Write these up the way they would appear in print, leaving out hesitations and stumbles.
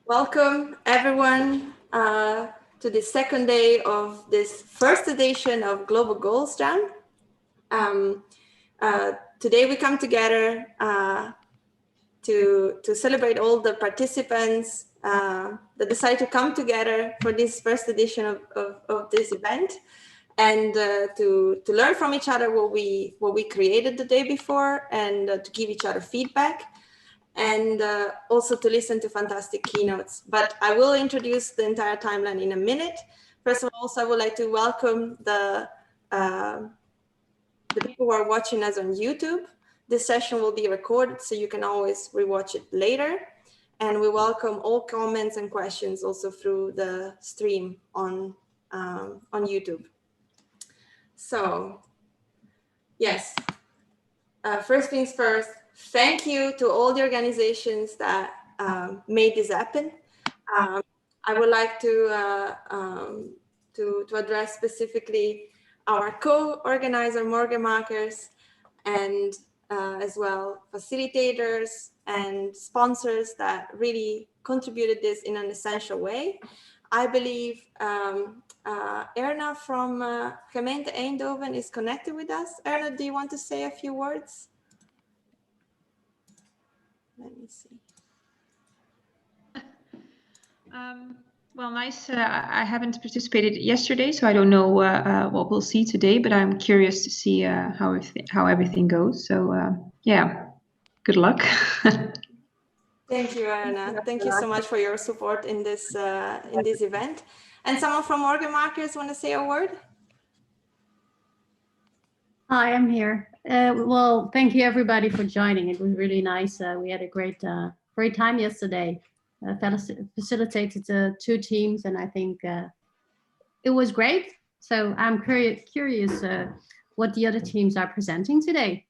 Welcome everyone to the second day of this first edition of Global Goals Jam. Today we come together to celebrate all the participants that decided to come together for this first edition of this event, and to learn from each other what we created the day before, and to give each other feedback, and also to listen to fantastic keynotes. But I will introduce the entire timeline in a minute. First of all, so I would like to welcome the people who are watching us on YouTube. This session will be recorded, so you can always rewatch it later. And we welcome all comments and questions also through the stream on YouTube. So, yes, first things first, thank you to all the organizations that made this happen. I would like to address specifically our co-organizer, Morgan Markers, and as well facilitators and sponsors that really contributed this in an essential way. I believe Erna from Gemeente Eindhoven is connected with us. Erna, do you want to say a few words? Let me see. Well, nice. I haven't participated yesterday, so I don't know what we'll see today, but I'm curious to see how everything goes. So yeah, good luck. Thank you, Anna. Thank you so much for your support in this event. And someone from Morgan Markers want to say a word? Hi, I'm here. Well, thank you everybody for joining. It was really nice. We had a great time yesterday. Facilitated 2 teams, and I think it was great. So I'm curious what the other teams are presenting today.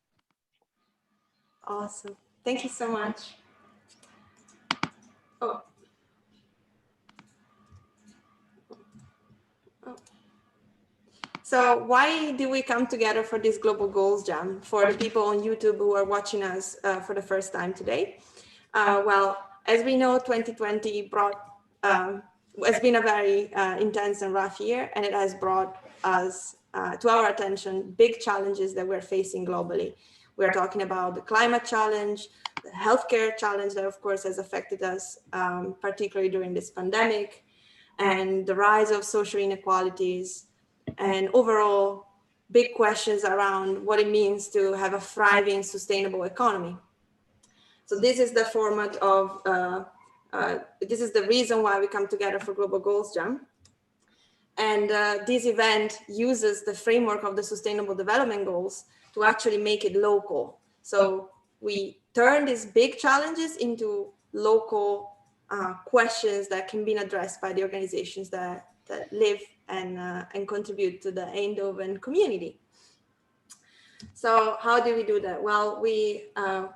Awesome. Thank you so much. Oh. So why do we come together for this Global Goals Jam for the people on YouTube who are watching us for the first time today? Well, as we know, 2020 has been a very intense and rough year, and it has brought us to our attention big challenges that we're facing globally. We're talking about the climate challenge, the healthcare challenge that of course has affected us, particularly during this pandemic, and the rise of social inequalities, and overall big questions around what it means to have a thriving, sustainable economy. So this is the format of, this is the reason why we come together for Global Goals Jam. And this event uses the framework of the Sustainable Development Goals to actually make it local. So we turn these big challenges into local questions that can be addressed by the organizations that live and contribute to the Eindhoven community. So how do we do that? Well, we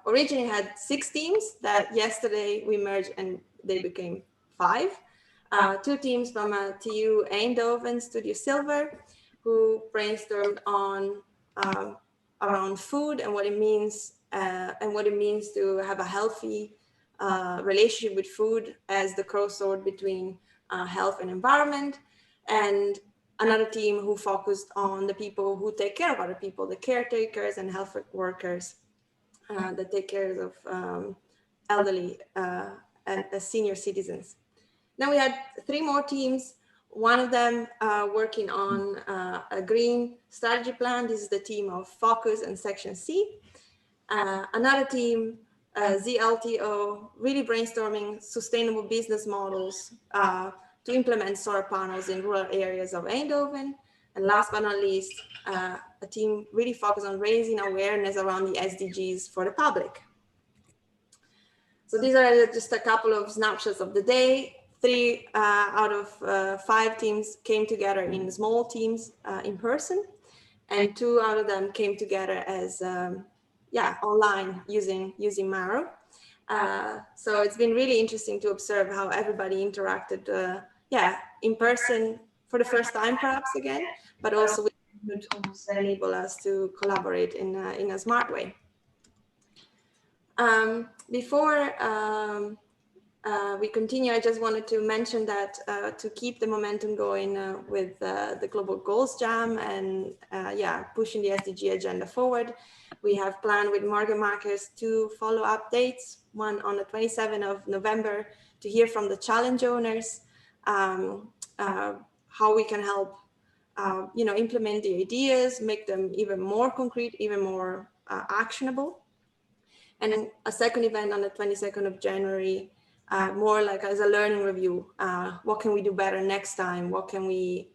originally had 6 teams that yesterday we merged and they became 5. 2 teams from TU Eindhoven, Studio Silver, who brainstormed on around food and what it means to have a healthy relationship with food as the crossroad between health and environment. And another team who focused on the people who take care of other people, the caretakers and health workers that take care of elderly and senior citizens. Then we had 3 more teams, one of them working on a green strategy plan. This is the team of Focus and Section C. Another team, ZLTO, really brainstorming sustainable business models to implement solar panels in rural areas of Eindhoven. And last but not least, a team really focused on raising awareness around the SDGs for the public. So these are just a couple of snapshots of the day. 3 out of 5 teams came together in small teams in person, and 2 out of them came together as online using Maro. So it's been really interesting to observe how everybody interacted in person for the first time perhaps again, but also with new tools that enable us to collaborate in a smart way. Before we continue, I just wanted to mention that to keep the momentum going with the Global Goals Jam and yeah, pushing the SDG agenda forward, we have planned with Morgan Marcus 2 follow-up dates, one on the 27th of November to hear from the challenge owners, how we can help you know, implement the ideas, make them even more concrete, even more actionable. And a second event on the 22nd of January, more like as a learning review. What can we do better next time? What can we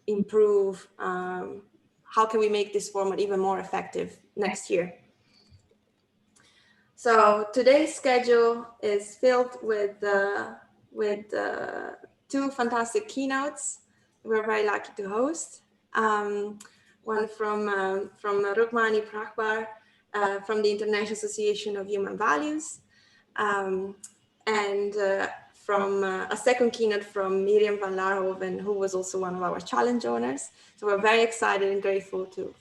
improve? How can we make this format even more effective next year? So today's schedule is filled with two fantastic keynotes we're very lucky to host. One from Rukmani Prakbar from the International Association of Human Values, and from a second keynote from Miriam van Laarhoven, who was also one of our challenge owners. So we're very excited and grateful to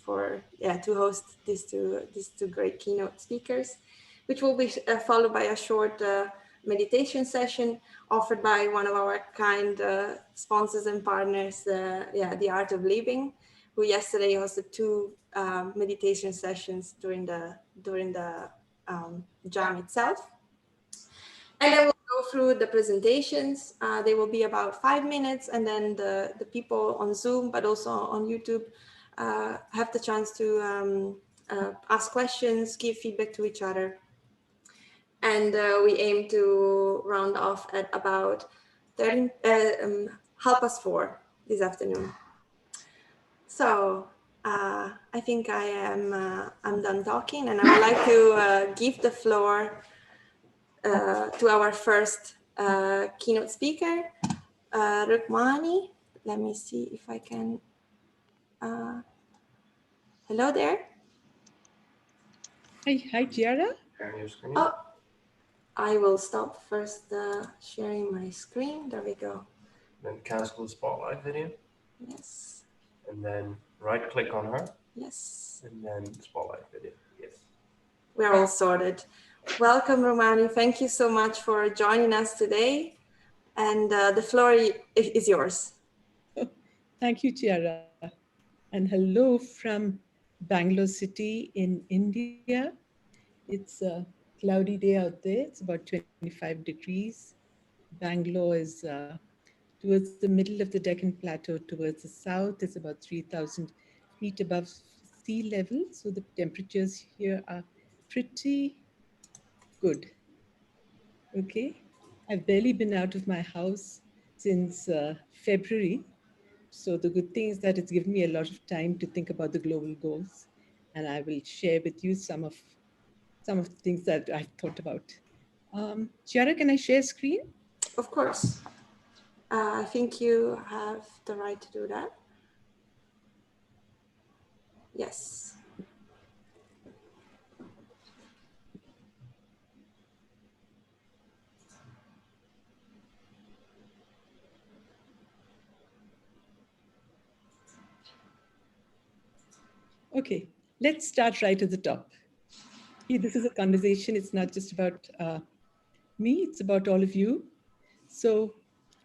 host these two great keynote speakers, which will be followed by a short meditation session offered by one of our kind sponsors and partners, The Art of Living, who yesterday hosted two meditation sessions during the jam itself. And then we'll go through the presentations. They will be about 5 minutes, and then the people on Zoom, but also on YouTube, have the chance to ask questions, give feedback to each other. And we aim to round off at about 4:30 this afternoon. So I think I'm done talking, and I would like to give the floor to our first keynote speaker, Rukmani. Let me see if I can. Hello there. Hi, Chiara. Oh, I will stop first sharing my screen. There we go. Then cancel the spotlight video. Yes. And then right click on her. Yes. And then spotlight video. Yes. We're all sorted. Welcome, Romani. Thank you so much for joining us today. And the floor is yours. Thank you, Chiara. And hello from Bangalore City in India. It's a cloudy day out there. It's about 25 degrees. Bangalore is towards the middle of the Deccan Plateau, towards the south. It's about 3,000 feet above sea level. So the temperatures here are pretty good. Okay. I've barely been out of my house since February. So the good thing is that it's given me a lot of time to think about the global goals. And I will share with you some of the things that I've thought about. Chiara, can I share screen? Of course. I think you have the right to do that. Yes. Okay, let's start right at the top. This is a conversation. It's not just about me, it's about all of you. So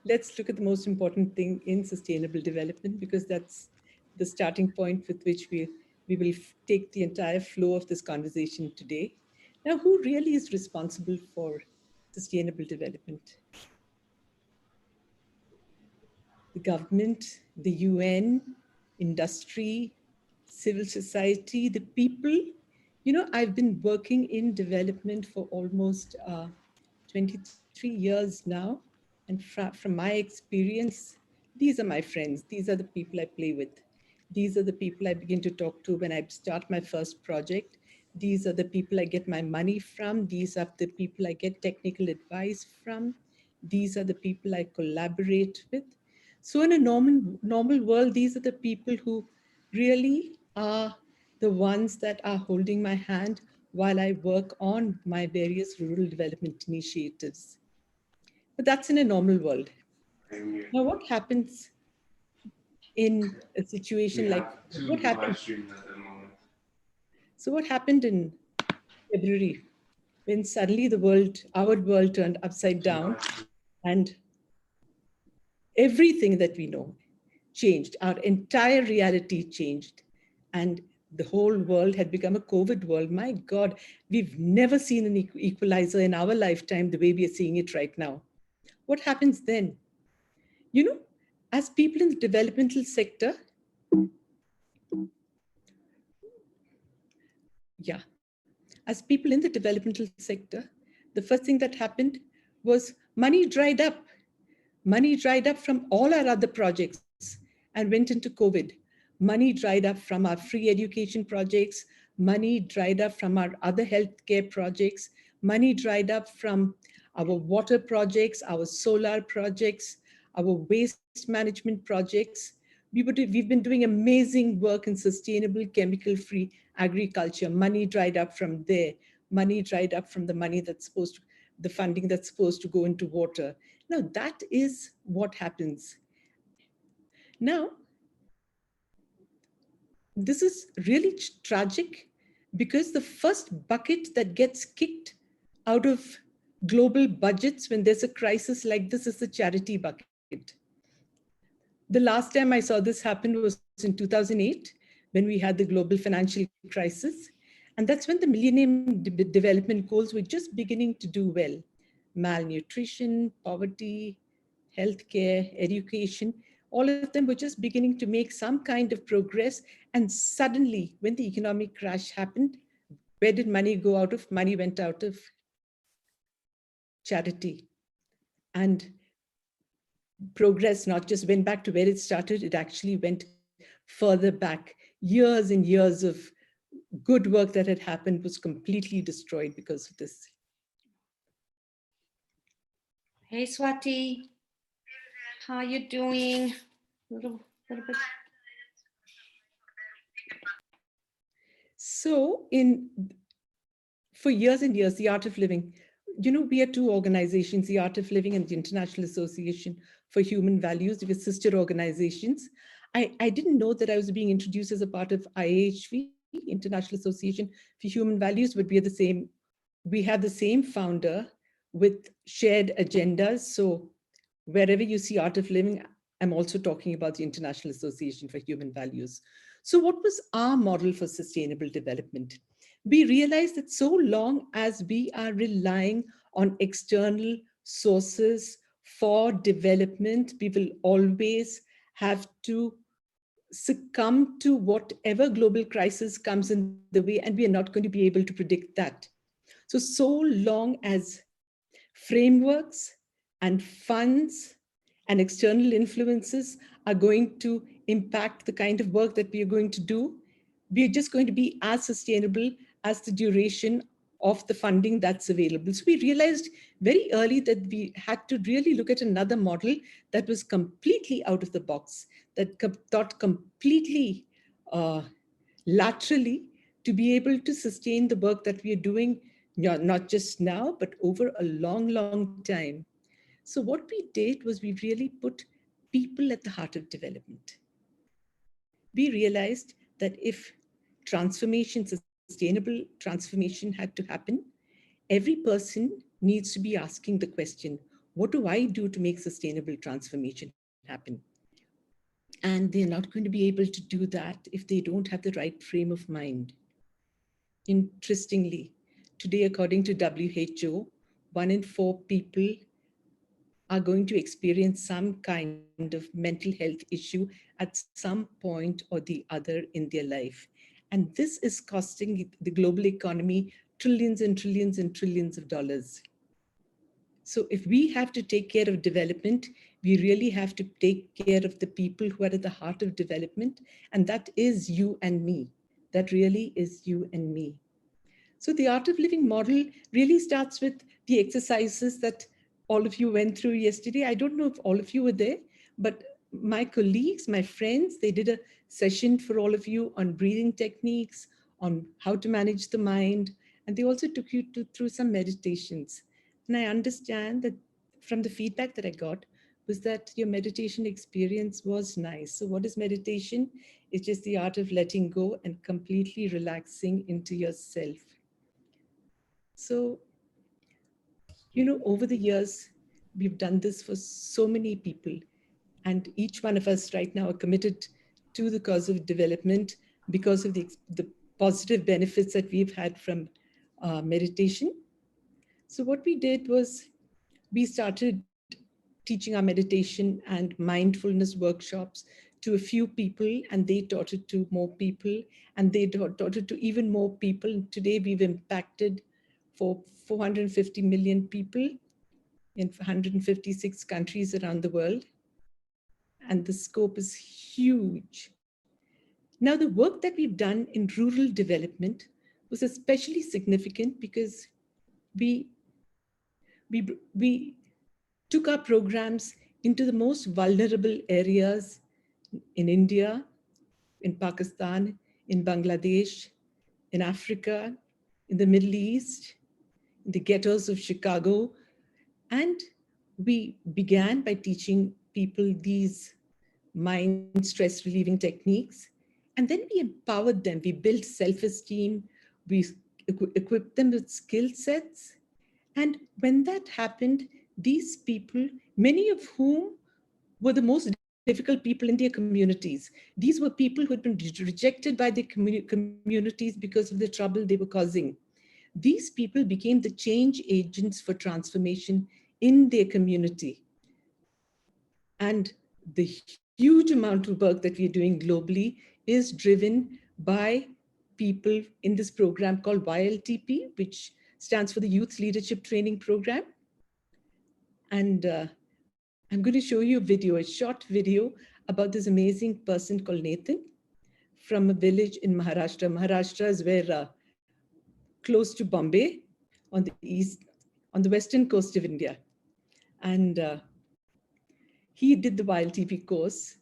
let's look at the most important thing in sustainable development, because that's the starting point with which we will take the entire flow of this conversation today. Now, who really is responsible for sustainable development? The government, the UN, industry, civil society, the people. You know, I've been working in development for almost 23 years now. And from my experience, these are my friends. These are the people I play with. These are the people I begin to talk to when I start my first project. These are the people I get my money from. These are the people I get technical advice from. These are the people I collaborate with. So in a normal world, these are the people who really are the ones that are holding my hand while I work on my various rural development initiatives. But that's in a normal world. Now, what happens in a situation like what happened? So what happened in February when suddenly our world turned upside down and everything that we know changed. Our entire reality changed. And the whole world had become a COVID world. My God, we've never seen an equalizer in our lifetime the way we are seeing it right now. What happens then? You know, as people in the developmental sector, yeah, as people in the developmental sector, the first thing that happened was money dried up. Money dried up from all our other projects and went into COVID. Money dried up from our free education projects. Money dried up from our other healthcare projects. Money dried up from our water projects, our solar projects, our waste management projects. We've been doing amazing work in sustainable chemical-free agriculture. Money dried up from there. Money dried up from the money that's supposed to, the funding that's supposed to go into water. Now, that is what happens. Now, this is really tragic because the first bucket that gets kicked out of global budgets when there's a crisis like this is the charity bucket. The last time I saw this happen was in 2008 when we had the global financial crisis. And that's when the Millennium Development Goals were just beginning to do well. Malnutrition, poverty, healthcare, education, all of them were just beginning to make some kind of progress. And suddenly, when the economic crash happened, where did money go out of? Money went out of charity. And progress not just went back to where it started, it actually went further back. Years and years of good work that had happened was completely destroyed because of this. Hey, Swati. How you doing? Little bit. So for years and years, the Art of Living, you know, we are two organizations, the Art of Living and the International Association for Human Values. We were sister organizations. I didn't know that I was being introduced as a part of IAHV, International Association for Human Values, but we have the same founder with shared agendas. So wherever you see Art of Living, I'm also talking about the International Association for Human Values. So what was our model for sustainable development? We realized that so long as we are relying on external sources for development, we will always have to succumb to whatever global crisis comes in the way, and we are not going to be able to predict that. So long as frameworks and funds and external influences are going to impact the kind of work that we are going to do, we are just going to be as sustainable as the duration of the funding that's available. So we realized very early that we had to really look at another model that was completely out of the box, that thought completely laterally to be able to sustain the work that we are doing, not just now, but over a long, long time. So what we did was we really put people at the heart of development. We realized that if sustainable transformation had to happen, every person needs to be asking the question, what do I do to make sustainable transformation happen? And they're not going to be able to do that if they don't have the right frame of mind. Interestingly, today, according to WHO, 1 in 4 people are going to experience some kind of mental health issue at some point or the other in their life. And this is costing the global economy trillions and trillions and trillions of dollars. So if we have to take care of development, we really have to take care of the people who are at the heart of development. And that is you and me. That really is you and me. So the Art of Living model really starts with the exercises that all of you went through yesterday. I don't know if all of you were there, but my colleagues, my friends, they did a session for all of you on breathing techniques, on how to manage the mind. And they also took you through some meditations. And I understand that from the feedback that I got was that your meditation experience was nice. So what is meditation? It's just the art of letting go and completely relaxing into yourself. So Over the years, we've done this for so many people. And each one of us right now are committed to the cause of development because of the positive benefits that we've had from meditation. So what we did was we started teaching our meditation and mindfulness workshops to a few people, and they taught it to more people, and they taught it to even more people. Today, we've impacted for 450 million people in 156 countries around the world. And the scope is huge. Now, the work that we've done in rural development was especially significant because we took our programs into the most vulnerable areas in India, in Pakistan, in Bangladesh, in Africa, in the Middle East, in the ghettos of Chicago. And we began by teaching people these mind stress relieving techniques. And then we empowered them. We built self-esteem. We equipped them with skill sets. And when that happened, these people, many of whom were the most difficult people in their communities. These were people who had been rejected by their communities because of the trouble they were causing. These people became the change agents for transformation in their community. And the huge amount of work that we're doing globally is driven by people in this program called YLTP, which stands for the Youth Leadership Training Program. And I'm going to show you a video, a short video about this amazing person called Nathan from a village in Maharashtra. Maharashtra is where close to Bombay on the western coast of India. And he did the YLTP course,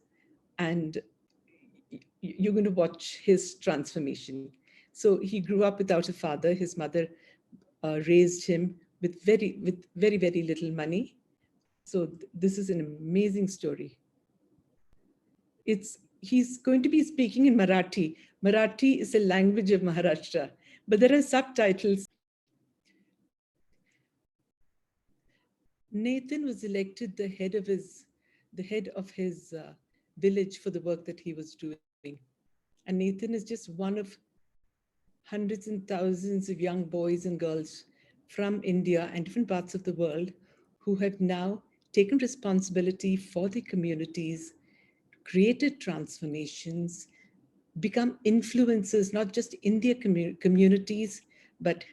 and you're going to watch his transformation. So he grew up without a father. His mother raised him with very, very little money. So this is an amazing story. He's going to be speaking in Marathi. Marathi is a language of Maharashtra, but there are subtitles. Nathan was elected the head of his village for the work that he was doing. And Nathan is just one of hundreds and thousands of young boys and girls from India and different parts of the world who have now taken responsibility for their communities, created transformations, become influencers, not just in their communities, but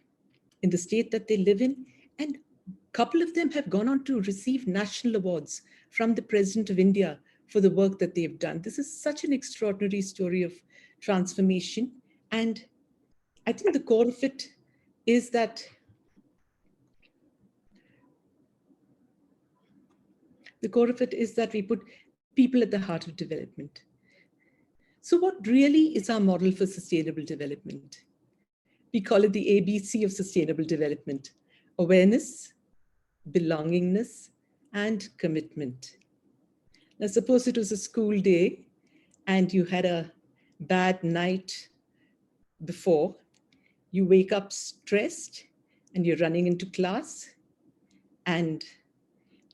in the state that they live in. And a couple of them have gone on to receive national awards from the President of India for the work that they've done. This is such an extraordinary story of transformation. And I think the core of it is that we put people at the heart of development. So what really is our model for sustainable development? We call it the ABC of sustainable development: awareness, belongingness, and commitment. Now, suppose it was a school day and you had a bad night before. You wake up stressed and you're running into class and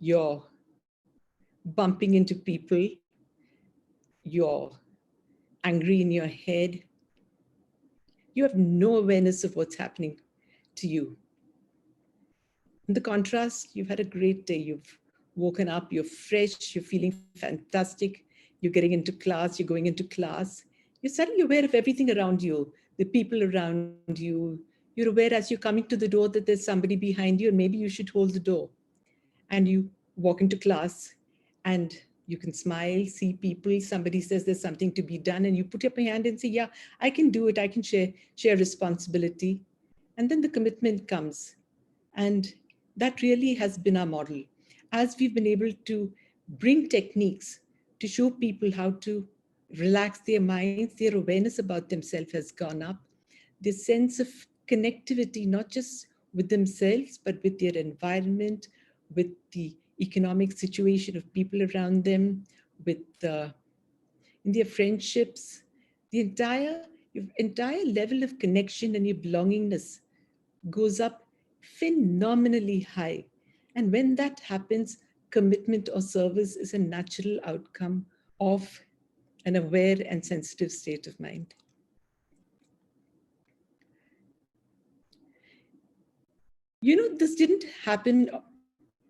you're bumping into people. You're angry in your head. You have no awareness of what's happening to you. In the contrast, you've had a great day. You've woken up, you're fresh, you're feeling fantastic. You're getting into class, you're going into class. You're suddenly aware of everything around you, the people around you. You're aware as you're coming to the door that there's somebody behind you and maybe you should hold the door. And you walk into class and you can smile, see people, somebody says there's something to be done, and you put up your hand and say, yeah, I can do it, I can share responsibility. And then the commitment comes. And that really has been our model. As we've been able to bring techniques to show people how to relax their minds, their awareness about themselves has gone up. The sense of connectivity, not just with themselves, but with their environment, with the economic situation of people around them, with in their friendships, the entire level of connection and your belongingness goes up phenomenally high And when that happens, commitment or service is a natural outcome of an aware and sensitive state of mind. This didn't happen.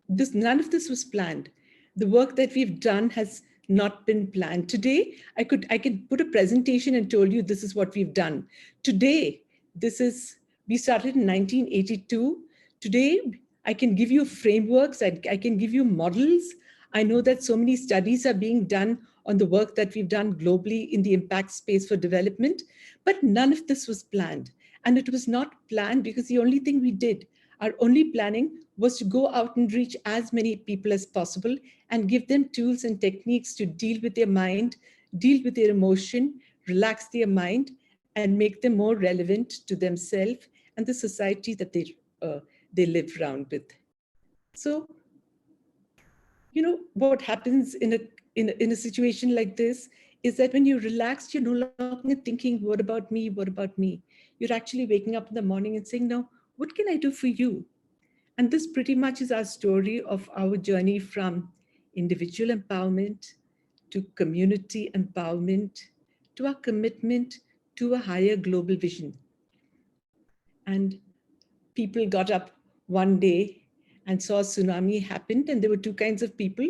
None of this was planned. The work that we've done has not been planned. Today, I could put a presentation and told you this is what we've done. Today, we started in 1982. Today, I can give you frameworks, I can give you models. I know that so many studies are being done on the work that we've done globally in the impact space for development, but none of this was planned. And it was not planned because the only thing we did, our only planning was to go out and reach as many people as possible and give them tools and techniques to deal with their mind, deal with their emotion, relax their mind, and make them more relevant to themselves and the society that they live around with. So, what happens in a situation like this is that when you're relaxed, you're no longer thinking, what about me? What about me? You're actually waking up in the morning and saying, no, what can I do for you? And this pretty much is our story of our journey from individual empowerment to community empowerment to our commitment to a higher global vision. And people got up one day and saw a tsunami happened, and there were two kinds of people,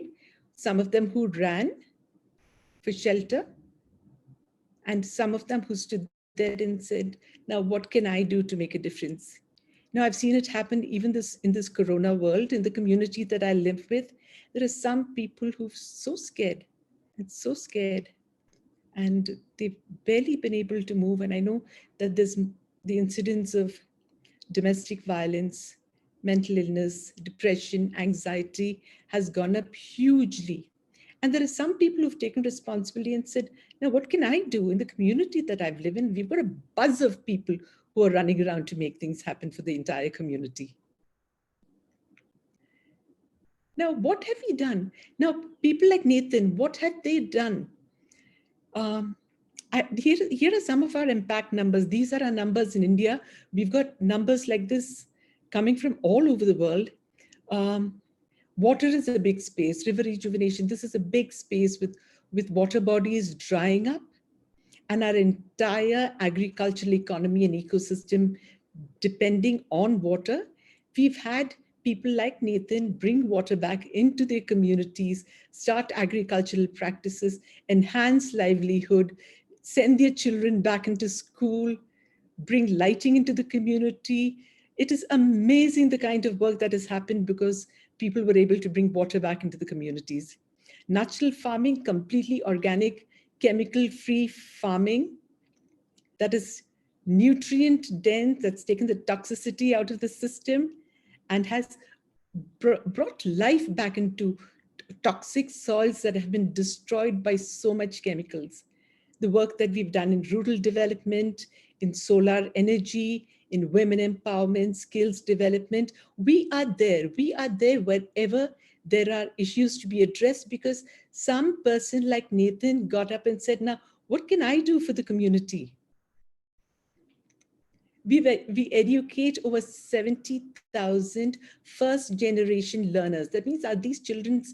some of them who ran for shelter, and some of them who stood there and said, now what can I do to make a difference? Now I've seen it happen even in this corona world, in the community that I live with. There are some people who've so scared, and they've barely been able to move. And I know that there's the incidence of domestic violence, mental illness, depression, anxiety has gone up hugely. And there are some people who've taken responsibility and said, now what can I do in the community that I've lived in? We've got a buzz of people who are running around to make things happen for the entire community. Now, what have we done? Now, people like Nathan, what have they done? Here are some of our impact numbers. These are our numbers in India. We've got numbers like this coming from all over the world. Water is a big space. River rejuvenation, this is a big space with water bodies drying up, and our entire agricultural economy and ecosystem depending on water. We've had people like Nathan bring water back into their communities, start agricultural practices, enhance livelihood, send their children back into school, bring lighting into the community. It is amazing the kind of work that has happened because people were able to bring water back into the communities. Natural farming, completely organic, chemical-free farming that is nutrient dense, that's taken the toxicity out of the system and has brought life back into toxic soils that have been destroyed by so much chemicals. The work that we've done in rural development, in solar energy, in women empowerment, skills development, we are there wherever there are issues to be addressed, because some person like Nathan got up and said, now, what can I do for the community? We educate over 70,000 first generation learners. That means these children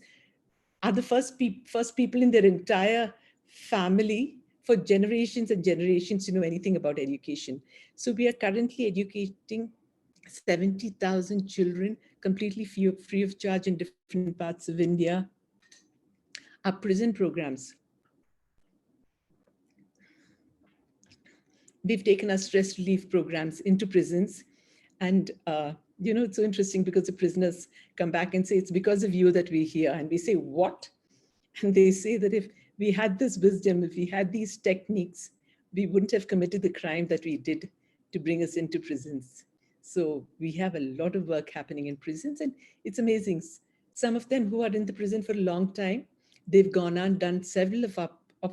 are the first people in their entire family for generations and generations to know anything about education. So we are currently educating 70,000 children completely free of charge in different parts of India. Our prison programs. We've taken our stress relief programs into prisons. And, it's so interesting because the prisoners come back and say, it's because of you that we're here. And we say, what? And they say that if we had this wisdom, if we had these techniques, we wouldn't have committed the crime that we did to bring us into prisons. So we have a lot of work happening in prisons, and it's amazing. Some of them who are in the prison for a long time, they've gone on, done several of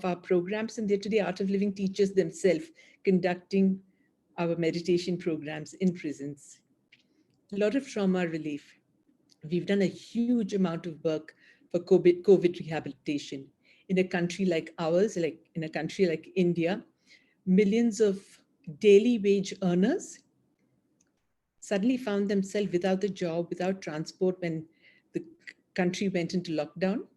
our programs, and they're today Art of Living teachers themselves, conducting our meditation programs in prisons. A lot of trauma relief. We've done a huge amount of work for COVID rehabilitation. In a country like ours, like in a country like India, millions of daily wage earners suddenly found themselves without a job, without transport the country went into lockdown.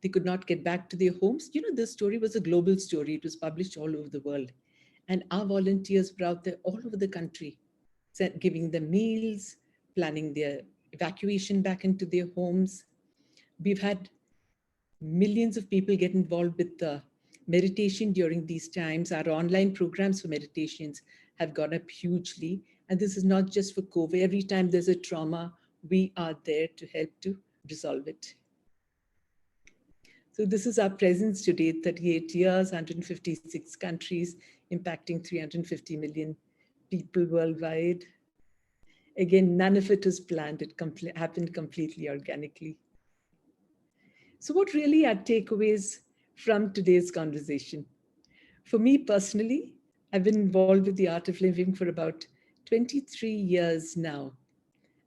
They could not get back to their homes. You know, this story was a global story. It was published all over the world. And our volunteers were out there all over the country, giving them meals, planning their evacuation back into their homes. We've had millions of people get involved with meditation during these times. Our online programs for meditations have gone up hugely. And this is not just for COVID. Every time there's a trauma, we are there to help to resolve it. So this is our presence today, 38 years, 156 countries, impacting 350 million people worldwide. Again, none of it was planned. It happened completely organically. So what really are takeaways from today's conversation? For me personally, I've been involved with the art of living for about 23 years now.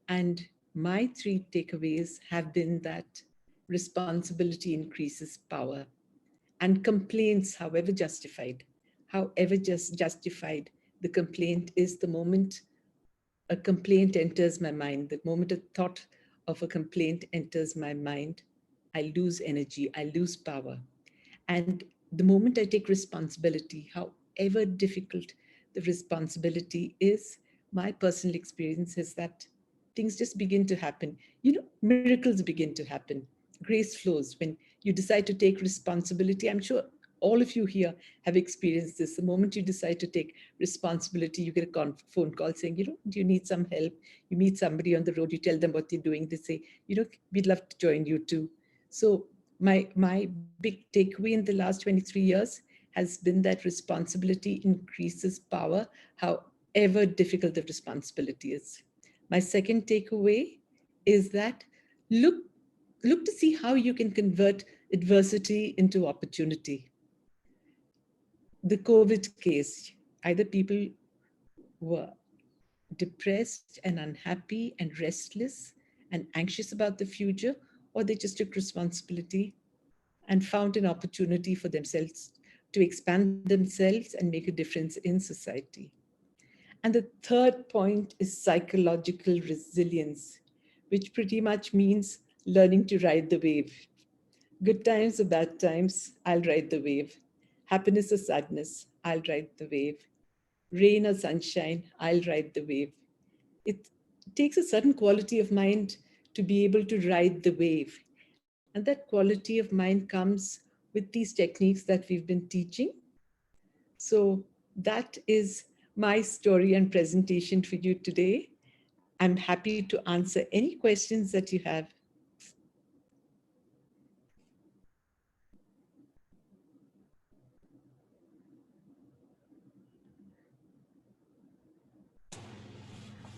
And my 3 takeaways have been that responsibility increases power, and complaints, however justified, the complaint is the moment a complaint enters my mind, the moment a thought of a complaint enters my mind, I lose energy, I lose power. And the moment I take responsibility, however difficult the responsibility is, my personal experience is that things just begin to happen. You know, miracles begin to happen. Grace flows when you decide to take responsibility. I'm sure all of you here have experienced this. The moment you decide to take responsibility, you get a phone call saying, you know, do you need some help? You meet somebody on the road, you tell them what they're doing. They say, you know, we'd love to join you too. So my big takeaway in the last 23 years has been that responsibility increases power, however difficult the responsibility is. My second takeaway is that look to see how you can convert adversity into opportunity. The COVID case, either people were depressed and unhappy and restless and anxious about the future, or they just took responsibility and found an opportunity for themselves to expand themselves and make a difference in society. And the third point is psychological resilience, which pretty much means learning to ride the wave. Good times or bad times, I'll ride the wave. Happiness or sadness, I'll ride the wave. Rain or sunshine, I'll ride the wave. It takes a certain quality of mind to be able to ride the wave. And that quality of mind comes with these techniques that we've been teaching. So that is my story and presentation for you today. I'm happy to answer any questions that you have.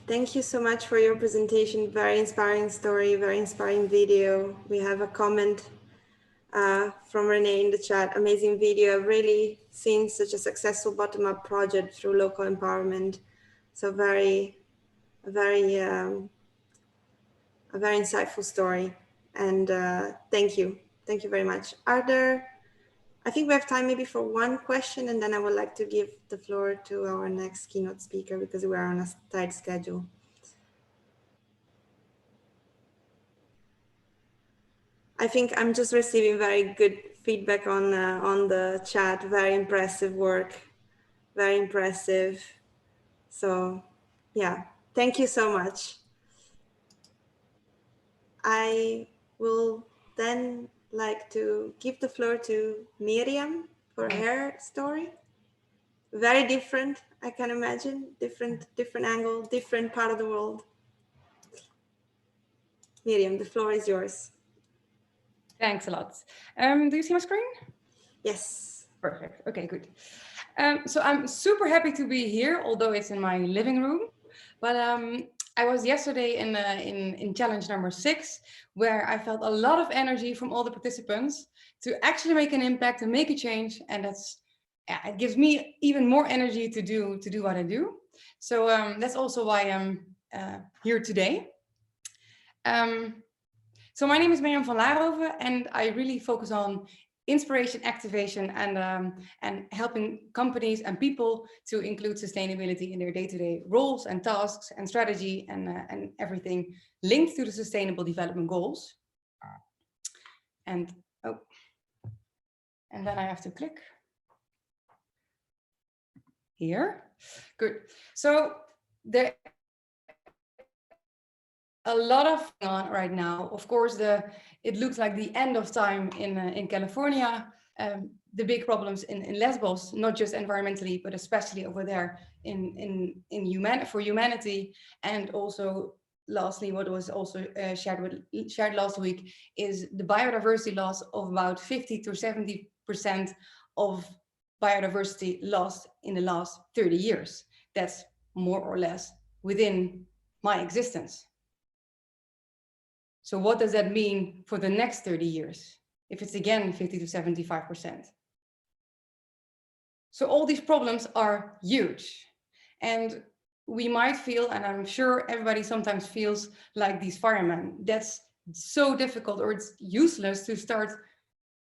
Thank you so much for your presentation. Very inspiring story, very inspiring video. We have a comment from Renee in the chat. Amazing video. I've really seen such a successful bottom-up project through local empowerment. So a very insightful story. And thank you. Thank you very much. I think we have time maybe for one question, and then I would like to give the floor to our next keynote speaker because we are on a tight schedule. I think I'm just receiving very good feedback on the chat. Very impressive work, very impressive. So yeah, thank you so much. I will then like to give the floor to Miriam for her story. Very different, I can imagine, different angle, different part of the world. Miriam, the floor is yours. Thanks a lot. Do you see my screen? Yes. Perfect. Okay, good. So I'm super happy to be here, although it's in my living room. But I was yesterday in challenge number 6, where I felt a lot of energy from all the participants to actually make an impact and make a change, and it gives me even more energy to do what I do. So that's also why I'm here today. So my name is Mirjam van Laarhoven, and I really focus on inspiration, activation, and helping companies and people to include sustainability in their day-to-day roles and tasks and strategy and everything linked to the Sustainable Development Goals. And then I have to click here. Good. So there a lot of on right now. Of course, it looks like the end of time in California. The big problems in Lesbos, not just environmentally, but especially over there for humanity. And also, lastly, what was also shared last week is the biodiversity loss of about 50 to 70% of biodiversity lost in the last 30 years. That's more or less within my existence. So what does that mean for the next 30 years? If it's again 50 to 75%. So all these problems are huge. And we might feel, and I'm sure everybody sometimes feels like these firemen, that's so difficult, or it's useless to start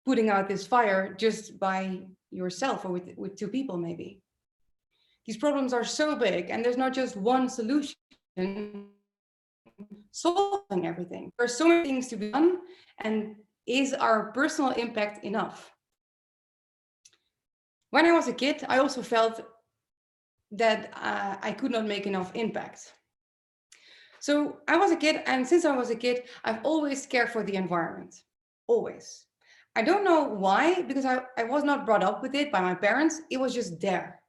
putting out this fire just by yourself or with two people maybe. These problems are so big, and there's not just one solution solving everything. There are so many things to be done, and is our personal impact enough? When I was a kid, I also felt that I could not make enough impact. So I was a kid, and since I was a kid, I've always cared for the environment, always. I don't know why, because I was not brought up with it by my parents. It was just there.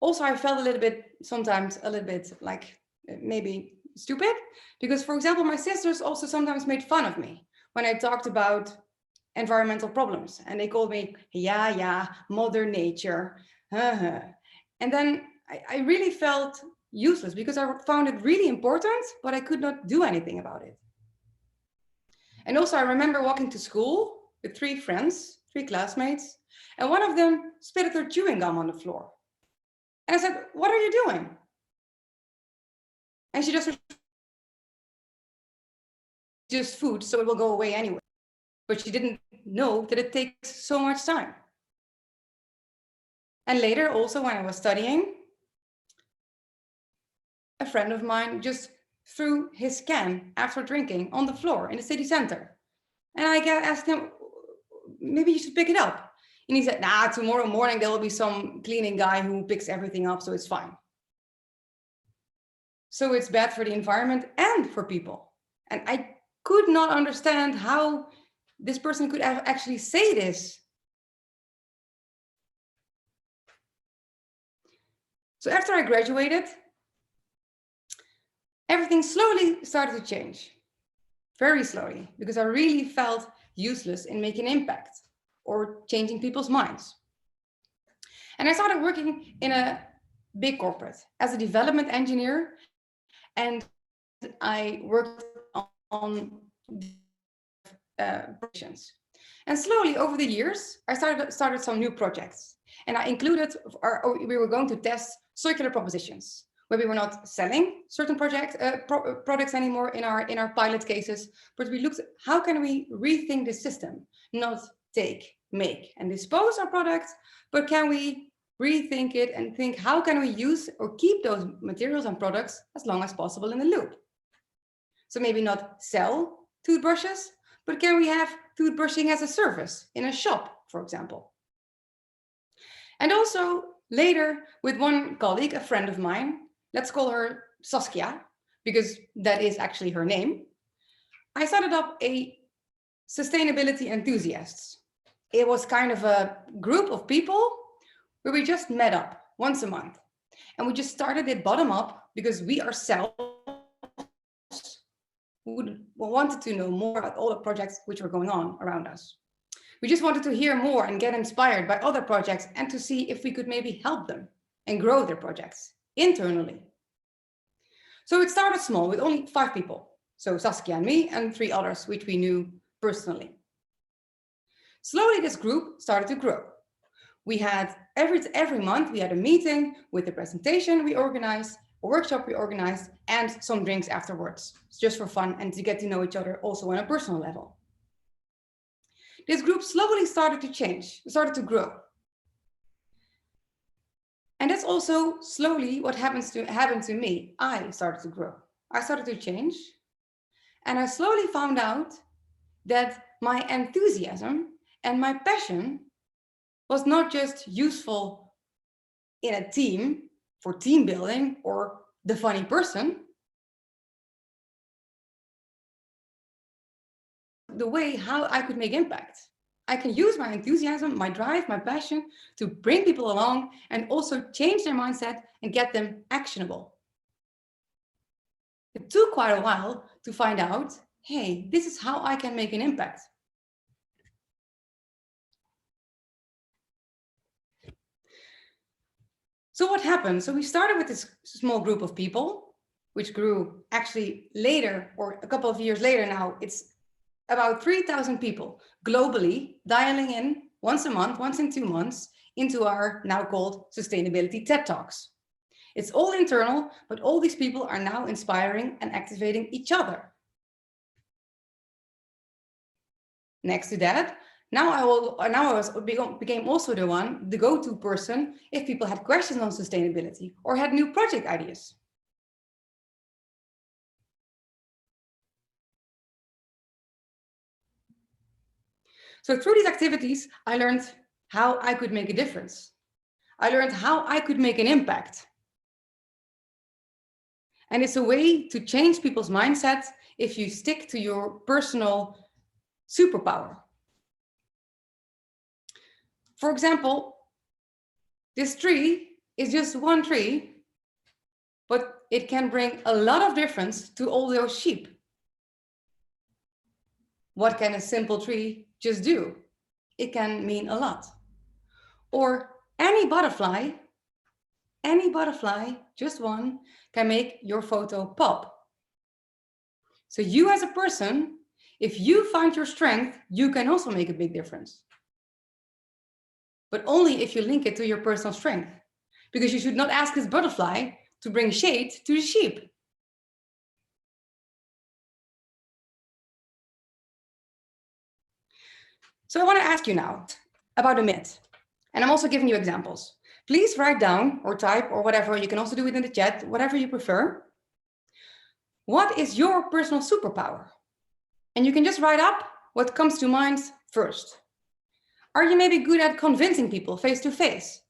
Also, I felt sometimes a little bit like maybe stupid, because, for example, my sisters also sometimes made fun of me when I talked about environmental problems, and they called me, yeah, Mother Nature. And then I really felt useless, because I found it really important, but I could not do anything about it. And also, I remember walking to school with 3 classmates, and one of them spitted her chewing gum on the floor. And I said, "What are you doing?" And she just food, so it will go away anyway. But she didn't know that it takes so much time. And later, also when I was studying, a friend of mine just threw his can after drinking on the floor in the city center. And I asked him, maybe you should pick it up. And he said, nah, tomorrow morning there will be some cleaning guy who picks everything up, so it's fine. So it's bad for the environment and for people. And I could not understand how this person could actually say this. So after I graduated, everything slowly started to change, very slowly, because I really felt useless in making impact or changing people's minds. And I started working in a big corporate as a development engineer, and I worked on operations. And slowly over the years, I started some new projects, and I included, we were going to test circular propositions, where we were not selling certain products anymore in our pilot cases, but we looked at how can we rethink the system, not take, make, and dispose our products, but can we rethink it and think how can we use or keep those materials and products as long as possible in the loop. So maybe not sell toothbrushes, but can we have toothbrushing as a service in a shop, for example? And also later with one colleague, a friend of mine, let's call her Saskia, because that is actually her name, I started up a sustainability enthusiasts. It was kind of a group of people where we just met up once a month. And we just started it bottom up because we ourselves wanted to know more about all the projects which were going on around us. We just wanted to hear more and get inspired by other projects and to see if we could maybe help them and grow their projects internally. So it started small with only 5 people. So Saskia and me and 3 others, which we knew personally. Slowly, this group started to grow. We had every month, we had a meeting with a presentation we organized, a workshop we organized, and some drinks afterwards, just for fun and to get to know each other also on a personal level. this group slowly started to change, started to grow. And that's also slowly what happened to me. I started to grow. I started to change. And I slowly found out that my enthusiasm and my passion was not just useful in a team for team building or the funny person. The way how I could make impact. I can use my enthusiasm, my drive, my passion to bring people along and also change their mindset and get them actionable. It took quite a while to find out, hey, this is how I can make an impact. So what happened? So we started with this small group of people, which grew actually later, or a couple of years later now, it's about 3,000 people globally dialing in once a month, once in 2 months, into our now called Sustainability TED Talks. It's all internal, but all these people are now inspiring and activating each other. Next to that, now I became also the go-to person if people had questions on sustainability or had new project ideas. So through these activities, I learned how I could make a difference. I learned how I could make an impact. And it's a way to change people's mindsets if you stick to your personal superpower. For example, this tree is just one tree, but it can bring a lot of difference to all those sheep. What can a simple tree just do? It can mean a lot. Or any butterfly, just one, can make your photo pop. So you as a person, if you find your strength, you can also make a big difference. But only if you link it to your personal strength, because you should not ask this butterfly to bring shade to the sheep. So I want to ask you now about a myth, and I'm also giving you examples. Please write down or type or whatever, you can also do it in the chat, whatever you prefer. What is your personal superpower? And you can just write up what comes to mind first. Are you maybe good at convincing people face to face?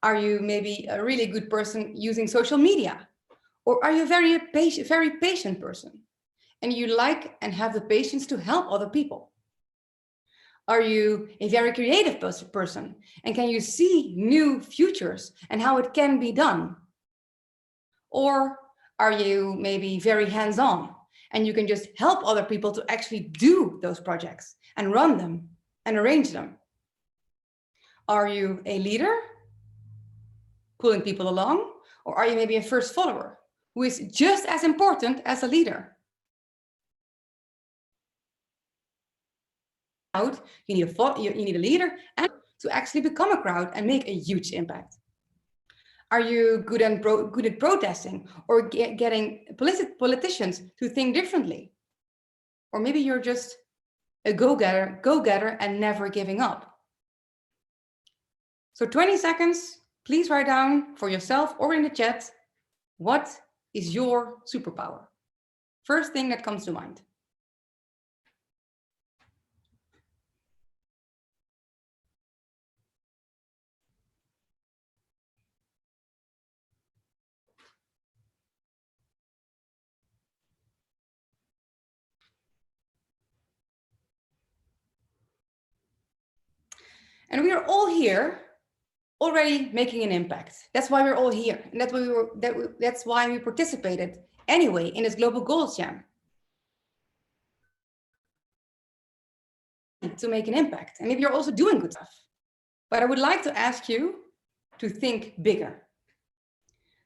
Are you maybe a really good person using social media? Or are you a very patient person? And you like and have the patience to help other people? Are you a very creative person? And can you see new futures and how it can be done? Or are you maybe very hands-on and you can just help other people to actually do those projects and run them and arrange them? Are you a leader, pulling people along? Or are you maybe a first follower who is just as important as a leader? You need a leader and to actually become a crowd and make a huge impact. Are you good at protesting or getting politicians to think differently? Or maybe you're just a go-getter and never giving up. So 20 seconds, please write down for yourself or in the chat, what is your superpower? First thing that comes to mind. And we are all here already making an impact. That's why we're all here. And that's why we participated anyway in this Global Goals Jam. To make an impact. And maybe you're also doing good stuff. But I would like to ask you to think bigger.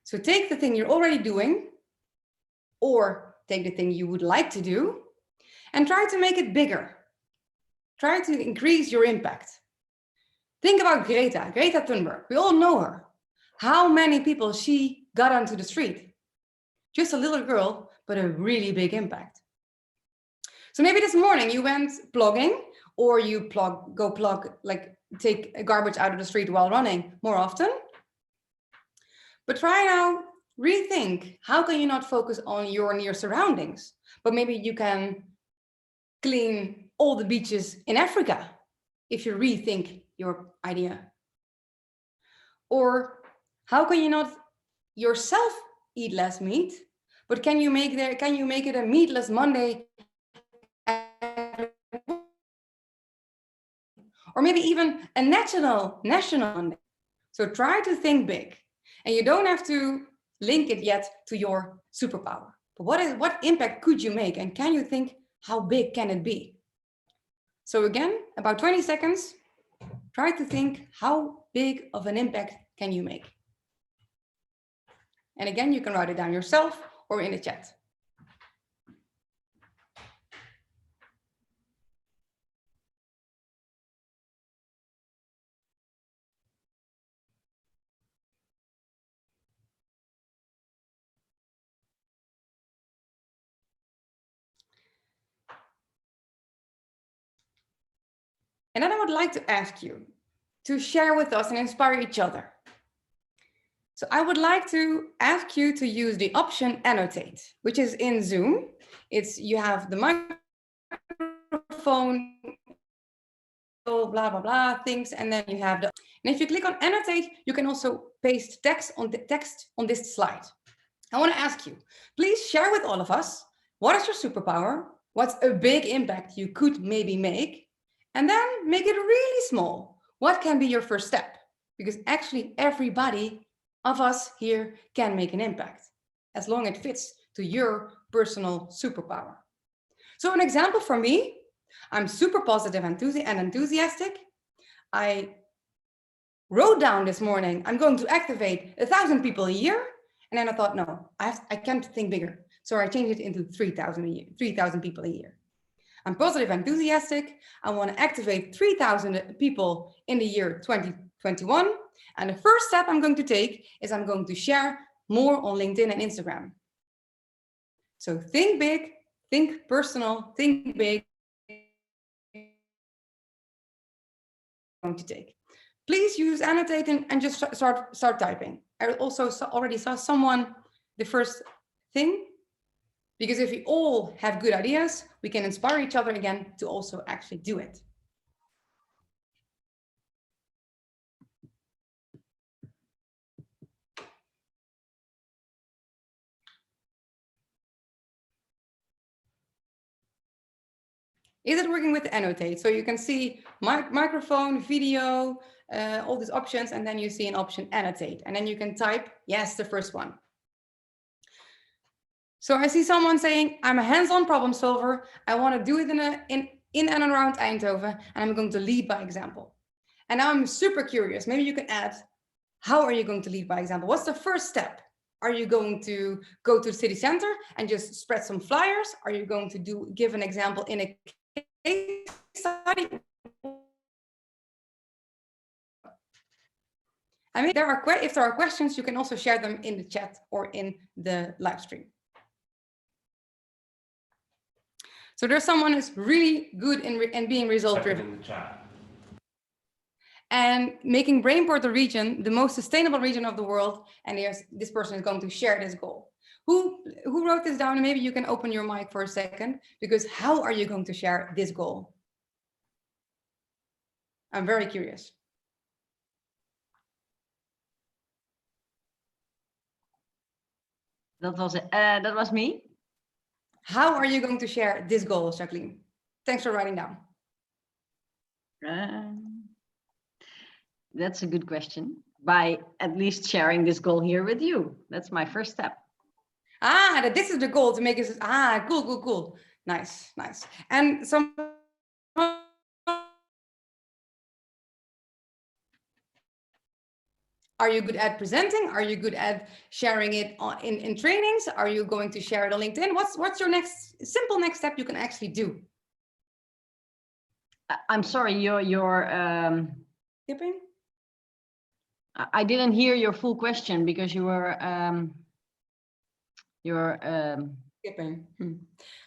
So take the thing you're already doing, or take the thing you would like to do, and try to make it bigger. Try to increase your impact. Think about Greta Thunberg. We all know her. How many people she got onto the street? Just a little girl, but a really big impact. So maybe this morning you went blogging or you take a garbage out of the street while running more often. But try now, rethink, how can you not focus on your near surroundings, but maybe you can clean all the beaches in Africa if you rethink your idea. Or how can you not yourself eat less meat, but can you make it a meatless Monday? Or maybe even a national Monday. So try to think big. And you don't have to link it yet to your superpower. But what impact could you make? And can you think, how big can it be? So again, about 20 seconds, try to think, how big of an impact can you make? And again, you can write it down yourself or in the chat. And then I would like to ask you to share with us and inspire each other. So I would like to ask you to use the option annotate, which is in Zoom. You have the microphone, blah, blah, blah, things, and then you have and if you click on annotate, you can also paste text on this slide. I want to ask you, please share with all of us, what is your superpower? What's a big impact you could maybe make? And then make it really small. What can be your first step? Because actually everybody of us here can make an impact, as long as it fits to your personal superpower. So an example for me, I'm super positive and enthusiastic. I wrote down this morning, I'm going to activate 1,000 people a year. And then I thought, no, I can't think bigger. So I changed it into 3,000 people a year. I'm positive and enthusiastic. I want to activate 3,000 people in the year 2021. And the first step I'm going to take is I'm going to share more on LinkedIn and Instagram. So think big, think personal, think big. Going to take. Please use annotate and just start typing. I also already saw someone, the first thing, because if we all have good ideas, we can inspire each other again to also actually do it. Is it working with annotate? So you can see microphone, video, all these options, and then you see an option annotate, and then you can type, yes, the first one. So I see someone saying, I'm a hands-on problem solver. I want to do it in and around Eindhoven, and I'm going to lead by example. And now I'm super curious. Maybe you can add, how are you going to lead by example? What's the first step? Are you going to go to the city center and just spread some flyers? Are you going to give an example in a case study? I mean, if there are questions, you can also share them in the chat or in the live stream. So there's someone who's really good in being result driven. In the chat. And making Brainport the region, the most sustainable region of the world. And this person is going to share this goal. Who wrote this down? And maybe you can open your mic for a second, because how are you going to share this goal? I'm very curious. That was me. How are you going to share this goal, Jacqueline? Thanks for writing down. That's a good question. By at least sharing this goal here with you. That's my first step. That this is the goal, to make it. Cool. Nice. And some. Are you good at presenting? Are you good at sharing it in trainings? Are you going to share it on LinkedIn? What's your simple next step you can actually do? I'm sorry, your Skipping? I didn't hear your full question because you were Skipping.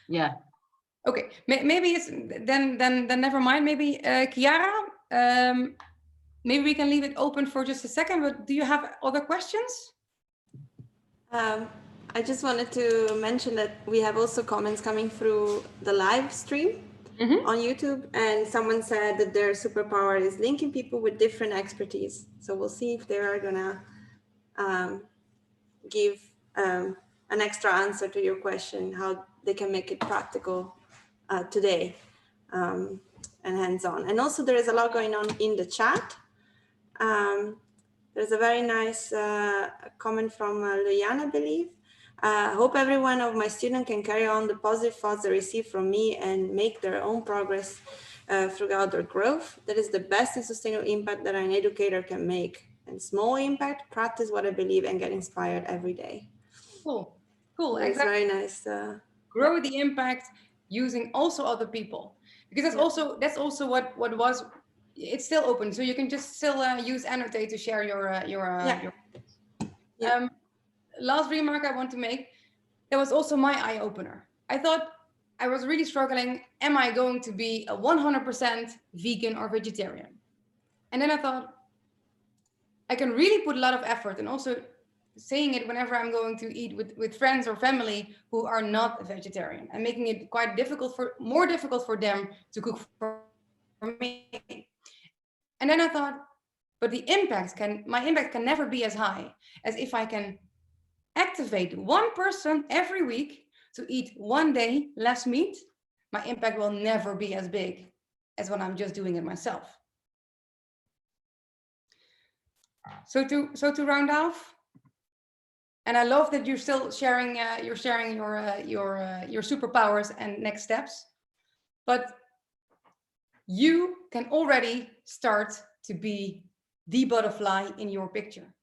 Yeah. Okay, maybe it's then never mind. Maybe Chiara, maybe we can leave it open for just a second. But do you have other questions? I just wanted to mention that we have also comments coming through the live stream on YouTube, and someone said that their superpower is linking people with different expertise. So we'll see if they are gonna give an extra answer to your question, how they can make it practical today and hands-on. And also there is a lot going on in the chat. There's a very nice comment from Luyan, I believe. Hope every one of my students can carry on the positive thoughts they receive from me and make their own progress throughout their growth. That is the best and sustainable impact that an educator can make. And small impact, practice what I believe and get inspired every day. Cool, cool. It's Exactly. very nice. Grow the impact using also other people, because that's also what was. It's still open, so you can just still use Annotate to share your. Last remark I want to make, that was also my eye opener. I thought I was really struggling. Am I going to be a 100% vegan or vegetarian? And then I thought I can really put a lot of effort, and also saying it whenever I'm going to eat with friends or family who are not a vegetarian, and making it quite more difficult for them to cook for me. And then I thought, but my impact can never be as high as if I can activate one person every week to eat one day less meat. My impact will never be as big as when I'm just doing it myself. So to round off, and I love that you're still sharing your superpowers and next steps, but you can already start to be the butterfly in your picture.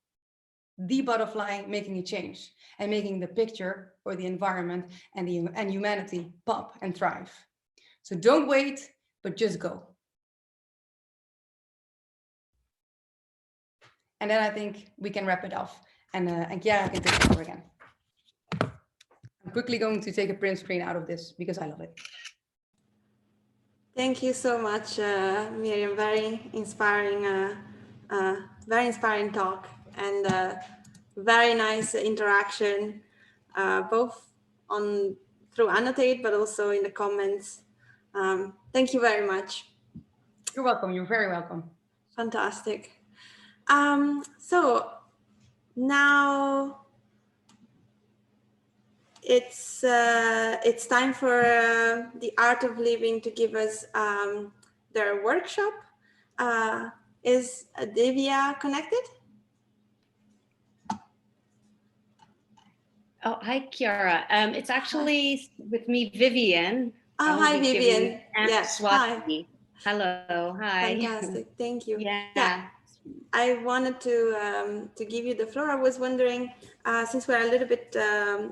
The butterfly making a change and making the picture or the environment and humanity pop and thrive. So don't wait, but just go. And then I think we can wrap it off, and Chiara can take over again. I'm quickly going to take a print screen out of this because I love it. Thank you so much, Miriam. Very inspiring talk, and very nice interaction, both through Annotate, but also in the comments. Thank you very much. You're welcome. You're very welcome. Fantastic. So now it's time for the Art of Living to give us their workshop. Is Divya connected? Oh, hi, Chiara. It's actually with me, Vivian. Oh, hi, Vivian. Yes. Hi. Hello. Hi. Fantastic. Thank you. Yeah. I wanted to give you the floor. I was wondering, since we're a little bit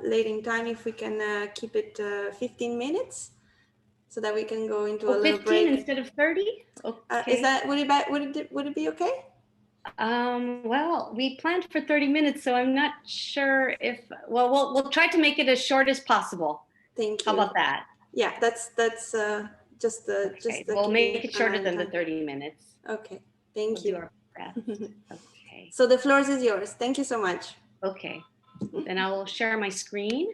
late in time, if we can keep it 15 minutes, so that we can go into a little 15 break instead of 30. Okay. Is that would it be okay? Well, we planned for 30 minutes, so I'm not sure if. Well, we'll try to make it as short as possible. Thank you. How about that? Yeah, that's just we'll make it shorter than the 30 minutes. Okay. Thank you. Do our best. Okay. So the floor is yours. Thank you so much. Okay. Then I will share my screen.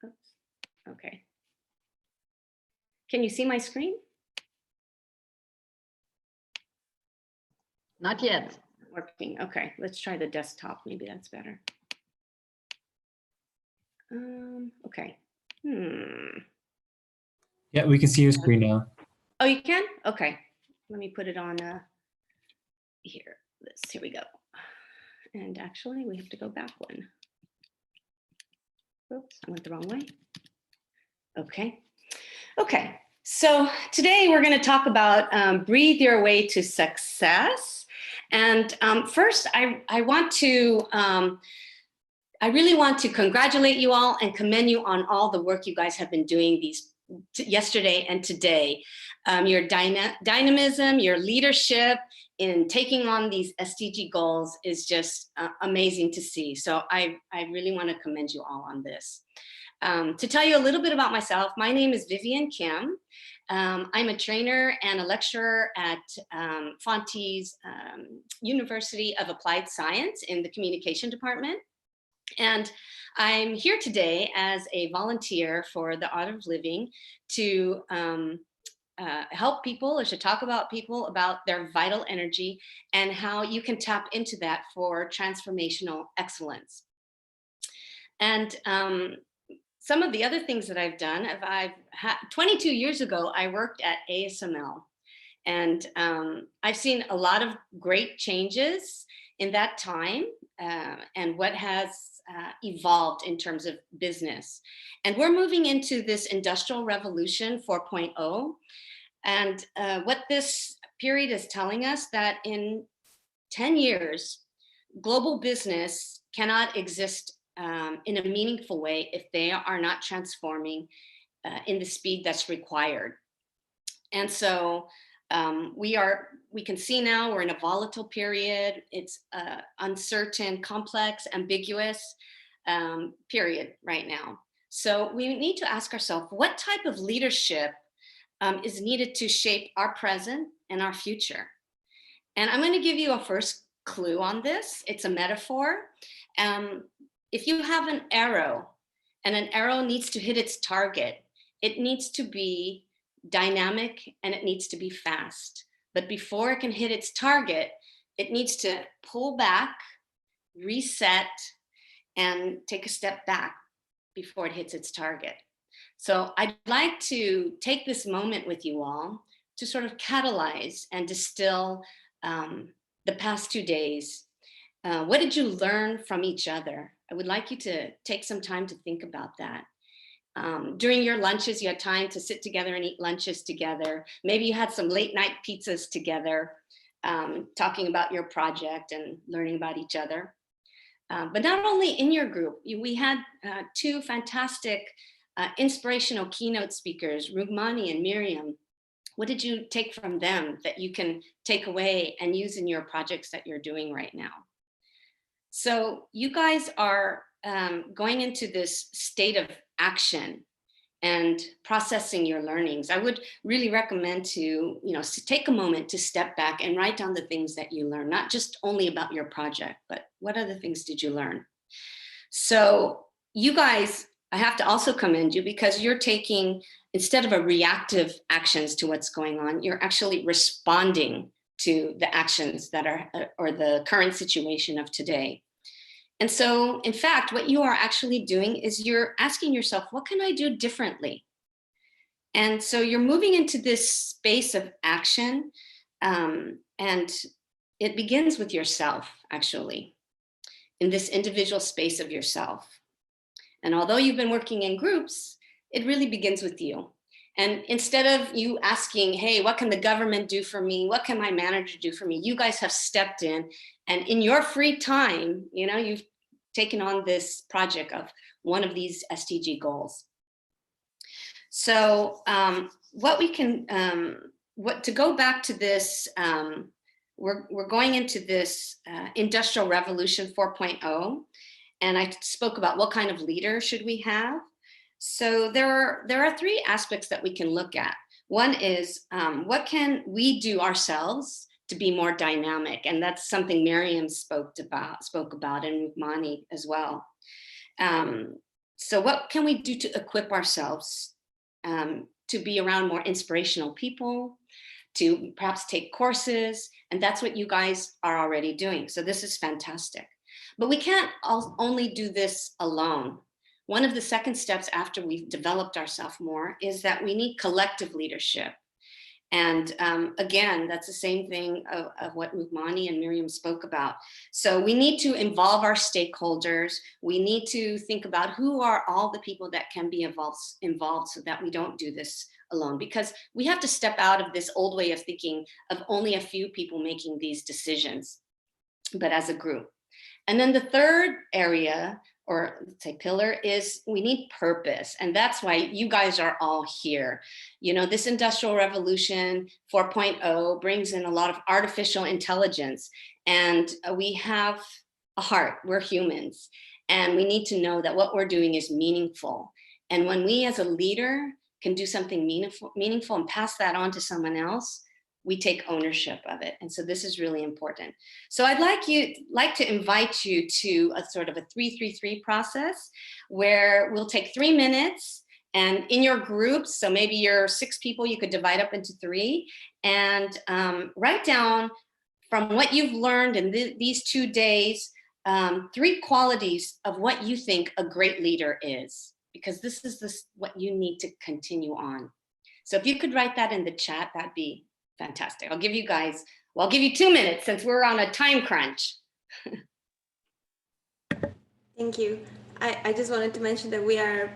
Oops. Okay. Can you see my screen? Not yet. Working. Okay. Let's try the desktop. Maybe that's better. Okay. Yeah, we can see your screen now. Oh, you can? Okay. Let me put it on here. Here we go. And actually, we have to go back one. Oops, I went the wrong way. Okay. Okay. So today we're going to talk about breathe your way to success. And first, I really want to congratulate you all and commend you on all the work you guys have been doing yesterday and today. Your dynamism, your leadership, in taking on these SDG goals is just amazing to see. So I really want to commend you all on this. To tell you a little bit about myself, my name is Vivian Kim. I'm a trainer and a lecturer at Fonte's University of Applied Science in the communication department. And I'm here today as a volunteer for the Art of Living to help people, or to talk about people about their vital energy and how you can tap into that for transformational excellence. And some of the other things that I've done, 22 years ago, I worked at ASML, and I've seen a lot of great changes in that time and what has evolved in terms of business. And we're moving into this Industrial Revolution 4.0. And what this period is telling us, that in 10 years, global business cannot exist in a meaningful way if they are not transforming in the speed that's required. And so we can see now we're in a volatile period. It's uncertain, complex, ambiguous period right now. So we need to ask ourselves, what type of leadership is needed to shape our present and our future? And I'm going to give you a first clue on this. It's a metaphor. If you have an arrow and an arrow needs to hit its target, it needs to be dynamic and it needs to be fast. But before it can hit its target, it needs to pull back, reset, and take a step back before it hits its target. So I'd like to take this moment with you all to sort of catalyze and distill the past 2 days. What did you learn from each other? I would like you to take some time to think about that. During your lunches, you had time to sit together and eat lunches together. Maybe you had some late night pizzas together, talking about your project and learning about each other. But not only in your group, we had 2 fantastic inspirational keynote speakers, Rugmani and Miriam. What did you take from them that you can take away and use in your projects that you're doing right now? So you guys are going into this state of action and processing your learnings. I would really recommend to take a moment to step back and write down the things that you learned, not just only about your project, but what other things did you learn? So you guys, I have to also commend you because you're taking, instead of a reactive actions to what's going on, you're actually responding to the actions that are, or the current situation of today. And so, in fact, what you are actually doing is you're asking yourself, what can I do differently? And so you're moving into this space of action, and it begins with yourself, actually, in this individual space of yourself. And although you've been working in groups, it really begins with you. And instead of you asking, hey, what can the government do for me? What can my manager do for me? You guys have stepped in, and in your free time, you've taken on this project of one of these SDG goals. So to go back to this, we're going into this Industrial Revolution 4.0, and I spoke about what kind of leader should we have. So there are 3 aspects that we can look at. One is what can we do ourselves to be more dynamic, and that's something Miriam spoke about, and Rukmani as well. So what can we do to equip ourselves to be around more inspirational people, to perhaps take courses, and that's what you guys are already doing. So this is fantastic. But we can't only do this alone. One of the second steps after we've developed ourselves more is that we need collective leadership. And again, that's the same thing of what Rukmani and Miriam spoke about. So we need to involve our stakeholders. We need to think about who are all the people that can be involved so that we don't do this alone, because we have to step out of this old way of thinking of only a few people making these decisions, but as a group. And then the third area or let's say pillar, is we need purpose. And that's why you guys are all here. You know, this Industrial Revolution 4.0 brings in a lot of artificial intelligence, and we have a heart, we're humans, and we need to know that what we're doing is meaningful. And when we as a leader can do something meaningful and pass that on to someone else, we take ownership of it. And so this is really important. So I'd like to invite you to a sort of a 3-3-3 process where we'll take 3 minutes, and in your groups, so maybe you're 6 people, you could divide up into 3 and write down from what you've learned in these 2 days, 3 qualities of what you think a great leader is, because this is what you need to continue on. So if you could write that in the chat, that'd be fantastic. I'll give you 2 minutes since we're on a time crunch. Thank you. I just wanted to mention that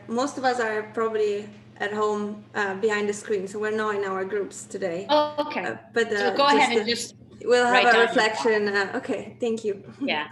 most of us are probably at home behind the screen, so we're not in our groups today. Oh, okay. But so go ahead and just we'll have write a down reflection. Okay, thank you. Yeah.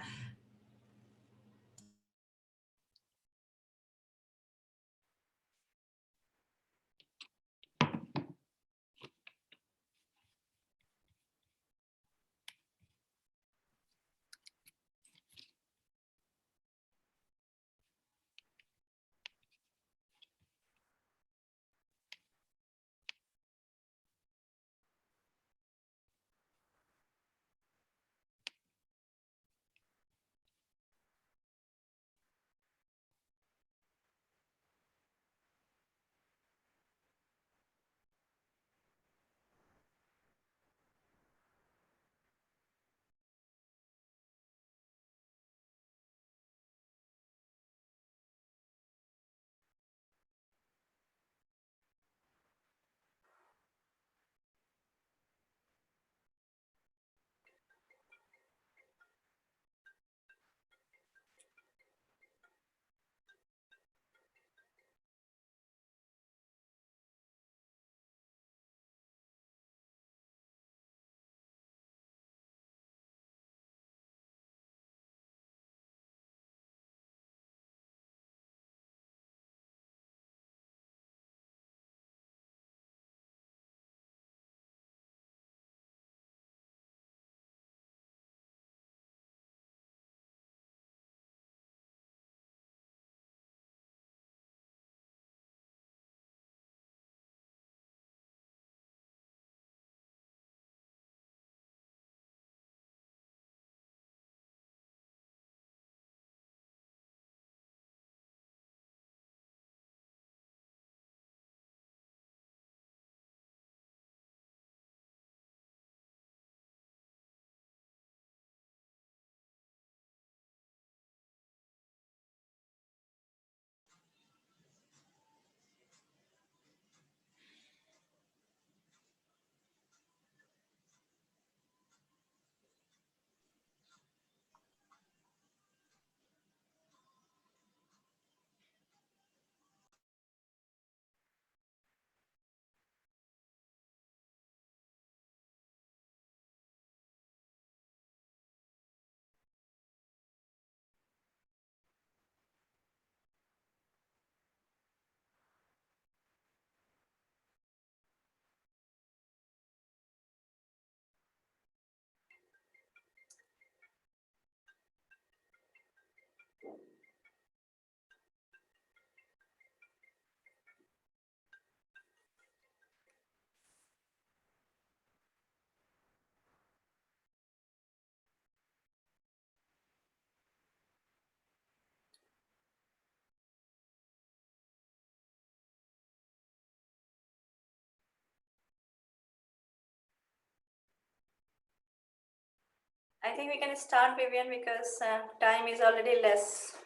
I think we can start, Vivian, because time is already less.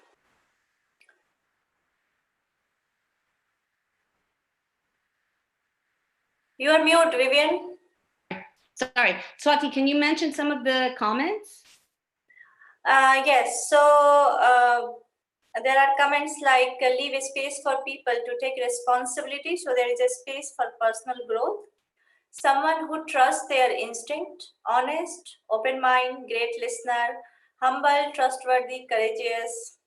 You are mute, Vivian. Sorry, Swati, can you mention some of the comments? Yes, so there are comments like leave a space for people to take responsibility, so there is a space for personal growth. Someone who trusts their instinct, honest, open mind, great listener, humble, trustworthy, courageous.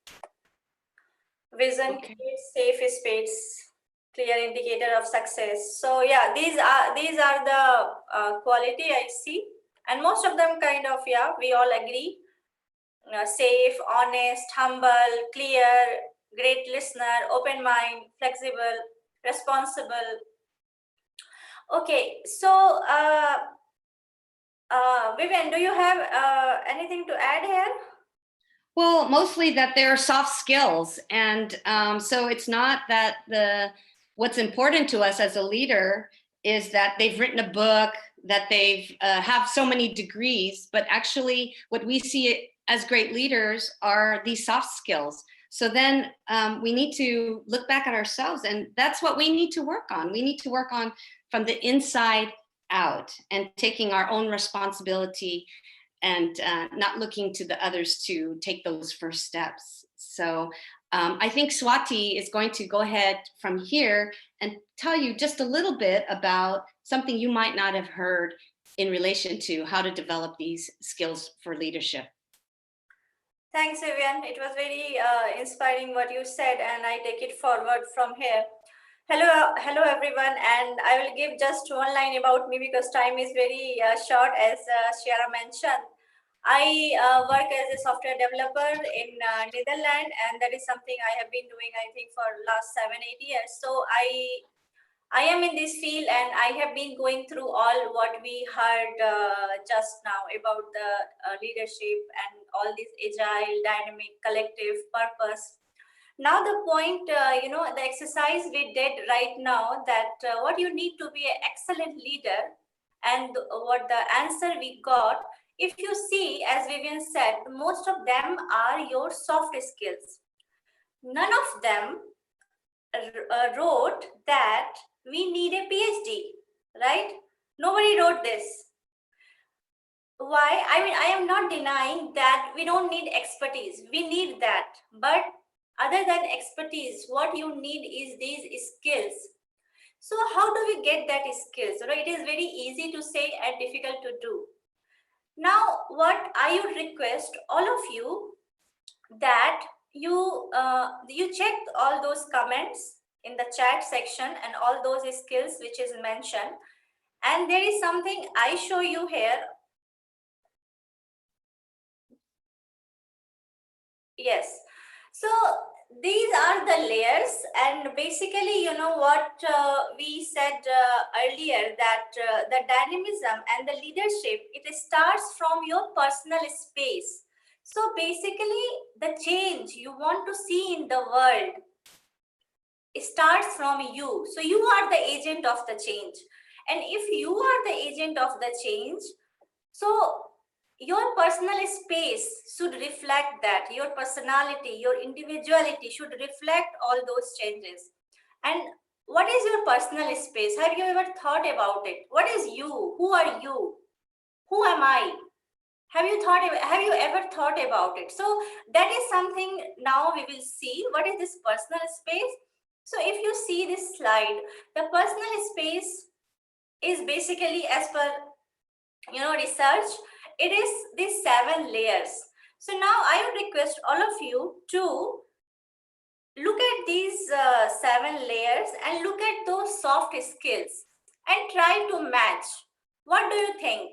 Vision Okay. creates safe space, clear indicator of success. So yeah, these are the quality I see, and most of them kind of, yeah, we all agree. Safe, honest, humble, clear, great listener, open mind, flexible, responsible. Okay, so Vivian, do you have anything to add here? Well, mostly that they're soft skills. And so it's not that what's important to us as a leader is that they've written a book, that they've have so many degrees, but actually what we see as great leaders are these soft skills. So then we need to look back at ourselves, and that's what we need to work on. We need to work on from the inside out and taking our own responsibility and not looking to the others to take those first steps. So I think Swati is going to go ahead from here and tell you just a little bit about something you might not have heard in relation to how to develop these skills for leadership. Thanks, Vivian. It was very inspiring what you said, and I take it forward from here. Hello everyone, and I will give just one line about me because time is very short, as Shiara mentioned. I work as a software developer in Netherlands, and that is something I have been doing, I think, for last 7-8 years. So I am in this field, and I have been going through all what we heard just now about the leadership and all this agile, dynamic, collective purpose. Now the point, the exercise we did right now, that what you need to be an excellent leader, and what the answer we got, if you see, as Vivian said, most of them are your soft skills. None of them wrote that we need a PhD, right? Nobody wrote this. Why? I mean, I am not denying that we don't need expertise. We need that. But other than expertise, what you need is these skills. So how do we get that skills? Right? It is very easy to say and difficult to do. Now, what I would request all of you, that you check all those comments in the chat section and all those skills which is mentioned. And there is something I show you here. Yes. So these are the layers, and basically, you know what we said earlier, that the dynamism and the leadership, it starts from your personal space. So basically, the change you want to see in the world, it starts from you. So you are the agent of the change. And if you are the agent of the change, so your personal space should reflect that. Your personality, your individuality should reflect all those changes. And what is your personal space? Have you ever thought about it? What is you? Who are you? Who am I? Have you ever thought about it? So that is something now we will see. What is this personal space? So if you see this slide, the personal space is basically, as per research, it is these 7 layers. So now I would request all of you to look at these 7 layers and look at those soft skills and try to match. What do you think?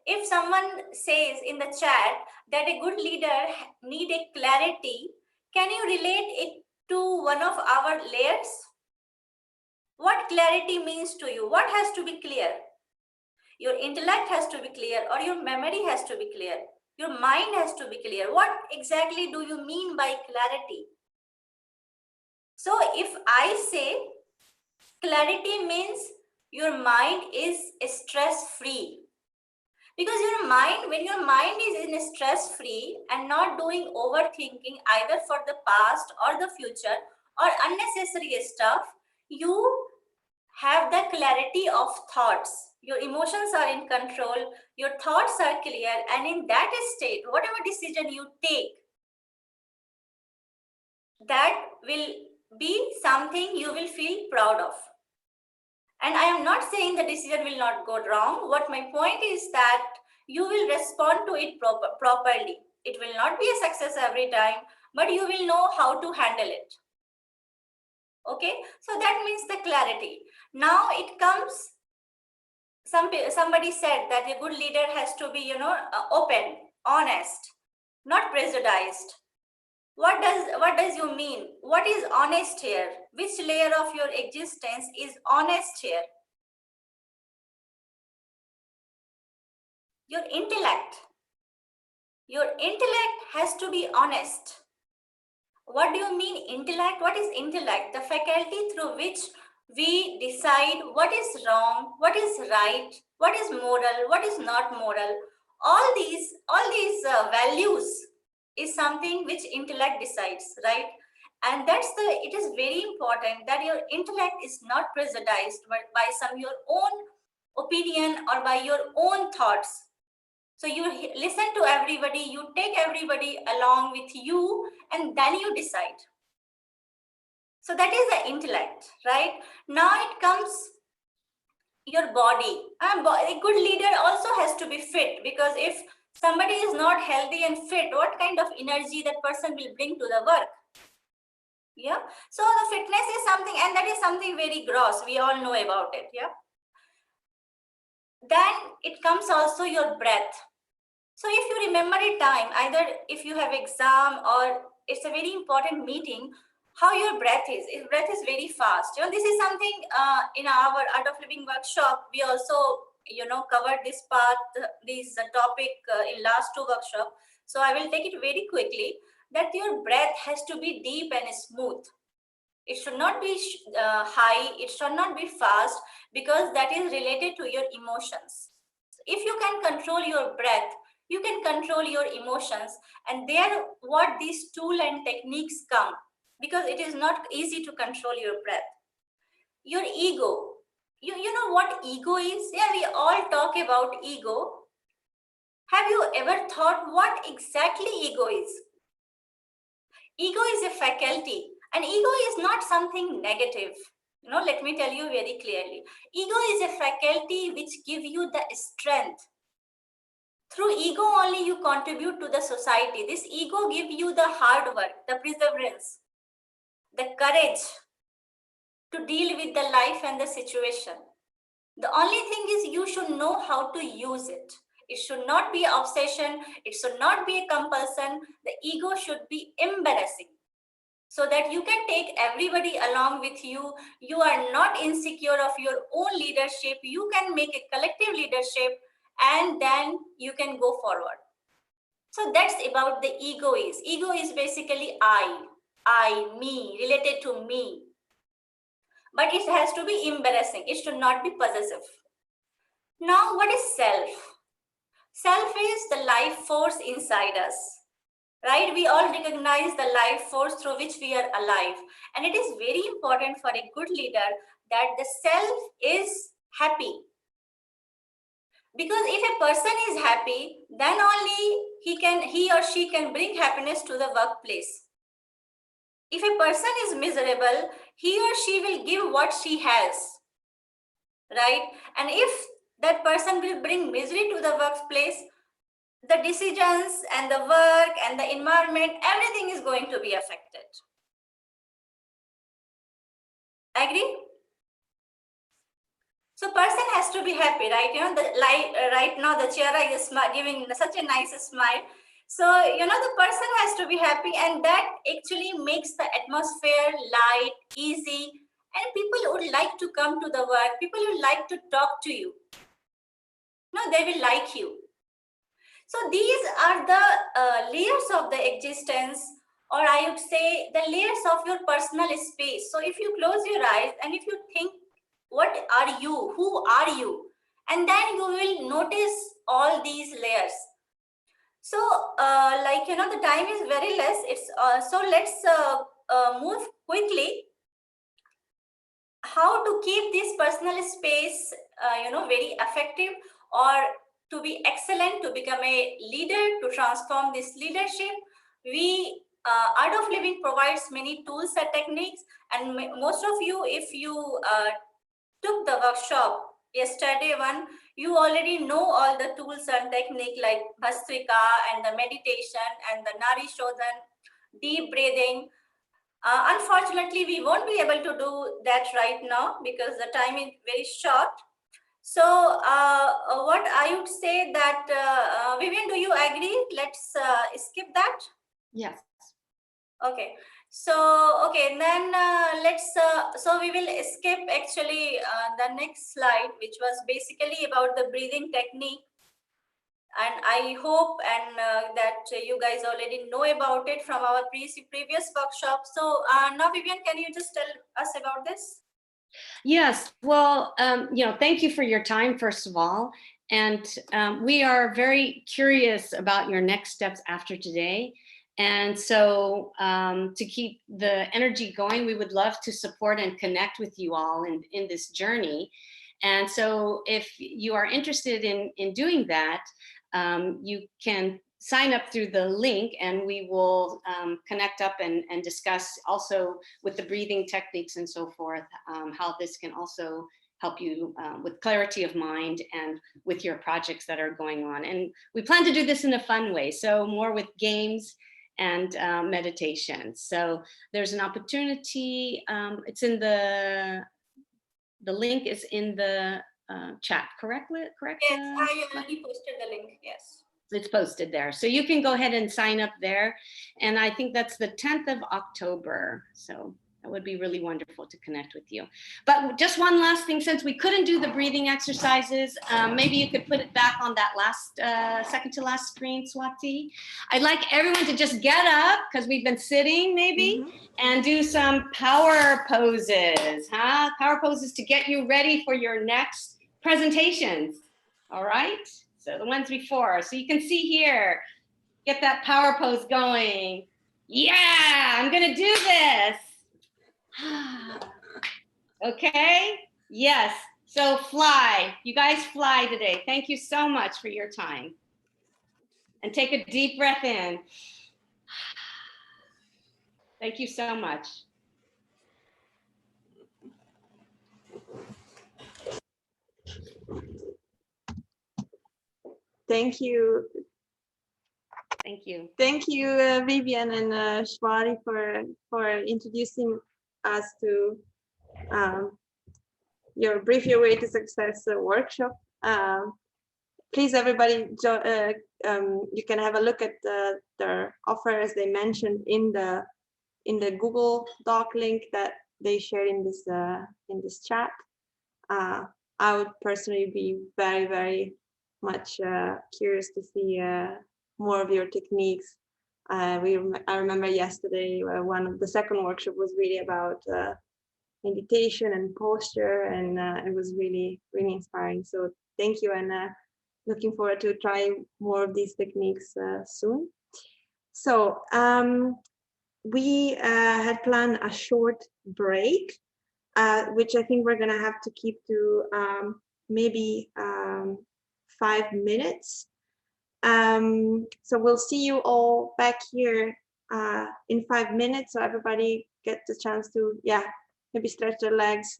If someone says in the chat that a good leader need a clarity, can you relate it to one of our layers? What clarity means to you? What has to be clear? Your intellect has to be clear, or your memory has to be clear. Your mind has to be clear. What exactly do you mean by clarity? So if I say clarity means your mind is stress-free, because your mind, when your mind is in stress-free and not doing overthinking either for the past or the future or unnecessary stuff, you have the clarity of thoughts. Your emotions are in control, your thoughts are clear, and in that state, whatever decision you take, that will be something you will feel proud of. And I am not saying the decision will not go wrong. What my point is that you will respond to it properly. It will not be a success every time, but you will know how to handle it. Okay, so that means the clarity. Now it comes, somebody said that a good leader has to be, open, honest, not prejudiced. What does you mean? What is honest here? Which layer of your existence is honest here? Your intellect. Your intellect has to be honest. What do you mean intellect? What is intellect? The faculty through which we decide what is wrong, what is right, what is moral, what is not moral. All these values is something which intellect decides, right? And it is very important that your intellect is not prejudiced by your own opinion or by your own thoughts. So you listen to everybody, you take everybody along with you, and then you decide. So that is the intellect, right? Now it comes your body. A good leader also has to be fit, because if somebody is not healthy and fit, what kind of energy that person will bring to the work? Yeah. So the fitness is something, and that is something very gross. We all know about it. Yeah. Then it comes also your breath. So if you remember a time, either if you have exam or it's a very important meeting, how your breath is. If breath is very fast. This is something in our Art of Living workshop, we also, covered this part, this topic in last 2 workshops. So I will take it very quickly, that your breath has to be deep and smooth. It should not be high, it should not be fast, because that is related to your emotions. If you can control your breath, you can control your emotions, and there what these tools and techniques come, because it is not easy to control your breath. Your ego, you know what ego is? Yeah, we all talk about ego. Have you ever thought what exactly ego is? Ego is a faculty, and ego is not something negative. Let me tell you very clearly. Ego is a faculty which gives you the strength. Through ego only you contribute to the society. This ego gives you the hard work, the perseverance, the courage to deal with the life and the situation. The only thing is you should know how to use it. It should not be obsession. It should not be a compulsion. The ego should be embarrassing, so that you can take everybody along with you. You are not insecure of your own leadership. You can make a collective leadership, and then you can go forward. So that's about the ego is. Ego is basically I, me, related to me. But it has to be embarrassing. It should not be possessive. Now, what is self? Self is the life force inside us, right? We all recognize the life force through which we are alive. And it is very important for a good leader that the self is happy. Because if a person is happy, then only he or she can bring happiness to the workplace. If a person is miserable, he or she will give what she has, right? And if that person will bring misery to the workplace, the decisions and the work and the environment, everything is going to be affected. Agree? So person has to be happy, right? Right now the Chiara is giving such a nice smile. So, the person has to be happy, and that actually makes the atmosphere light, easy, and people would like to come to the work. People would like to talk to you. No, they will like you. So these are the layers of the existence, or I would say the layers of your personal space. So if you close your eyes and if you think, what are you? Who are you? And then you will notice all these layers. So the time is very less. So let's move quickly. How to keep this personal space, very effective, or to be excellent, to become a leader, to transform this leadership. Art of Living provides many tools and techniques, and most of you, if you took the workshop yesterday one, you already know all the tools and technique like Bhastrika and the meditation and the Nari Shodhan, deep breathing. Unfortunately, we won't be able to do that right now because the time is very short. So what I would say that, Vivian, do you agree? Let's skip that. Yes. Okay. So, okay, then so we will skip actually the next slide, which was basically about the breathing technique. And I hope that you guys already know about it from our previous workshop. So now, Vivian, can you just tell us about this? Yes, well, thank you for your time, first of all. And we are very curious about your next steps after today. And so to keep the energy going, we would love to support and connect with you all in this journey. And so if you are interested in doing that, you can sign up through the link, and we will connect up and discuss also with the breathing techniques and so forth, how this can also help you with clarity of mind and with your projects that are going on. And we plan to do this in a fun way, so more with games and meditation. So there's an opportunity, it's in the link is in the chat, correct? Yes, I already posted the link, yes. It's posted there. So you can go ahead and sign up there. And I think that's the 10th of October. So that would be really wonderful to connect with you. But just one last thing, since we couldn't do the breathing exercises, maybe you could put it back on that last, second to last screen, Swati. I'd like everyone to just get up, because we've been sitting maybe, and do some power poses, huh? Power poses to get you ready for your next presentations, all right? So the ones before, so you can see here, get that power pose going. Yeah, I'm gonna do this. Okay, yes, so fly. You guys fly today. Thank you so much for your time. And take a deep breath in. Thank you so much. Thank you. Thank you. Thank you, Vivian and Shwari, for introducing us to your Brief Your Way to Success workshop. Please, everybody, you can have a look at their offer, as they mentioned in the Google Doc link that they shared in this chat. I would personally be very, very much curious to see more of your techniques. I remember yesterday the second workshop was really about meditation and posture, and it was really, really inspiring. So thank you, and looking forward to trying more of these techniques soon. So we had planned a short break, which I think we're gonna have to keep to maybe 5 minutes. So we'll see you all back here in 5 minutes, so everybody gets the chance to, maybe stretch their legs,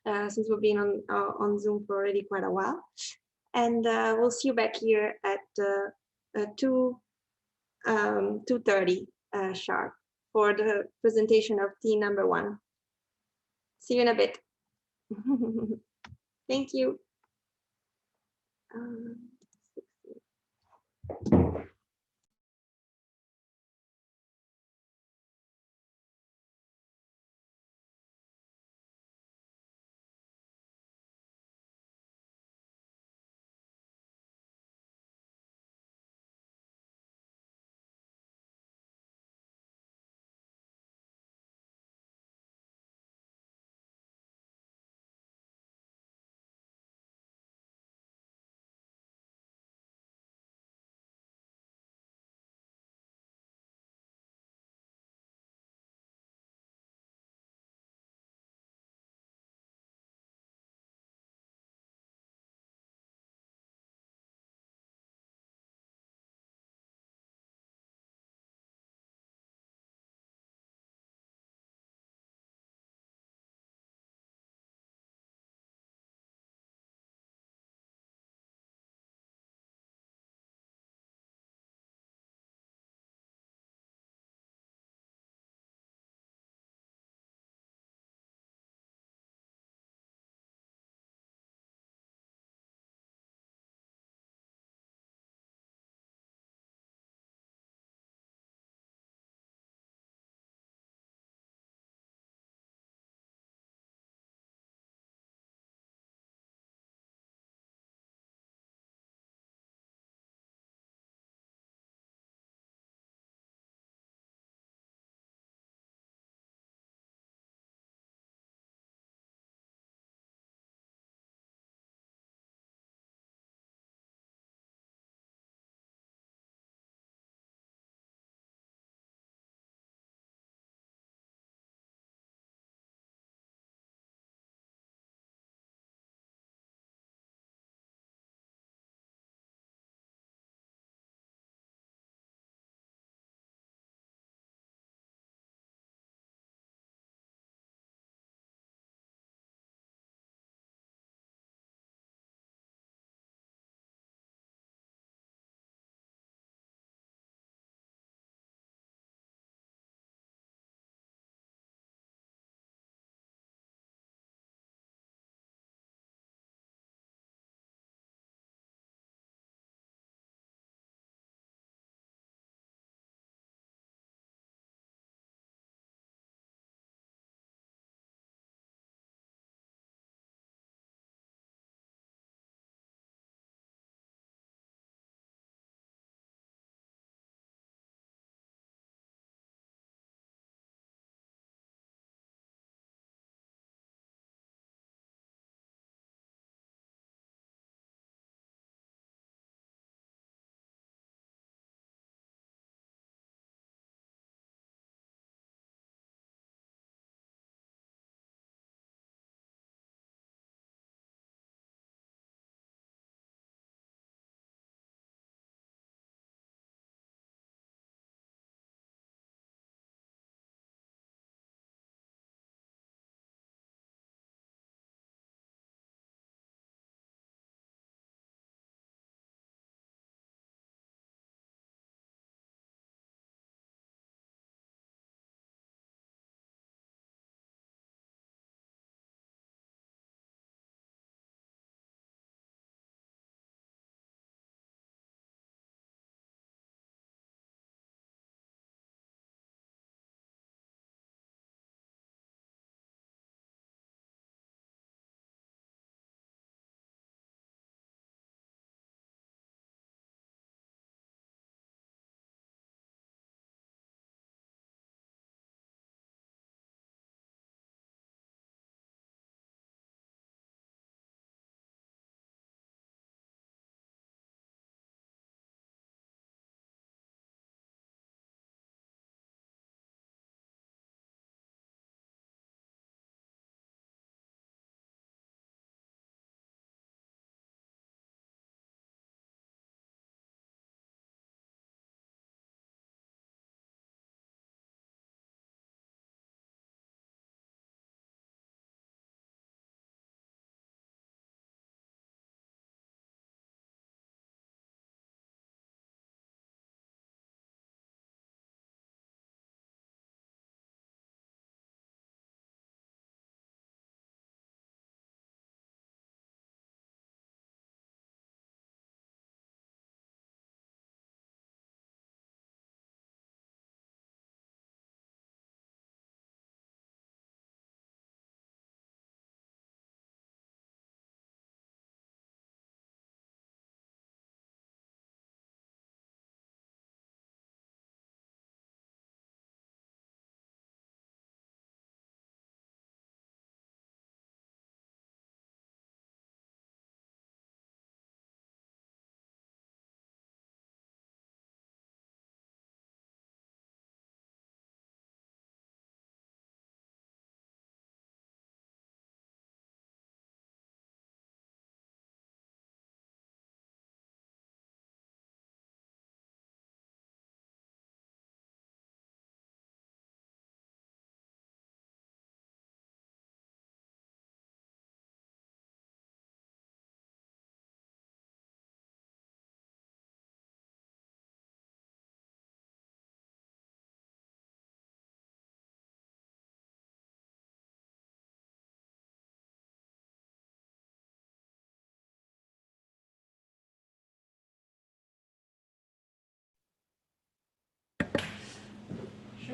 since we've been on Zoom for already quite a while. And we'll see you back here at 2:30 sharp for the presentation of team number 1. See you in a bit. Thank you.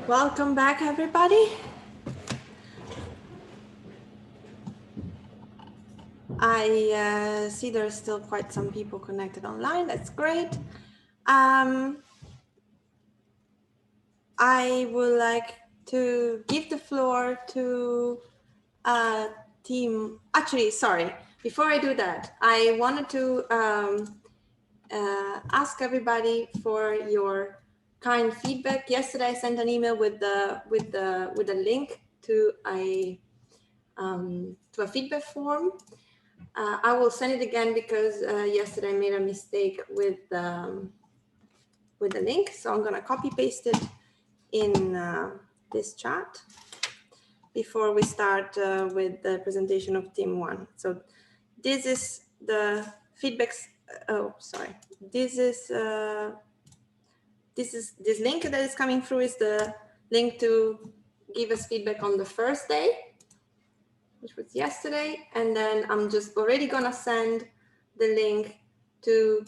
Welcome back, everybody. I see there's still quite some people connected online. That's great. I would like to give the floor to team. Actually, sorry. Before I do that, I wanted to ask everybody for your kind feedback. Yesterday, I sent an email with a link to a feedback form. I will send it again because yesterday I made a mistake with the link. So I'm gonna copy paste it in this chat before we start with the presentation of team one. So this is the feedbacks. Oh, sorry. This link that is coming through is the link to give us feedback on the first day, which was yesterday. And then I'm just already gonna send the link to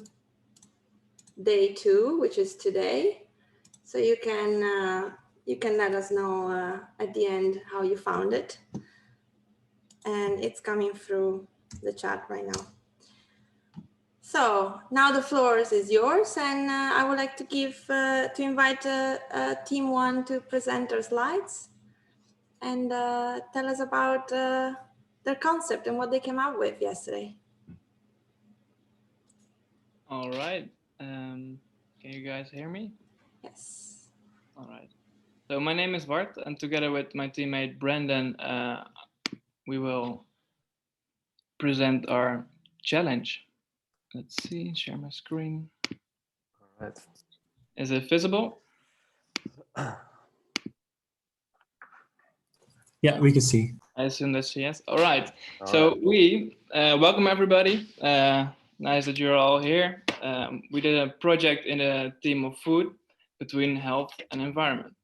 day 2, which is today. So you can let us know at the end how you found it. And it's coming through the chat right now. So now the floor is yours, and I would like to invite team one to present their slides and tell us about their concept and what they came up with yesterday. All right. Can you guys hear me? Yes. All right. So my name is Bart, and together with my teammate Brandon, we will present our challenge. Let's see, share my screen. All right. Is it visible? Yeah, we can see. I assume that's yes. All right. So we welcome everybody. Nice that you're all here. We did a project in the theme of food between health and environment.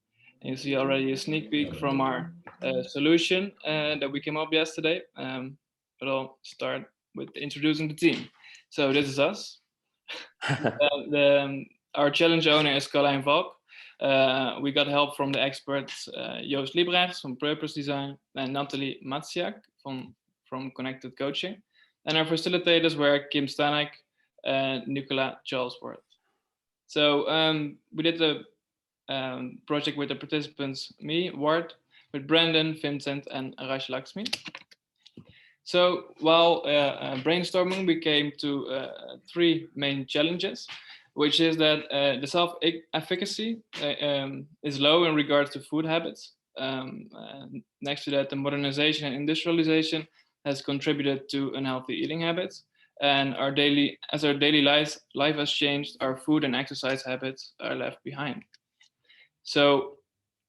And you see already a sneak peek from our solution that we came up yesterday. But I'll start with introducing the team. So this is us. Our challenge owner is Carlijn Valk. We got help from the experts Joost Liebrechts from Purpose Design and Nathalie Matsiak from Connected Coaching. And our facilitators were Kim Stanek and Nicola Charlesworth. So we did the project with the participants, me, Ward, with Brandon, Vincent, and Raj Lakshmi. So while brainstorming, we came to 3 main challenges, which is that the self-efficacy is low in regards to food habits. Next to that, the modernization and industrialization has contributed to unhealthy eating habits. And as our daily life has changed, our food and exercise habits are left behind. So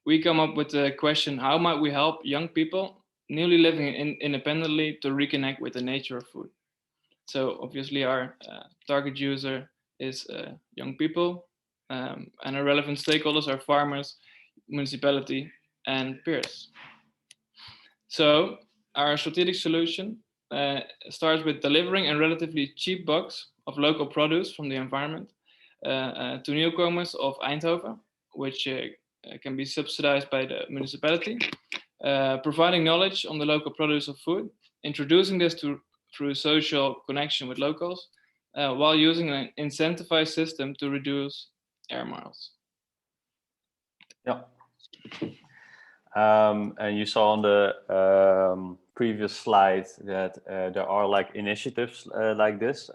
we come up with the question, how might we help young people newly living independently to reconnect with the nature of food? So obviously our target user is young people, and our relevant stakeholders are farmers, municipality, and peers. So our strategic solution starts with delivering a relatively cheap box of local produce from the environment to newcomers of Eindhoven, which can be subsidized by the municipality, providing knowledge on the local produce of food, introducing this through social connection with locals, while using an incentivized system to reduce air miles. Yeah. And you saw on the previous slide that there are like initiatives like this,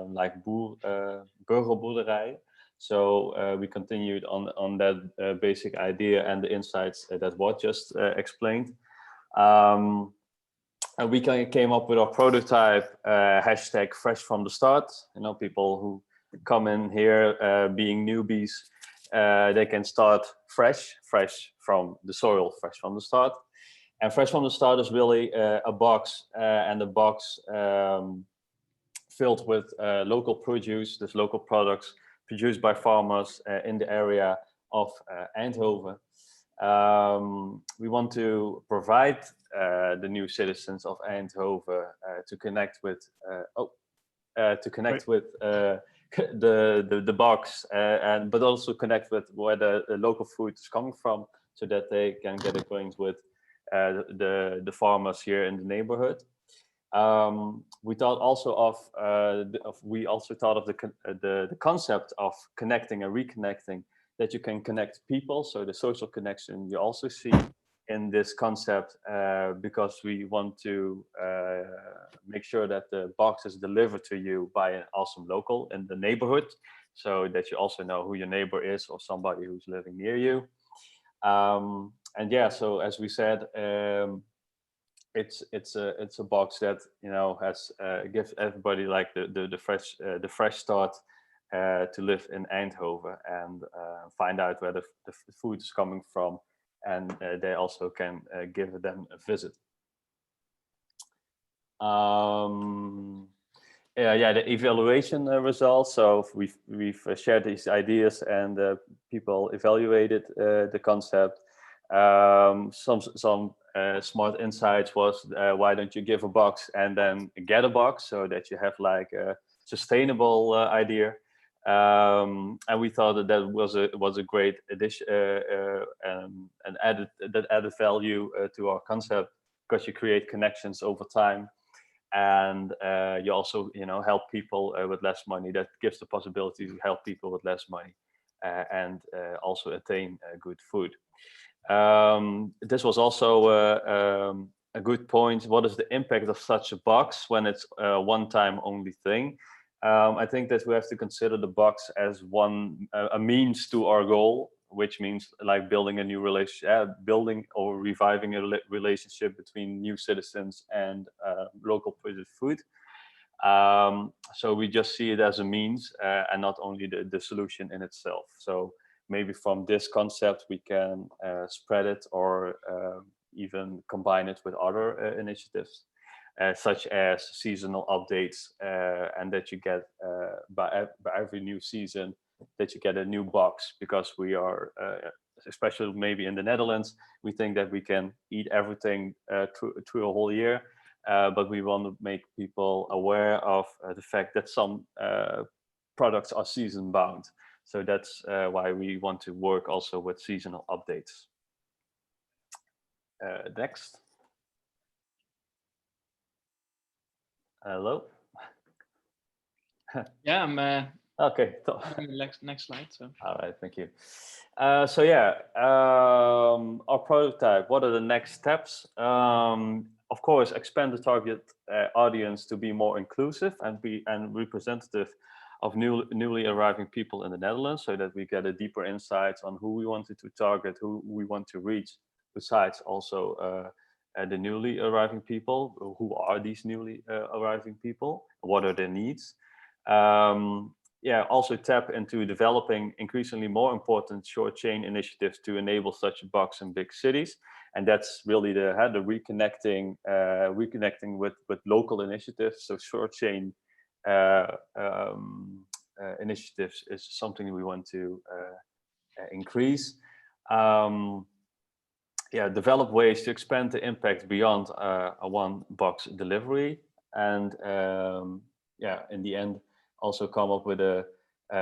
like burgerboerderijen. So we continued on that basic idea and the insights that Watt just explained. And we came up with our prototype hashtag fresh from the start. You know, people who come in here being newbies, they can start fresh from the soil, fresh from the start. And fresh from the start is really a box, and the box filled with local produce, this local products produced by farmers in the area of Eindhoven. We want to provide the new citizens of Eindhoven to connect with the box, but also connect with where the local food is coming from, so that they can get acquainted with the farmers here in the neighborhood. We thought also of the concept of connecting and reconnecting, that you can connect people. So the social connection you also see in this concept, because we want to make sure that the box is delivered to you by an awesome local in the neighborhood, so that you also know who your neighbor is or somebody who's living near you. And yeah, so as we said, it's a box that, you know, has gives everybody like the fresh start to live in Eindhoven and find out where the food is coming from, and they also can give them a visit. Yeah, the evaluation results. So we've shared these ideas, and people evaluated the concept. Some smart insights was, why don't you give a box and then get a box, so that you have like a sustainable idea. And we thought that was a great addition, and added value to our concept, because you create connections over time, and you also, you know, help people with less money. That gives the possibility to help people with less money, and also attain good food. This was also a good point. What is the impact of such a box when it's a one-time only thing? I think that we have to consider the box as a means to our goal, which means like building a new relationship, building or reviving a relationship between new citizens and local produced food. So we just see it as a means, and not only the solution in itself. So maybe from this concept we can spread it, or even combine it with other initiatives, such as seasonal updates, and that you get by every new season, that you get a new box, because we are, especially maybe in the Netherlands, we think that we can eat everything through a whole year, but we want to make people aware of the fact that some products are season bound. So that's why we want to work also with seasonal updates. Next. Hello. Yeah, I'm okay. Next slide. So. All right, thank you. So yeah, our prototype. What are the next steps? Of course, expand the target audience to be more inclusive and representative of newly arriving people in the Netherlands, so that we get a deeper insight on who we wanted to target, who we want to reach, besides also the newly arriving people. Who are these newly arriving people? What are their needs? Yeah, also tap into developing increasingly more important short chain initiatives to enable such a box in big cities. And that's really the reconnecting with local initiatives. So short chain initiatives is something we want to increase. Yeah, develop ways to expand the impact beyond a one box delivery, and yeah, in the end, also come up with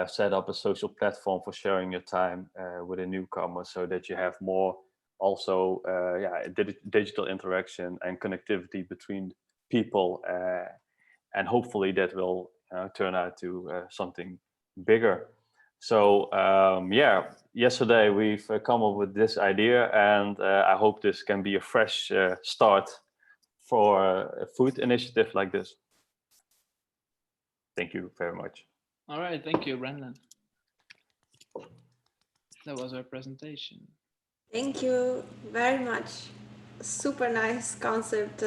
set up a social platform for sharing your time with a newcomer, so that you have more also digital interaction and connectivity between people, and hopefully that will turn out to something bigger. So yeah, yesterday we've come up with this idea, and I hope this can be a fresh start for a food initiative like this. Thank you very much. All right, thank you, Brandon. That was our presentation. Thank you very much. Super nice concept.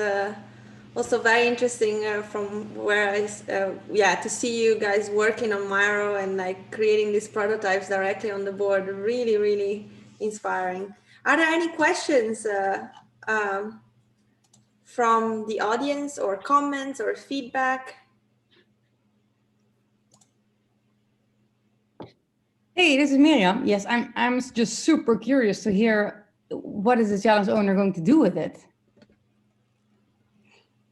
Also very interesting from where to see you guys working on Miro and like creating these prototypes directly on the board. Really, really inspiring. Are there any questions from the audience, or comments or feedback? Hey, this is Miriam. Yes, I'm just super curious to hear, what is the challenge owner going to do with it?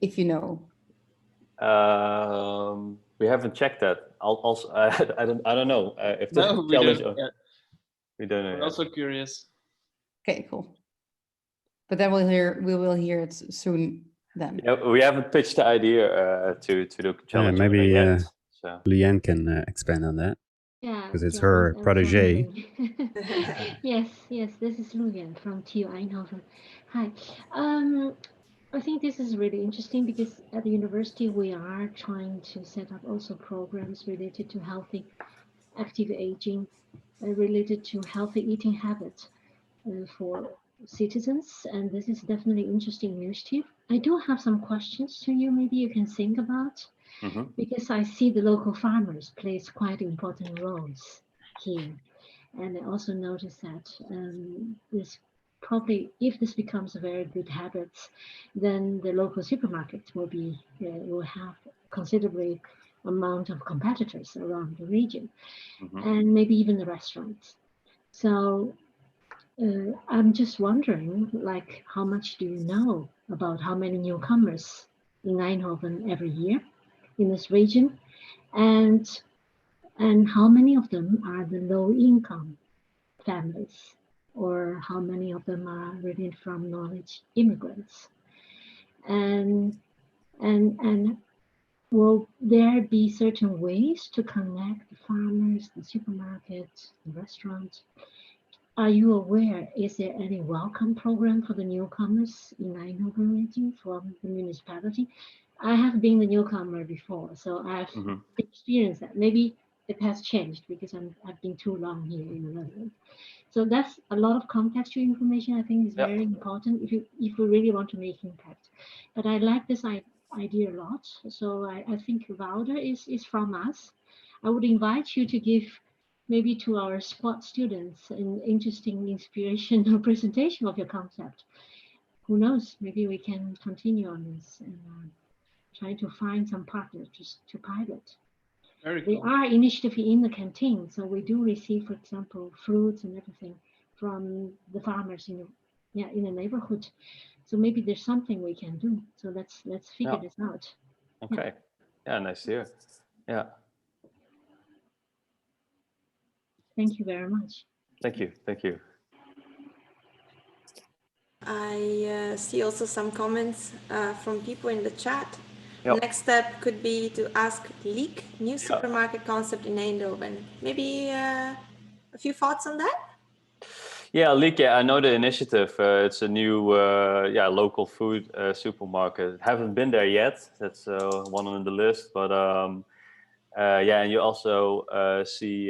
If you know. We haven't checked that. Also, I don't know if the challenge. We don't know. We're also curious. Okay, cool. But then we will hear it soon then. Yeah, we haven't pitched the idea to the challenge maybe yet. So. Leanne can expand on that. Yeah, because it's yeah, her I was protege. wondering. Yes, this is Luyan from TU Eindhoven. Hi. I think this is really interesting because at the university we are trying to set up also programs related to healthy active aging, related to healthy eating habits for citizens, and this is definitely interesting initiative. I do have some questions to you, maybe you can think about. Because I see the local farmers plays quite important roles here. And I also noticed that this probably, if this becomes a very good habit, then the local supermarkets will have considerably amount of competitors around the region, and maybe even the restaurants. So I'm just wondering, like, how much do you know about how many newcomers in Eindhoven every year in this region, and how many of them are the low-income families, or how many of them are really from knowledge immigrants, and will there be certain ways to connect the farmers, the supermarkets, the restaurants? Are you aware, is there any welcome program for the newcomers in Eindhoven region from the municipality? I have been the newcomer before, so I've experienced that. Maybe it has changed because I've been too long here in the Netherlands. So that's a lot of contextual information I think is very important if we really want to make impact. But I like this idea a lot. So I think Wouter is from us. I would invite you to give maybe to our spot students an interesting inspirational presentation of your concept. Who knows, maybe we can continue on this and try to find some partners to pilot. Very cool. There are initiatives in the canteen, so we do receive, for example, fruits and everything from the farmers in the neighborhood. So maybe there's something we can do. So let's figure this out. Okay. Yeah, nice to hear. Yeah. Thank you very much. Thank you. Thank you. I see also some comments from people in the chat. Yep. Next step could be to ask Leek, new supermarket concept in Eindhoven. Maybe a few thoughts on that? Yeah, Leek, I know the initiative. It's a new local food supermarket. Haven't been there yet. That's one on the list. But and you also see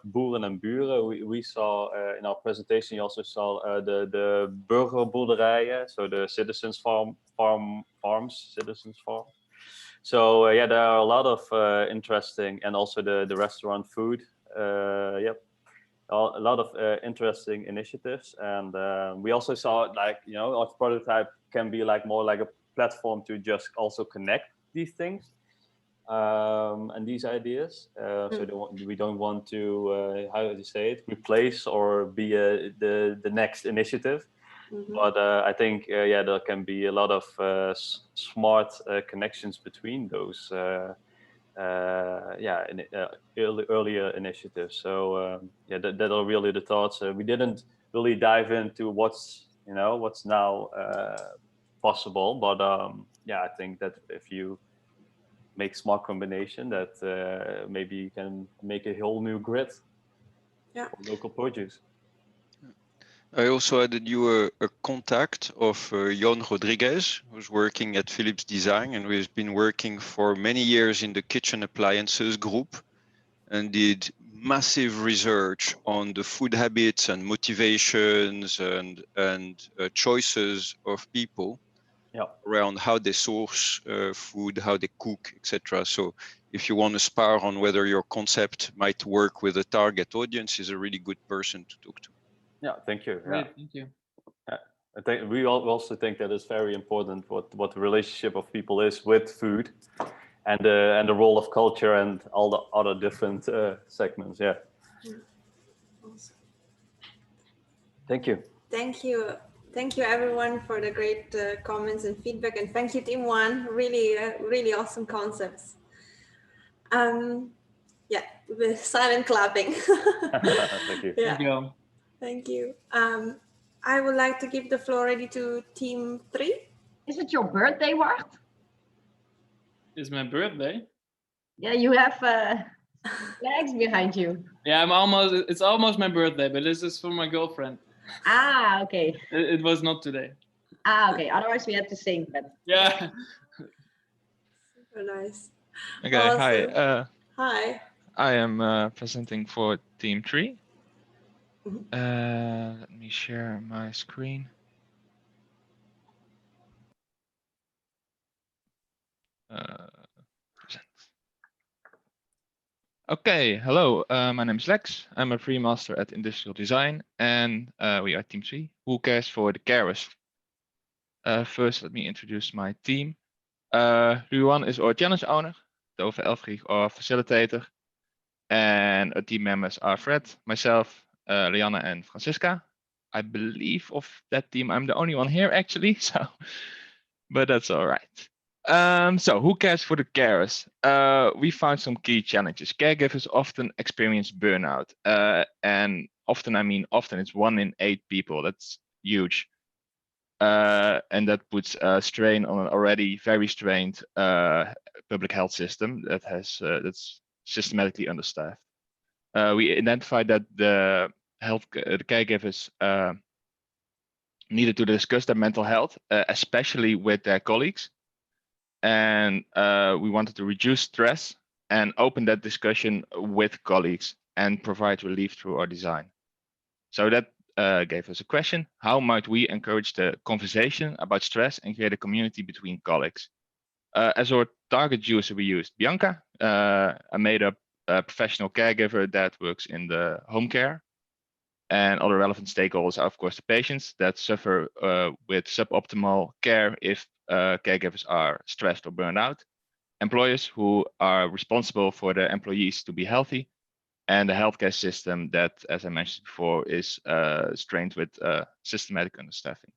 Boeren en Buren. We saw in our presentation. You also saw the burgerboerderijen, so the citizens farms. So there are a lot of interesting, and also the restaurant food. A lot of interesting initiatives, and we also saw our prototype can be more like a platform to just also connect these things. And these ideas, so we don't want to how do you say it, replace or be the next initiative, but I think there can be a lot of smart connections between those earlier initiatives. So that are really the thoughts. We didn't really dive into what's now possible, but I think that if you make smart combination, that maybe you can make a whole new grid for local produce. I also added you a contact of Jon Rodriguez, who's working at Philips Design and who has been working for many years in the kitchen appliances group and did massive research on the food habits and motivations and choices of people around how they source food, how they cook, etc. So if you want to spar on whether your concept might work with a target audience, he's a really good person to talk to. Yeah, thank you. Great, thank you. I think we also think that it's very important what the relationship of people is with food, and the role of culture and all the other different segments. Yeah. Awesome. Thank you. Thank you. Thank you everyone for the great comments and feedback, and thank you Team One. Really awesome concepts. With silent clapping. Thank you. Yeah. Thank you. Thank you. I would like to give the floor already to team 3. Is it your birthday, Wart? It's my birthday. Yeah, you have flags behind you. Yeah, it's almost my birthday, but this is for my girlfriend. Ah, okay. It was not today. Ah, okay. Otherwise we had to sing, but yeah. Super nice. Okay, Awesome. hi. Hi. I am presenting for Team 3. Let me share my screen. Present. Okay, hello. My name is Lex. I'm a pre-master at Industrial Design, and we are Team 3. Who cares for the carers? First, let me introduce my team. Ruan is our challenge owner, Tove Elfrich, our facilitator, and our team members are Fred, myself, Liana, and Francisca. I believe of that team, I'm the only one here actually, so, but that's all right. So who cares for the carers? We found some key challenges. Caregivers often experience burnout, and often, I mean often, it's 1 in 8 people. That's huge. And that puts a strain on an already very strained public health system that has that's systematically understaffed. We identified that the caregivers needed to discuss their mental health, especially with their colleagues, and we wanted to reduce stress and open that discussion with colleagues and provide relief through our design. So that gave us a question: how might we encourage the conversation about stress and create a community between colleagues? As our target user, we used Bianca, a made-up professional caregiver that works in the home care. And other relevant stakeholders are, of course, the patients that suffer with suboptimal care if caregivers are stressed or burned out, employers who are responsible for their employees to be healthy, and the healthcare system that, as I mentioned before, is strained with systematic understaffing.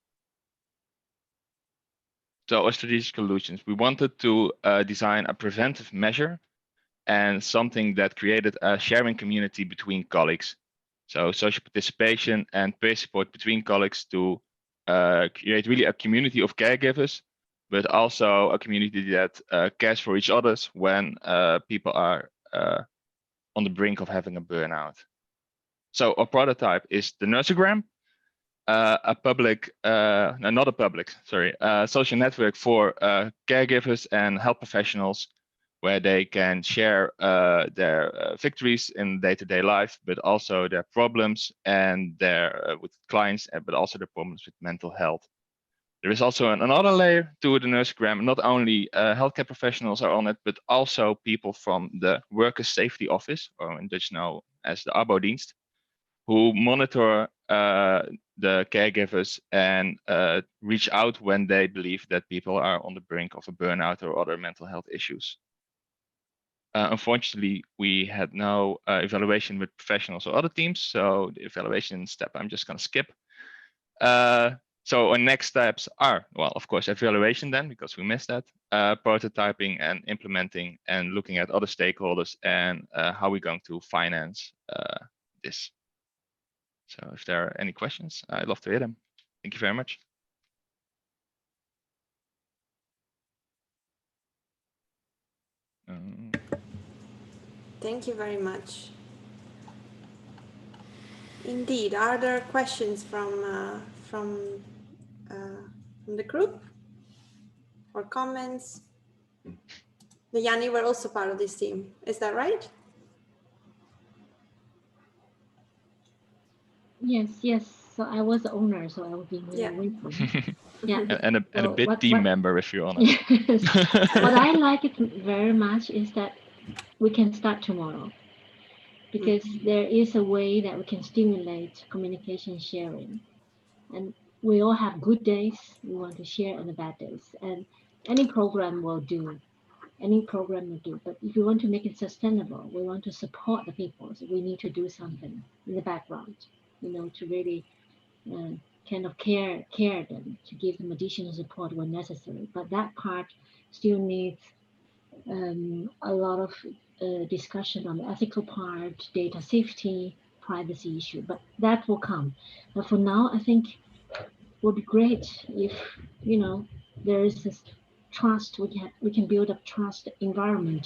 So our strategic solutions, we wanted to design a preventive measure and something that created a sharing community between colleagues. So social participation and peer support between colleagues to create really a community of caregivers, but also a community that cares for each other when people are on the brink of having a burnout. So our prototype is the Nursegram, a public, not a public, sorry, social network for caregivers and health professionals, where they can share their victories in day-to-day life, but also their problems and their with clients, but also their problems with mental health. There is also another layer to the Nursegram. Not only healthcare professionals are on it, but also people from the Workers' Safety Office, or in Dutch now as the Arbodienst, who monitor the caregivers and reach out when they believe that people are on the brink of a burnout or other mental health issues. Unfortunately, we had no evaluation with professionals or other teams, so the evaluation step I'm just going to skip. So our next steps are, well, of course, evaluation then, because we missed that, prototyping and implementing and looking at other stakeholders and how we're going to finance this. So if there are any questions, I'd love to hear them. Thank you very much. Thank you very much. Indeed, are there questions from the group or comments? Yanni, we're also part of this team. Is that right? Yes, yes. So I was the owner, so I will be waiting. Yeah. And a bit team member, if you're honest. Yes. What I like it very much is that we can start tomorrow, because there is a way that we can stimulate communication sharing, and we all have good days we want to share and the bad days, and any program will do. Any program will do, but if you want to make it sustainable, we want to support the people, so we need to do something in the background, to really kind of care them, to give them additional support when necessary. But that part still needs a lot of discussion on the ethical part, data safety, privacy issue, but that will come. But for now, I think it would be great if, you know, there is this trust, we can build up trust environment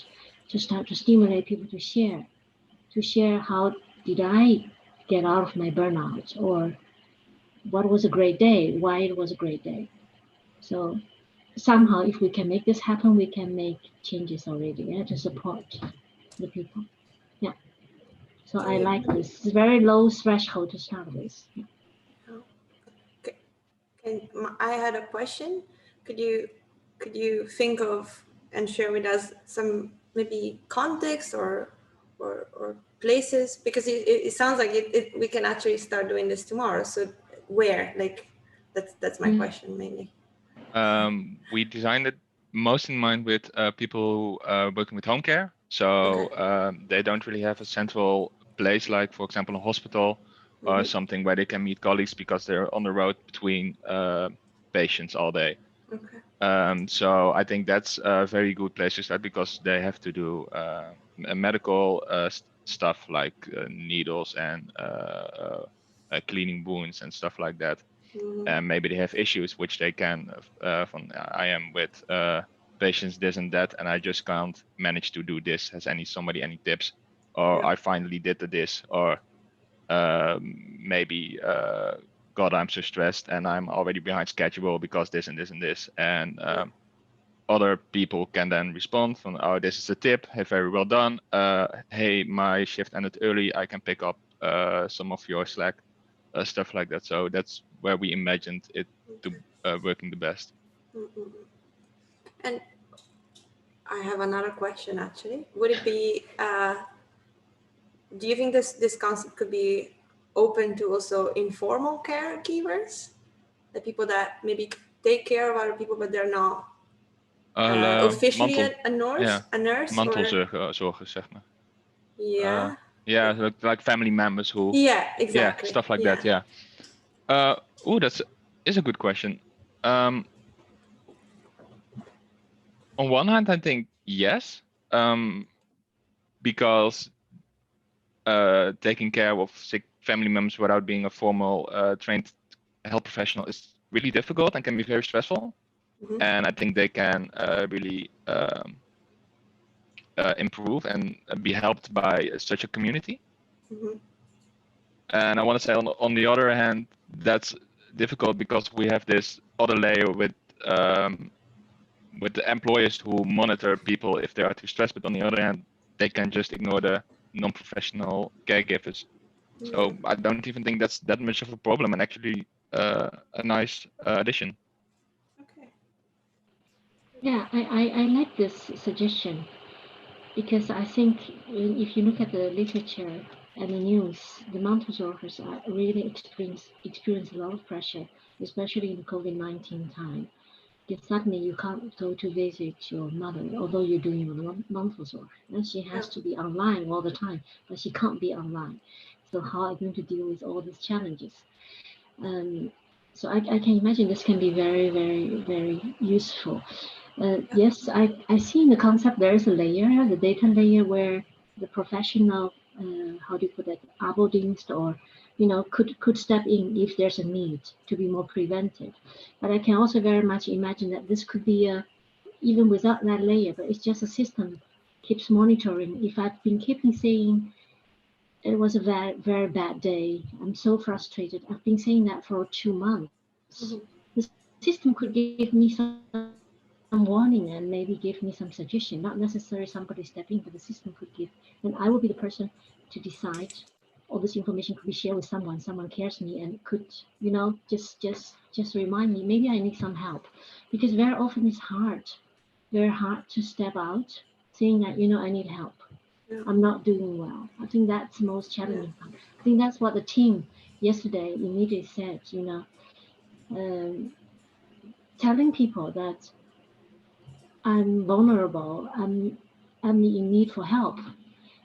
to start to stimulate people to share how did I get out of my burnout, or what was a great day, why it was a great day. So somehow, if we can make this happen, we can make changes already, to support the people. Yeah. So I like this. It's very low threshold to start with. Yeah. I had a question. Could you think of and share with us some maybe context or places, because it sounds like we can actually start doing this tomorrow. So where, like, that's my question mainly. We designed it most in mind with people working with home care. So they don't really have a central place, like for example, a hospital or something where they can meet colleagues because they're on the road between patients all day. Okay. So I think that's a very good place to start, because they have to do medical stuff like needles and cleaning wounds and stuff like that. And maybe they have issues which they can I am with patients this and that, and I just can't manage to do this. Has somebody any tips? Or I finally did this, or maybe God, I'm so stressed and I'm already behind schedule because this and this and this. And other people can then respond from, oh, this is a tip. Hey, very well done. Hey, my shift ended early. I can pick up some of your slack, stuff like that. So that's where we imagined it to working the best. And I have another question actually. Would it be, do you think this concept could be open to also informal caregivers? The people that maybe take care of other people, but they're not officially a nurse, Mantelzorgers, zeg maar. Yeah. Yeah, like family members who. Yeah, exactly. Yeah, stuff like that. Yeah. That is a good question. On one hand, I think yes, because taking care of sick family members without being a formal trained health professional is really difficult and can be very stressful. And I think they can really improve and be helped by such a community. And I want to say on the other hand, that's difficult because we have this other layer with the employers who monitor people if they are too stressed, but on the other hand, they can just ignore the non-professional caregivers. So I don't even think that's that much of a problem, and actually a nice addition. Yeah, I like this suggestion, because I think if you look at the literature and the news, the Mantelzorgers are really experience a lot of pressure, especially in COVID-19 time. Because suddenly you can't go to visit your mother, although you're doing a Mantelzorg, and she has to be online all the time, but she can't be online. So how are you going to deal with all these challenges? So I can imagine this can be very, very, very useful. Yes, I see in the concept there is a layer, the data layer, where the professional, how do you put it, Arbodienst, or could step in if there's a need to be more preventive. But I can also very much imagine that this could be even without that layer, but it's just a system keeps monitoring. If I've been keeping saying it was a very, very bad day, I'm so frustrated, I've been saying that for 2 months. The system could give me some warning and maybe give me some suggestion, not necessarily somebody stepping, but the system could give, and I will be the person to decide. All this information could be shared with someone cares me, and could, just remind me, maybe I need some help, because very often it's very hard to step out saying that, I need help. I'm not doing well. I think that's the most challenging part. I think that's what the team yesterday immediately said, telling people that I'm vulnerable, I'm in need for help.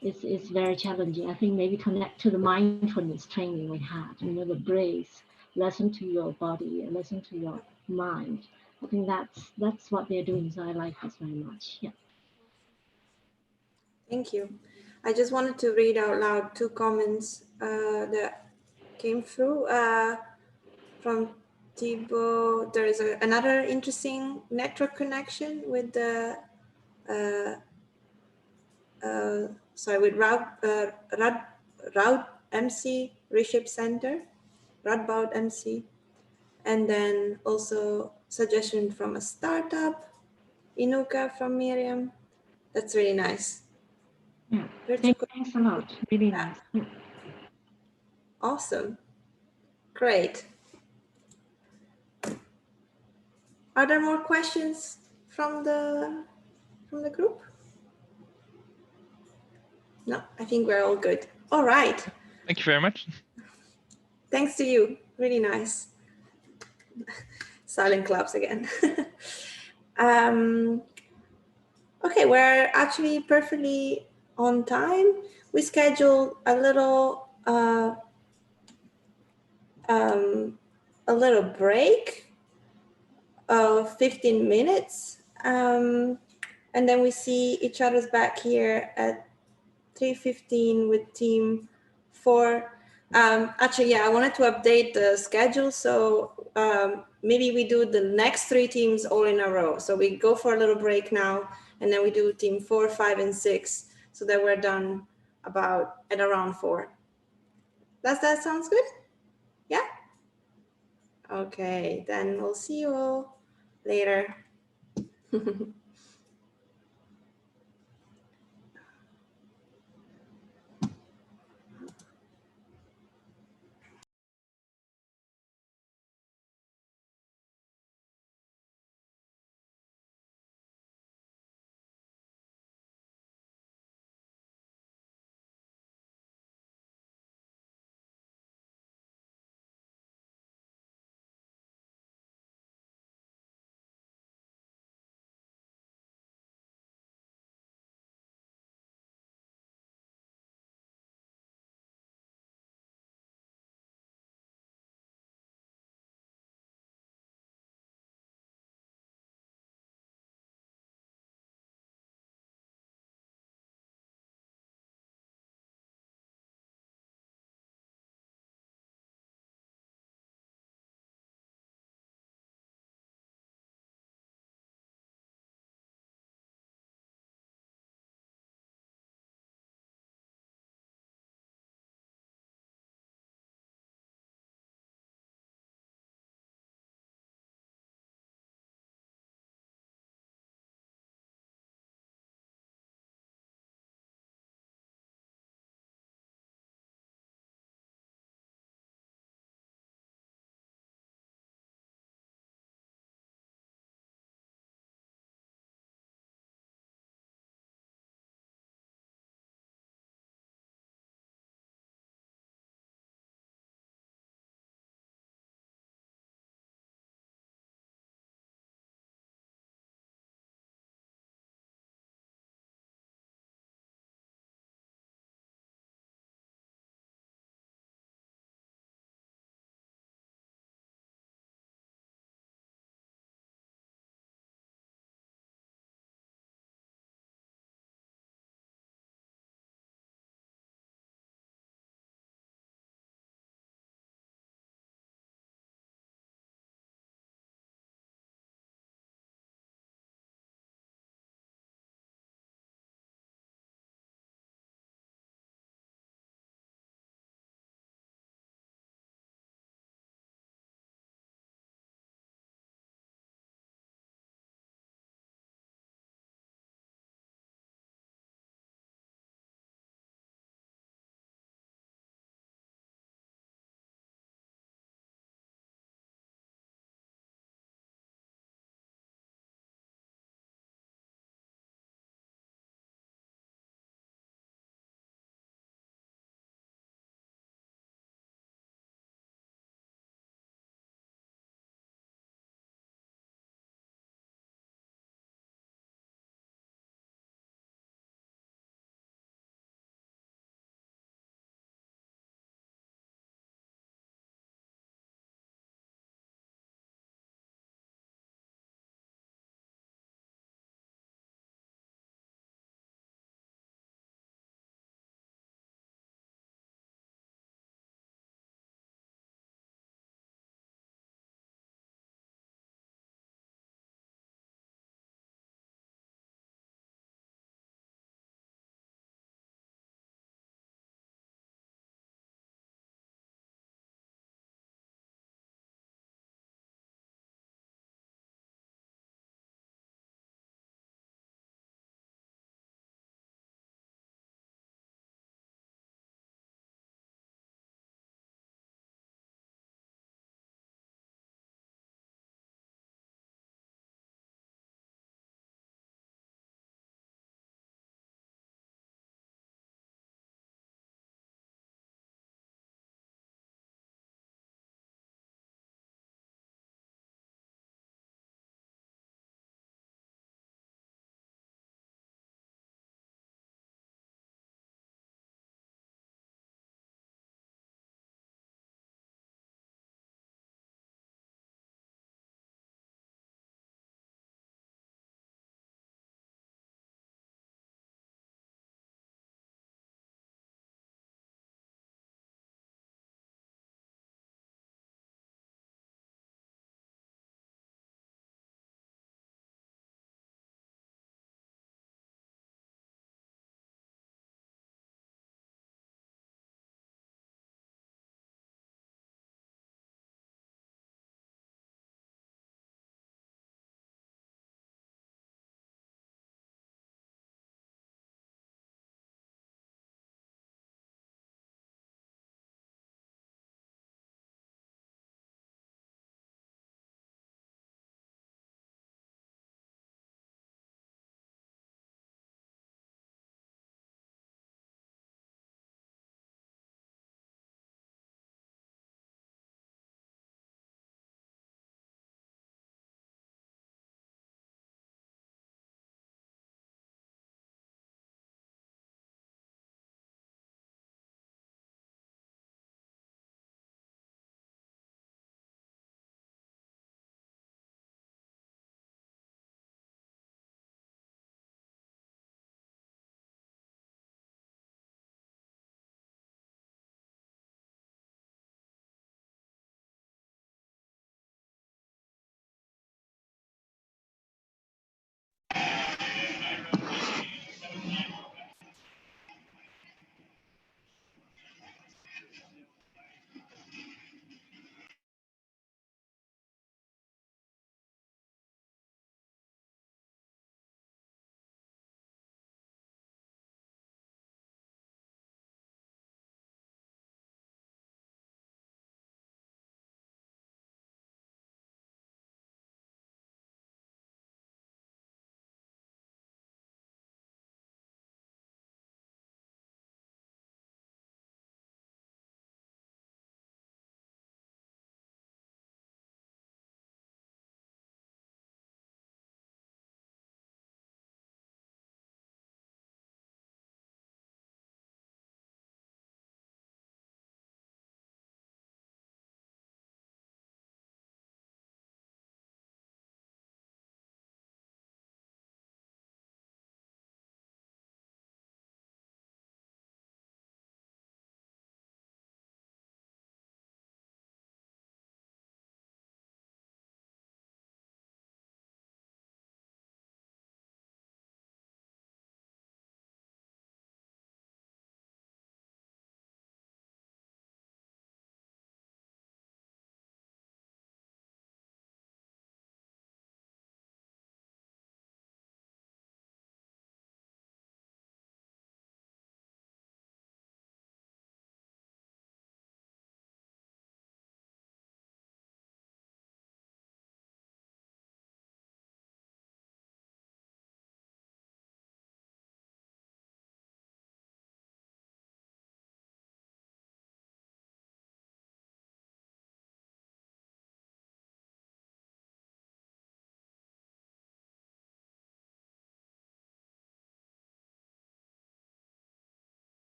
It's very challenging. I think maybe connect to the mindfulness training we had, the breath, listen to your body, listen to your mind. I think that's what they're doing. So I like this very much. Yeah. Thank you. I just wanted to read out loud 2 comments that came through from Thibaut. There is another interesting network connection with the with Route MC Reshape Center, Radboud MC, and then also suggestion from a startup, Inuka from Miriam. That's really nice. Yeah. Thanks a lot. Really nice. Yeah. Awesome. Great. Are there more questions from the group? No, I think we're all good. All right. Thank you very much. Thanks to you. Really nice. Silent claps again. Okay, we're actually perfectly on time. We scheduled a little break of 15 minutes. And then we see each other's back here at 3:15 with team 4. Actually, yeah, I wanted to update the schedule. So maybe we do the next 3 teams all in a row. So we go for a little break now, and then we do team 4, 5, and 6, so that we're done at around 4. Does that sounds good? Yeah? Okay, then we'll see you all later.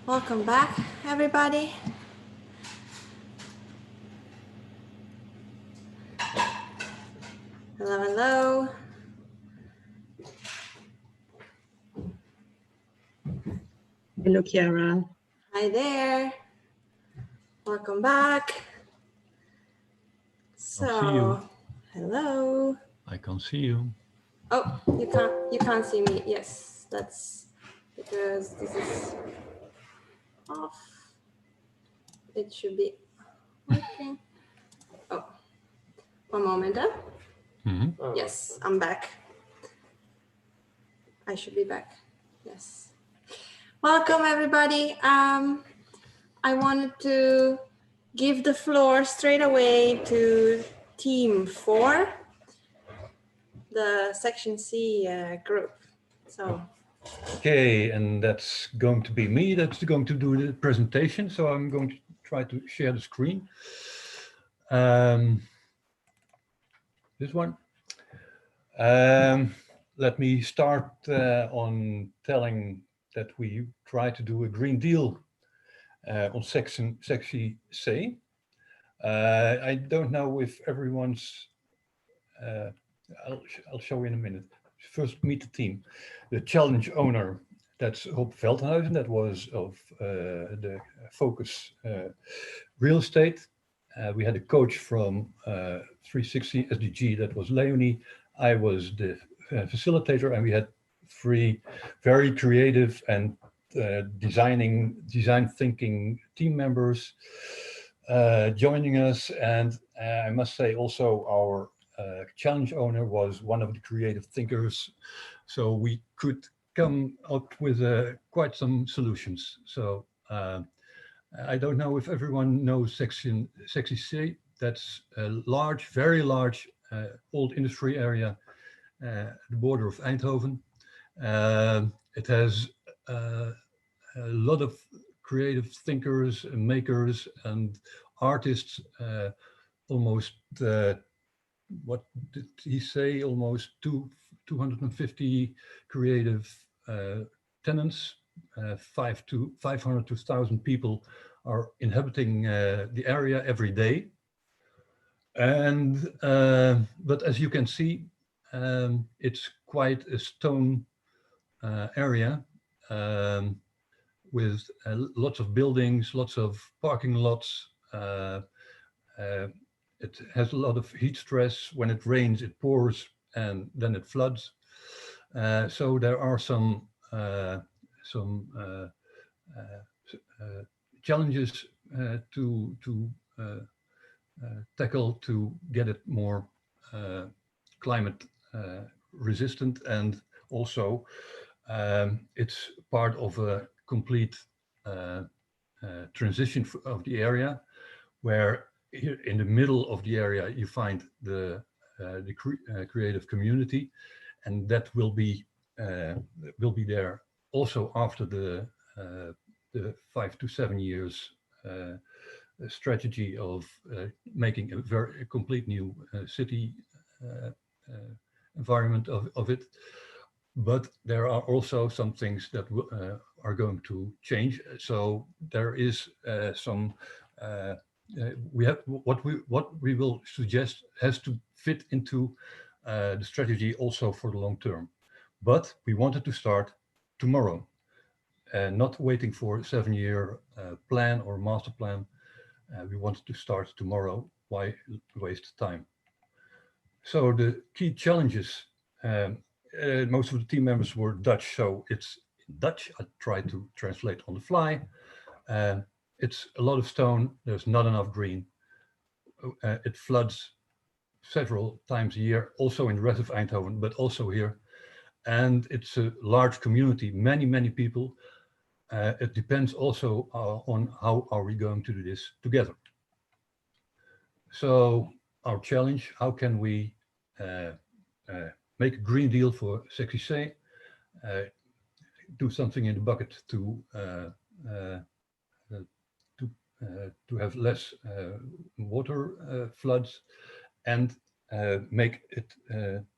Welcome back, everybody. Hello, hello. Hello, Chiara. Hi there. Welcome back. Can't see you. Hello. I can't see you. Oh, you can't see me. Yes, that's because this is off. It should be working. Oh, one moment. Yes, I'm back. I should be back. Yes. Welcome, everybody. I wanted to give the floor straight away to team 4, the section C group. So. Okay, and that's going to be me. That's going to do the presentation. So I'm going to try to share the screen. This one. Let me start on telling that we try to do a Green Deal on section C. I don't know if everyone's, I'll show you in a minute. First, meet the team. The challenge owner, that's Rob Veldhuizen, that was of the focus real estate. We had a coach from 360 SDG, that was Leonie. I was the facilitator, and we had 3 very creative and design thinking team members joining us. And I must say also our challenge owner was one of the creative thinkers. So we could come up with quite some solutions. So I don't know if everyone knows section C. That's a large, very large old industry area at the border of Eindhoven. It has a lot of creative thinkers and makers and artists, almost, what did he say, almost 250 creative tenants. 500 to 1,000 people are inhabiting the area every day. And but as you can see, it's quite a stone area with lots of buildings, lots of parking lots. It has a lot of heat stress. When it rains, it pours and then it floods. So there are some challenges to tackle to get it more climate resistant, and also it's part of a complete transition of the area, where here in the middle of the area you find the creative community, and that will be there also after the 5 to 7 years strategy of making a complete new city environment of it. But there are also some things that are going to change. So there is some we have what we will suggest has to fit into the strategy also for the long term. But we wanted to start tomorrow, not waiting for a 7-year plan or master plan. We wanted to start tomorrow. Why waste time? So the key challenges, most of the team members were Dutch, so it's Dutch. I tried to translate on the fly. It's a lot of stone. There's not enough green. It floods several times a year, also in the rest of Eindhoven, but also here. And it's a large community, many people. It depends also on how are we going to do this together. So our challenge, how can we make a Green Deal for Sexy, do something in the bucket to have less water floods, and make it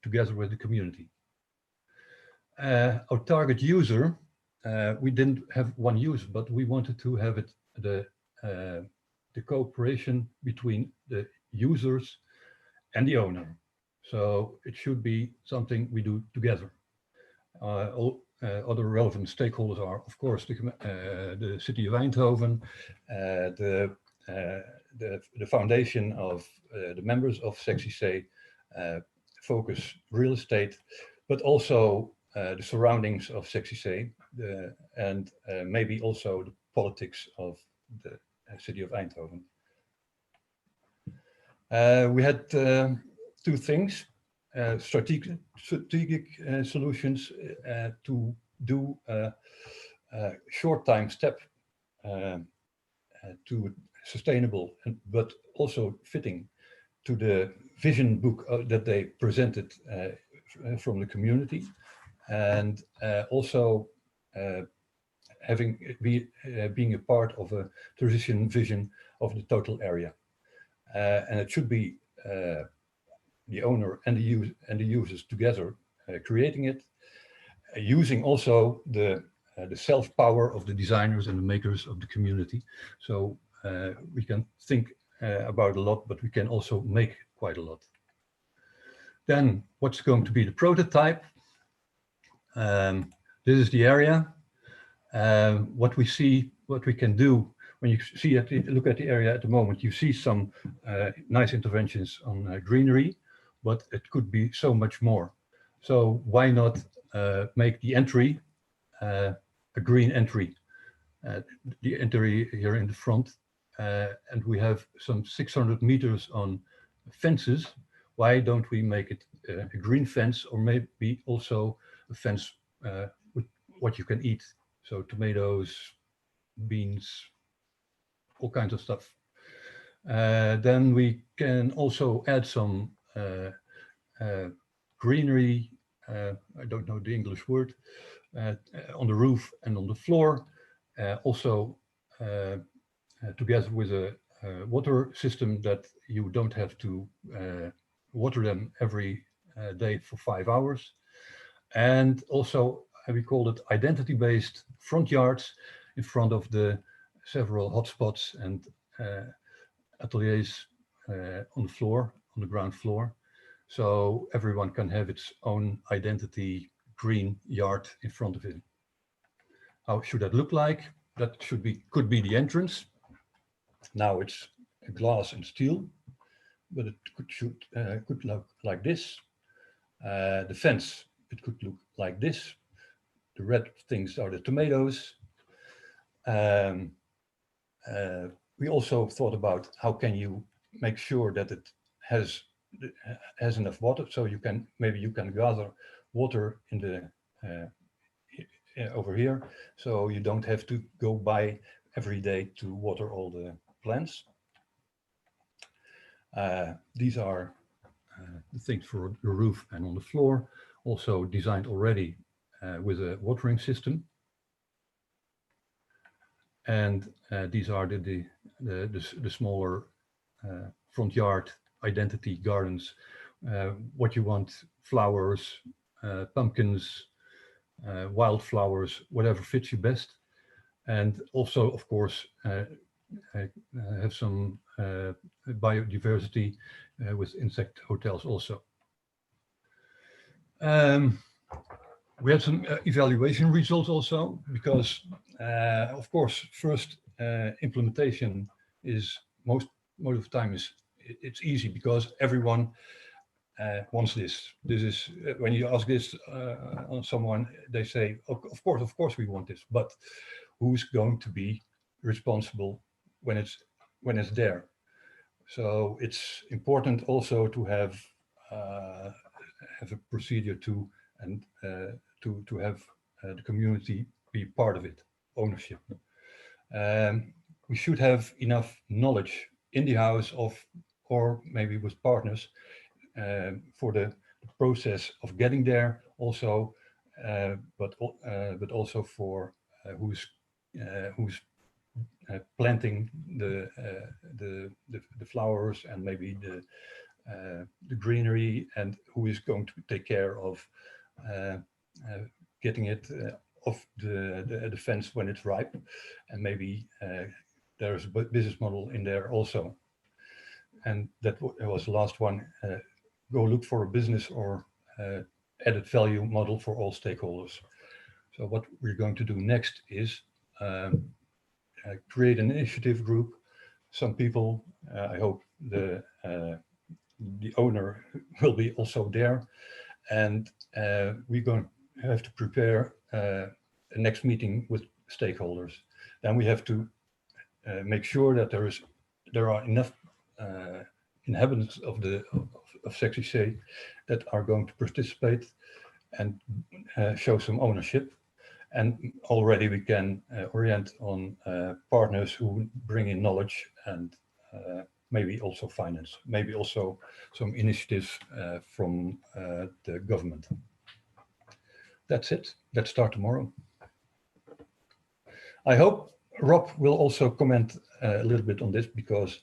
together with the community. Our target user we didn't have one use, but we wanted to have it the cooperation between the users and the owner. So it should be something we do together. All other relevant stakeholders are, of course, the city of Eindhoven, the foundation of the members of SecCC, Focus Real Estate, but also the surroundings of SecCC, and maybe also the politics of the city of Eindhoven. We had two things. Strategic solutions to do a short time step to sustainable, but also fitting to the vision book that they presented from the community, and also being a part of a transition vision of the total area. And it should be the owner and the users together creating it, using also the self-power of the designers and the makers of the community. So we can think about a lot, but we can also make quite a lot. Then what's going to be the prototype? This is the area. What we see, what we can do. When you look at the area at the moment, you see some nice interventions on greenery, but it could be so much more. So why not make the entry a green entry? The entry here in the front, and we have some 600 meters on fences. Why don't we make it a green fence, or maybe also a fence with what you can eat? So tomatoes, beans, all kinds of stuff. Then we can also add some greenery, I don't know the English word, on the roof and on the floor. Also together with a water system that you don't have to water them every day for 5 hours. And also, we call it identity-based front yards in front of the several hotspots and ateliers on the floor, on the ground floor. So everyone can have its own identity green yard in front of it. How should that look like? That could be the entrance. Now it's glass and steel, but it could look like this. The fence, it could look like this. The red things are the tomatoes. We also thought about how can you make sure that it has enough water, so maybe you can gather water in the over here, so you don't have to go by every day to water all the plants. These are the things for the roof and on the floor, also designed already with a watering system. And these are the smaller front yard identity gardens. What you want: flowers, pumpkins, wildflowers, whatever fits you best. And also, of course, have some biodiversity with insect hotels also. We had some evaluation results also, because of course, first implementation is most of the time it's easy because everyone wants this. This is when you ask this on someone, they say, of course we want this, but who's going to be responsible when it's there? So it's important also to have a procedure to have the community be part of it, ownership. We should have enough knowledge in the house or maybe with partners for the process of getting there also, but also for who's planting the flowers and maybe the greenery, and who is going to take care of getting it of the fence when it's ripe, and maybe there's a business model in there also. And that was the last one. Go look for a business or added value model for all stakeholders. So what we're going to do next is create an initiative group. Some people, I hope the owner will be also there, and we're going to have to prepare a next meeting with stakeholders. Then we have to make sure that there are enough inhabitants of Sexy Say that are going to participate and show some ownership. And already we can orient on partners who bring in knowledge and maybe also finance, maybe also some initiatives from the government. That's it. Let's start tomorrow. I hope Rob will also comment a little bit on this, because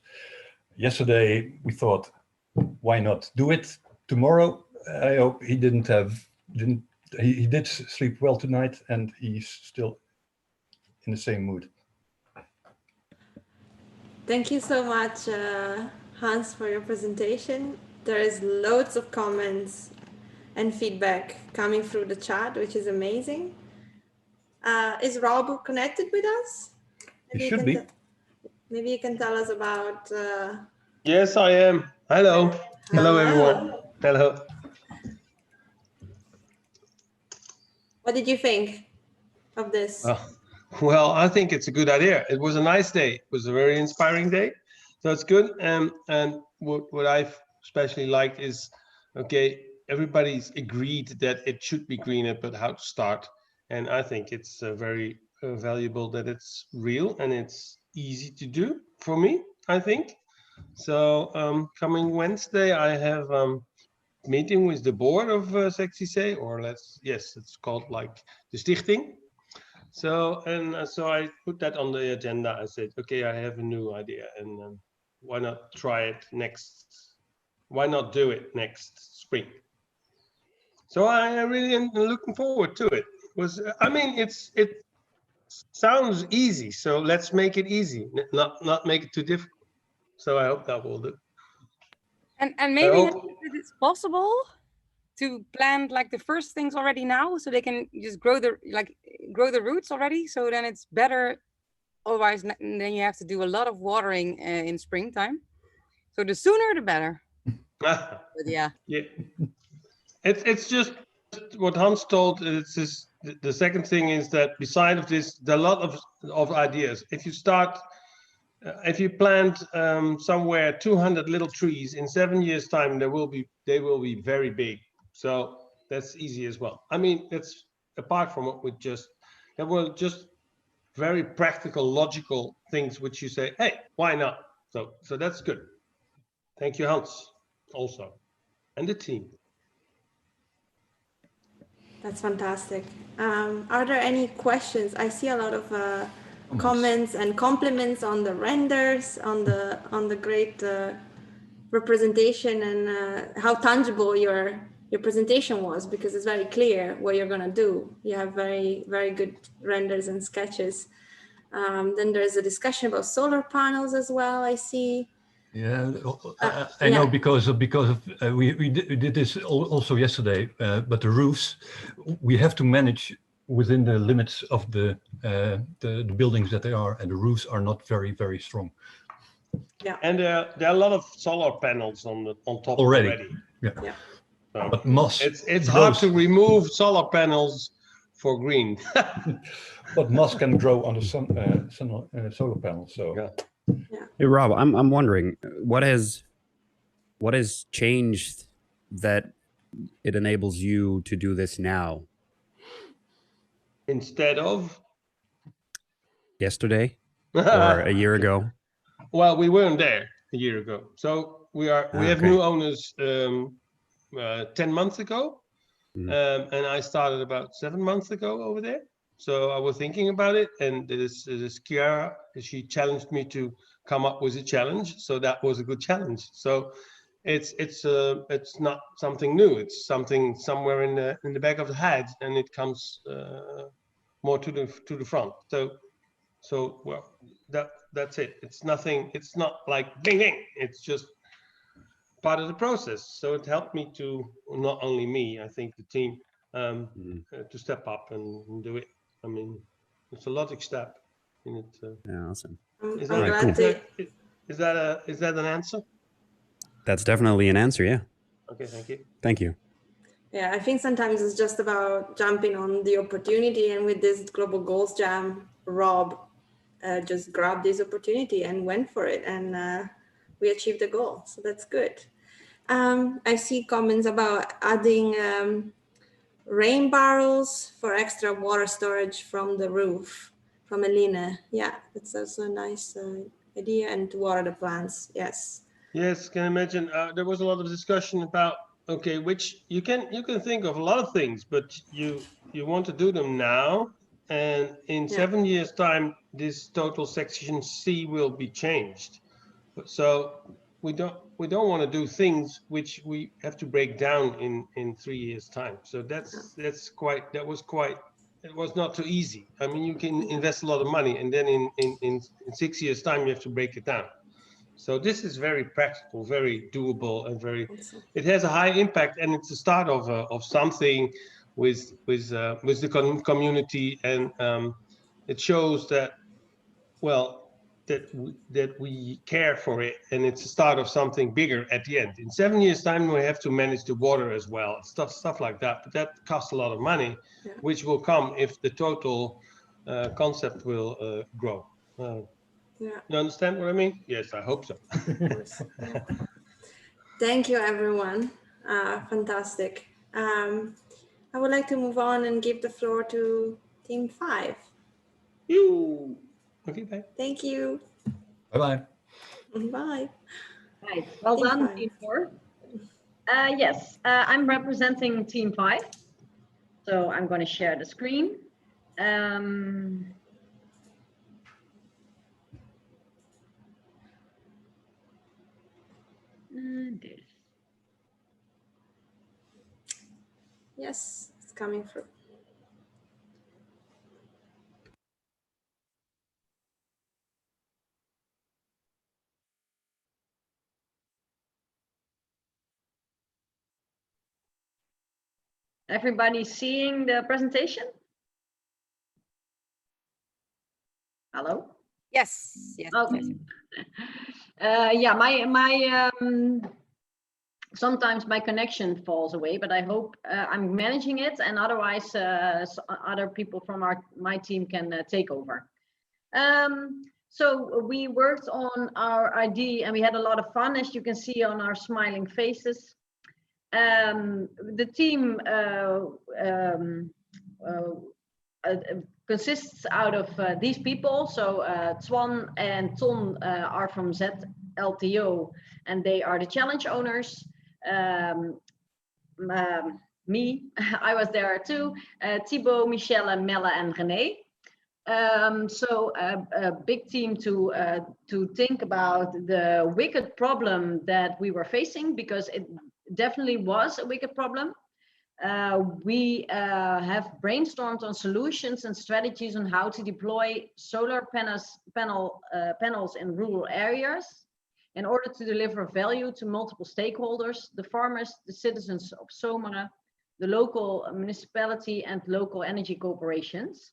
yesterday we thought, why not do it tomorrow? I hope he he did sleep well tonight, and he's still in the same mood. Thank you so much, Hans, for your presentation. There is loads of comments and feedback coming through the chat, which is amazing. Is Rob connected with us? He should be. Maybe you can tell us about... Yes, I am. Hello. Hello, everyone. Hello. What did you think of this? Well, I think it's a good idea. It was a nice day. It was a very inspiring day. So it's good. And what I've especially liked is, okay, everybody's agreed that it should be greener, but how to start. And I think it's very valuable that it's real and it's easy to do for me, I think. So coming Wednesday, I have meeting with the board of Sexy Say, or it's called like the Stichting. So so I put that on the agenda. I said, okay, I have a new idea, and why not try it next? Why not do it next spring? So I really am looking forward to it. I mean, it sounds easy, so let's make it easy, not make it too difficult. So I hope that will do. And maybe it's possible to plant like the first things already now, so they can just grow the roots already. So then it's better. Otherwise, then you have to do a lot of watering in springtime. So the sooner the better. But yeah. Yeah. It's just what Hans told. It's just, the second thing is that beside of this, there are a lot of ideas. If you plant somewhere 200 little trees, in 7 years' time, they will be very big. So that's easy as well. I mean, that's apart from what there were just very practical, logical things which you say, hey, why not? So that's good. Thank you, Hans, also, and the team. That's fantastic. Are there any questions? I see a lot of comments and compliments on the renders, on the great representation, and how tangible your presentation was, because it's very clear what you're gonna do. You have very, very good renders and sketches. Then there's a discussion about solar panels as well, I see. Yeah, I know, because of we did this also yesterday, but the roofs, we have to manage within the limits of the buildings that they are, and the roofs are not very, very strong. Yeah. And there are a lot of solar panels on top already. Yeah. So but moss. It's hard to remove solar panels for green. But moss can grow on the solar panels. So. Yeah. Hey Rob, I'm wondering what has changed that it enables you to do this now instead of yesterday or a year ago? Well, we weren't there a year ago, so we have new owners 10 months ago, and I started about 7 months ago over there. So I was thinking about it, and this Kiara, she challenged me to come up with a challenge. So that was a good challenge. So it's not something new. It's something somewhere in the back of the head, and it comes more to the front. So well, that's it. It's nothing. It's not like bing bing. It's just part of the process. So it helped me to, not only me, I think the team, to step up and do it. I mean, it's a logic step in it. Yeah, awesome. Is All that, right, cool. is that an answer? That's definitely an answer. Yeah. Okay, thank you. Thank you. Yeah, I think sometimes it's just about jumping on the opportunity. And with this Global Goals Jam, Rob just grabbed this opportunity and went for it. And we achieved the goal. So that's good. I see comments about adding rain barrels for extra water storage from the roof, from Eline. Yeah, that's also a nice idea. And to water the plants. Yes. Yes, can imagine. There was a lot of discussion about, okay, which you can think of a lot of things, but you want to do them now, and in 7 years' time, this total section C will be changed. So we don't want to do things which we have to break down in 3 years' time. So it was not too easy. I mean, you can invest a lot of money, and then in 6 years' time, you have to break it down. So this is very practical, very doable, and it has a high impact, and it's the start of something with the community, and it shows that, well, that we care for it, and it's the start of something bigger at the end. In 7 years' time, we have to manage the water as well, stuff like that. But that costs a lot of money, which will come if the total concept will grow. Yeah. You understand what I mean? Yes, I hope so. Thank you, everyone. Fantastic. I would like to move on and give the floor to Team 5. You. Okay, bye. Thank you. Bye-bye. Bye. Right. Well Team done, 5. Team 4. Yes, I'm representing Team 5. So I'm going to share the screen. Yes, it's coming through. Everybody seeing the presentation? Hello? Yes. Yes. Okay. Yes. Yeah, sometimes my connection falls away, but I hope I'm managing it, and otherwise other people from my team can take over. So we worked on our ID, and we had a lot of fun, as you can see on our smiling faces. The team consists out of these people. So Twan and Ton are from ZLTO, and they are the challenge owners. Me, I was there too. Thibaut, Michelle, Melle, and René. So a big team to think about the wicked problem that we were facing, because it definitely was a wicked problem. We have brainstormed on solutions and strategies on how to deploy solar panels in rural areas in order to deliver value to multiple stakeholders: the farmers, the citizens of Zomeren, the local municipality, and local energy corporations.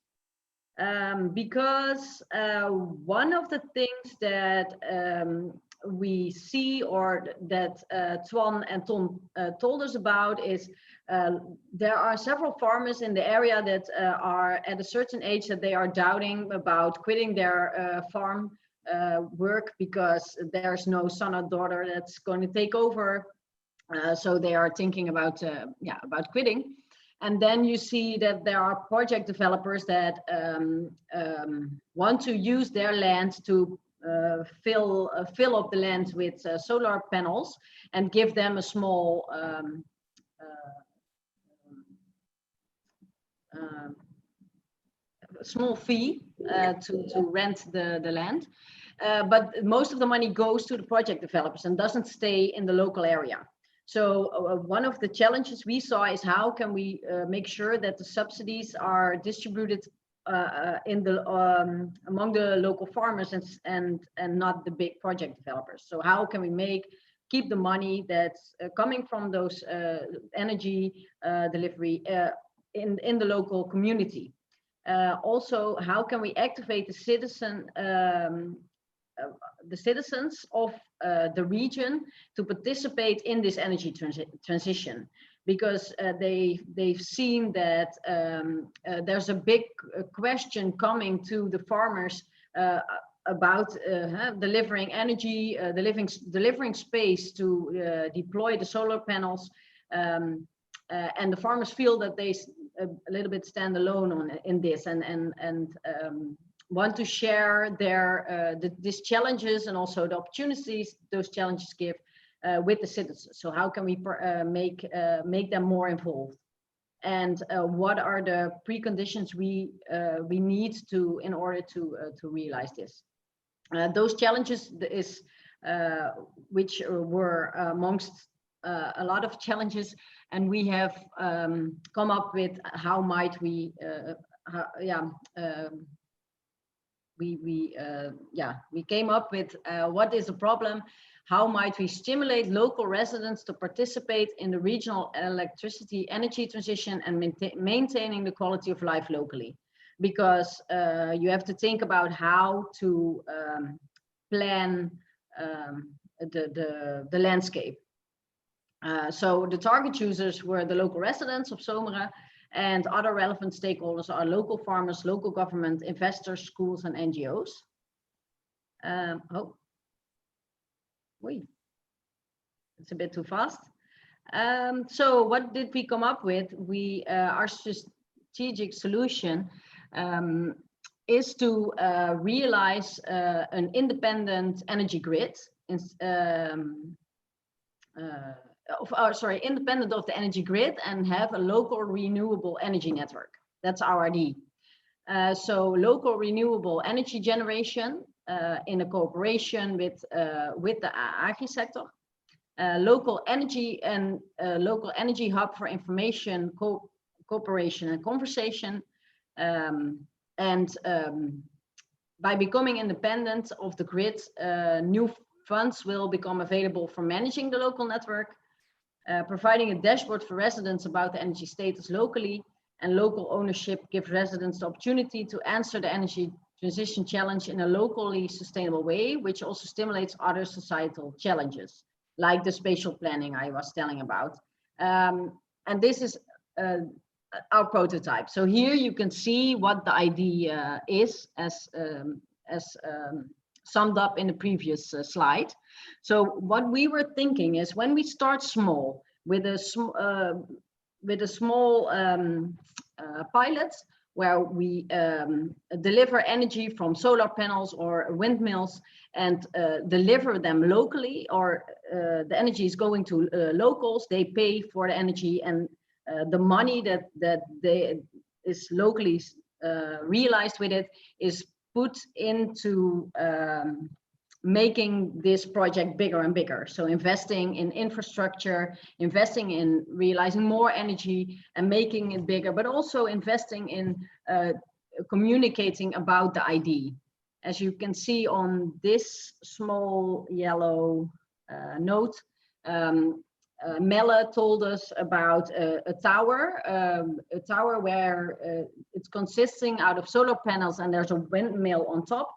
Because one of the things that we see, or that Twan and Tom told us about, is there are several farmers in the area that are at a certain age that they are doubting about quitting their farm work, because there's no son or daughter that's going to take over. So they are thinking about quitting. And then you see that there are project developers that want to use their land to fill up the land with solar panels, and give them a small fee to rent the land. But most of the money goes to the project developers and doesn't stay in the local area. So one of the challenges we saw is how can we make sure that the subsidies are distributed in the among the local farmers and not the big project developers. So how can we keep the money that's coming from those energy delivery in the local community? Also, how can we activate the citizens of the region to participate in this energy transition? Because they've seen that there's a big question coming to the farmers about delivering energy, delivering space to deploy the solar panels, and the farmers feel that they a little bit stand alone in this, and want to share these challenges and also the opportunities those challenges give with the citizens. So how can we make them more involved? And what are the preconditions we need in order to realize this? Those challenges which were amongst a lot of challenges, and we have come up with how might we we came up with what is the problem, how might we stimulate local residents to participate in the regional electricity energy transition and maintaining the quality of life locally? Because you have to think about how to plan the landscape. So the target users were the local residents of Zomeren, and other relevant stakeholders are local farmers, local government, investors, schools, and NGOs. It's a bit too fast. So what did we come up with? Our strategic solution is to realize an independent energy grid, independent of the energy grid, and have a local renewable energy network. That's our idea. So local renewable energy generation in a cooperation with the agri-sector, local energy and local energy hub for information, cooperation and conversation, and by becoming independent of the grid, new funds will become available for managing the local network, providing a dashboard for residents about the energy status locally, and local ownership gives residents the opportunity to answer the energy transition challenge in a locally sustainable way, which also stimulates other societal challenges, like the spatial planning I was telling about. And this is our prototype. So here you can see what the idea is as summed up in the previous slide. So what we were thinking is, when we start small with a small pilot, where we deliver energy from solar panels or windmills and deliver them locally, or the energy is going to locals, they pay for the energy, and the money that is locally realized with it is put into making this project bigger and bigger. So investing in infrastructure, investing in realizing more energy and making it bigger, but also investing in communicating about the idea. As you can see on this small yellow note, Melle told us about a tower where it's consisting out of solar panels, and there's a windmill on top,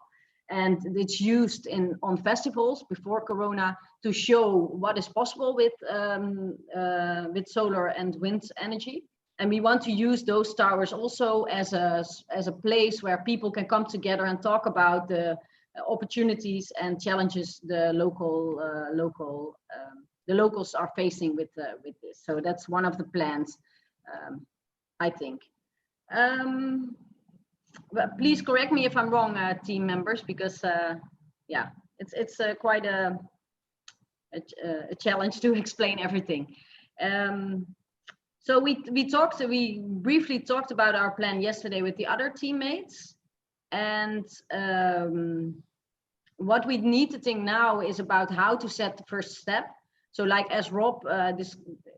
and it's used on festivals before Corona to show what is possible with solar and wind energy. And we want to use those towers also as a place where people can come together and talk about the opportunities and challenges the locals are facing with this. So that's one of the plans, I think. But please correct me if I'm wrong, team members, because yeah, it's quite a challenge to explain everything. So we briefly talked about our plan yesterday with the other teammates, and what we need to think now is about how to set the first step. So like as Rob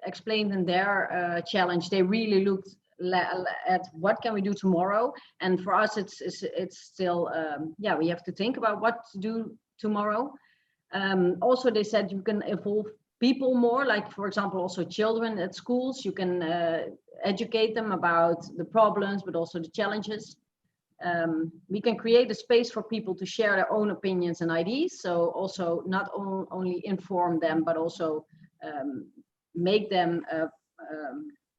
explained in their challenge, they really looked at what can we do tomorrow. And for us, it's still, yeah, we have to think about what to do tomorrow. Also, they said you can involve people more, like, for example, also children at schools. You can educate them about the problems, but also the challenges. We can create a space for people to share their own opinions and ideas. So also not only inform them, but also make them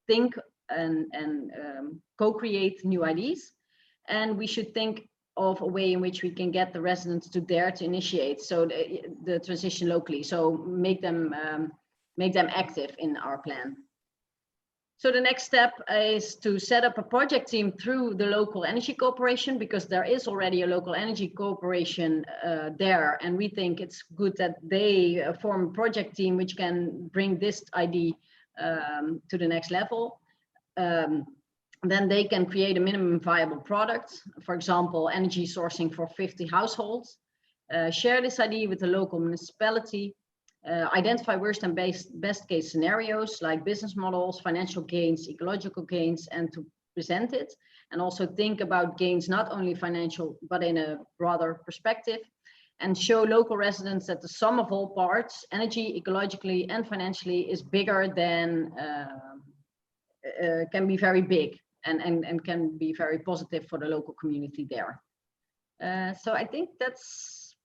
think and co-create new ideas. And we should think of a way in which we can get the residents to dare to initiate the transition locally. So make them active in our plan. So the next step is to set up a project team through the local energy corporation, because there is already a local energy corporation there. And we think it's good that they form a project team which can bring this idea to the next level. Then they can create a minimum viable product, for example, energy sourcing for 50 households, share this idea with the local municipality, identify worst and best case scenarios like business models, financial gains, ecological gains, and to present it. And also think about gains, not only financial, but in a broader perspective, and show local residents that the sum of all parts, energy, ecologically, and financially, is bigger than, can be very big and can be very positive for the local community there. So I think that's,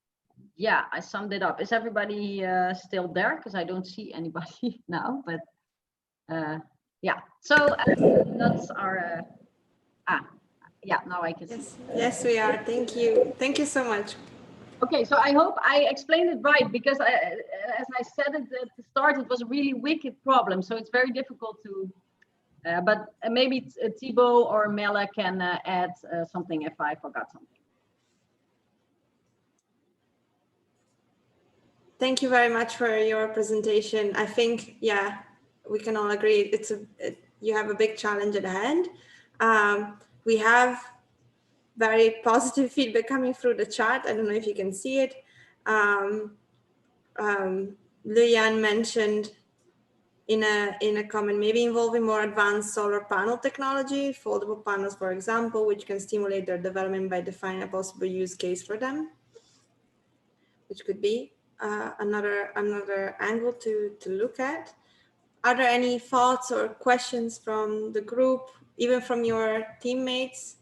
yeah, I summed it up. Is everybody still there? Because I don't see anybody now, but yeah. So that's our, yeah, now I can see. Yes, we are. Thank you. Thank you so much. Okay, so I hope I explained it right, because as I said it at the start, it was a really wicked problem. So it's very difficult to, but maybe Thibaut or Melle can add something if I forgot something. Thank you very much for your presentation. I think, yeah, we can all agree you have a big challenge at hand. We have very positive feedback coming through the chat. I don't know if you can see it. Luyan mentioned in a comment, maybe involving more advanced solar panel technology, foldable panels, for example, which can stimulate their development by defining a possible use case for them, which could be another angle to look at. Are there any thoughts or questions from the group, even from your teammates?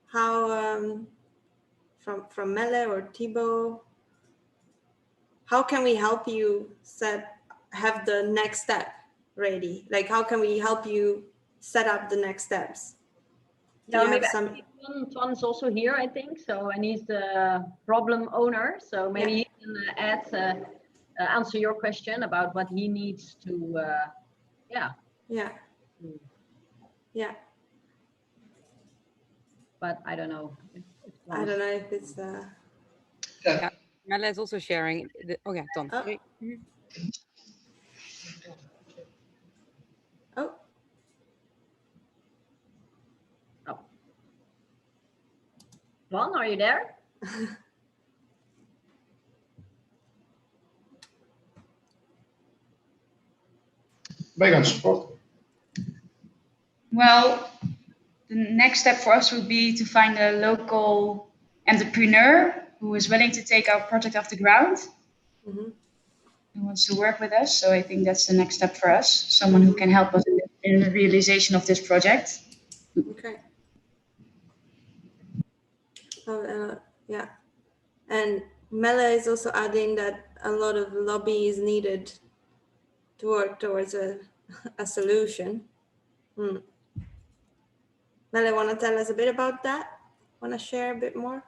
How, from Melle or Thibaut, how can we help you have the next step ready? Like, how can we help you set up the next steps? Yeah, maybe Tuan's also here, I think. So, and he's the problem owner. So maybe he can answer your question about what he needs to, yeah. But I don't know. I don't know if it's. Yeah, Melle is also sharing. Okay, Ton. Oh. Tuan, are you there? Well, the next step for us would be to find a local entrepreneur who is willing to take our project off the ground, who wants to work with us. So I think that's the next step for us, someone who can help us in the realization of this project. Okay. Yeah. And Melle is also adding that a lot of lobby is needed to work towards a solution. Melle, want to tell us a bit about that? Want to share a bit more?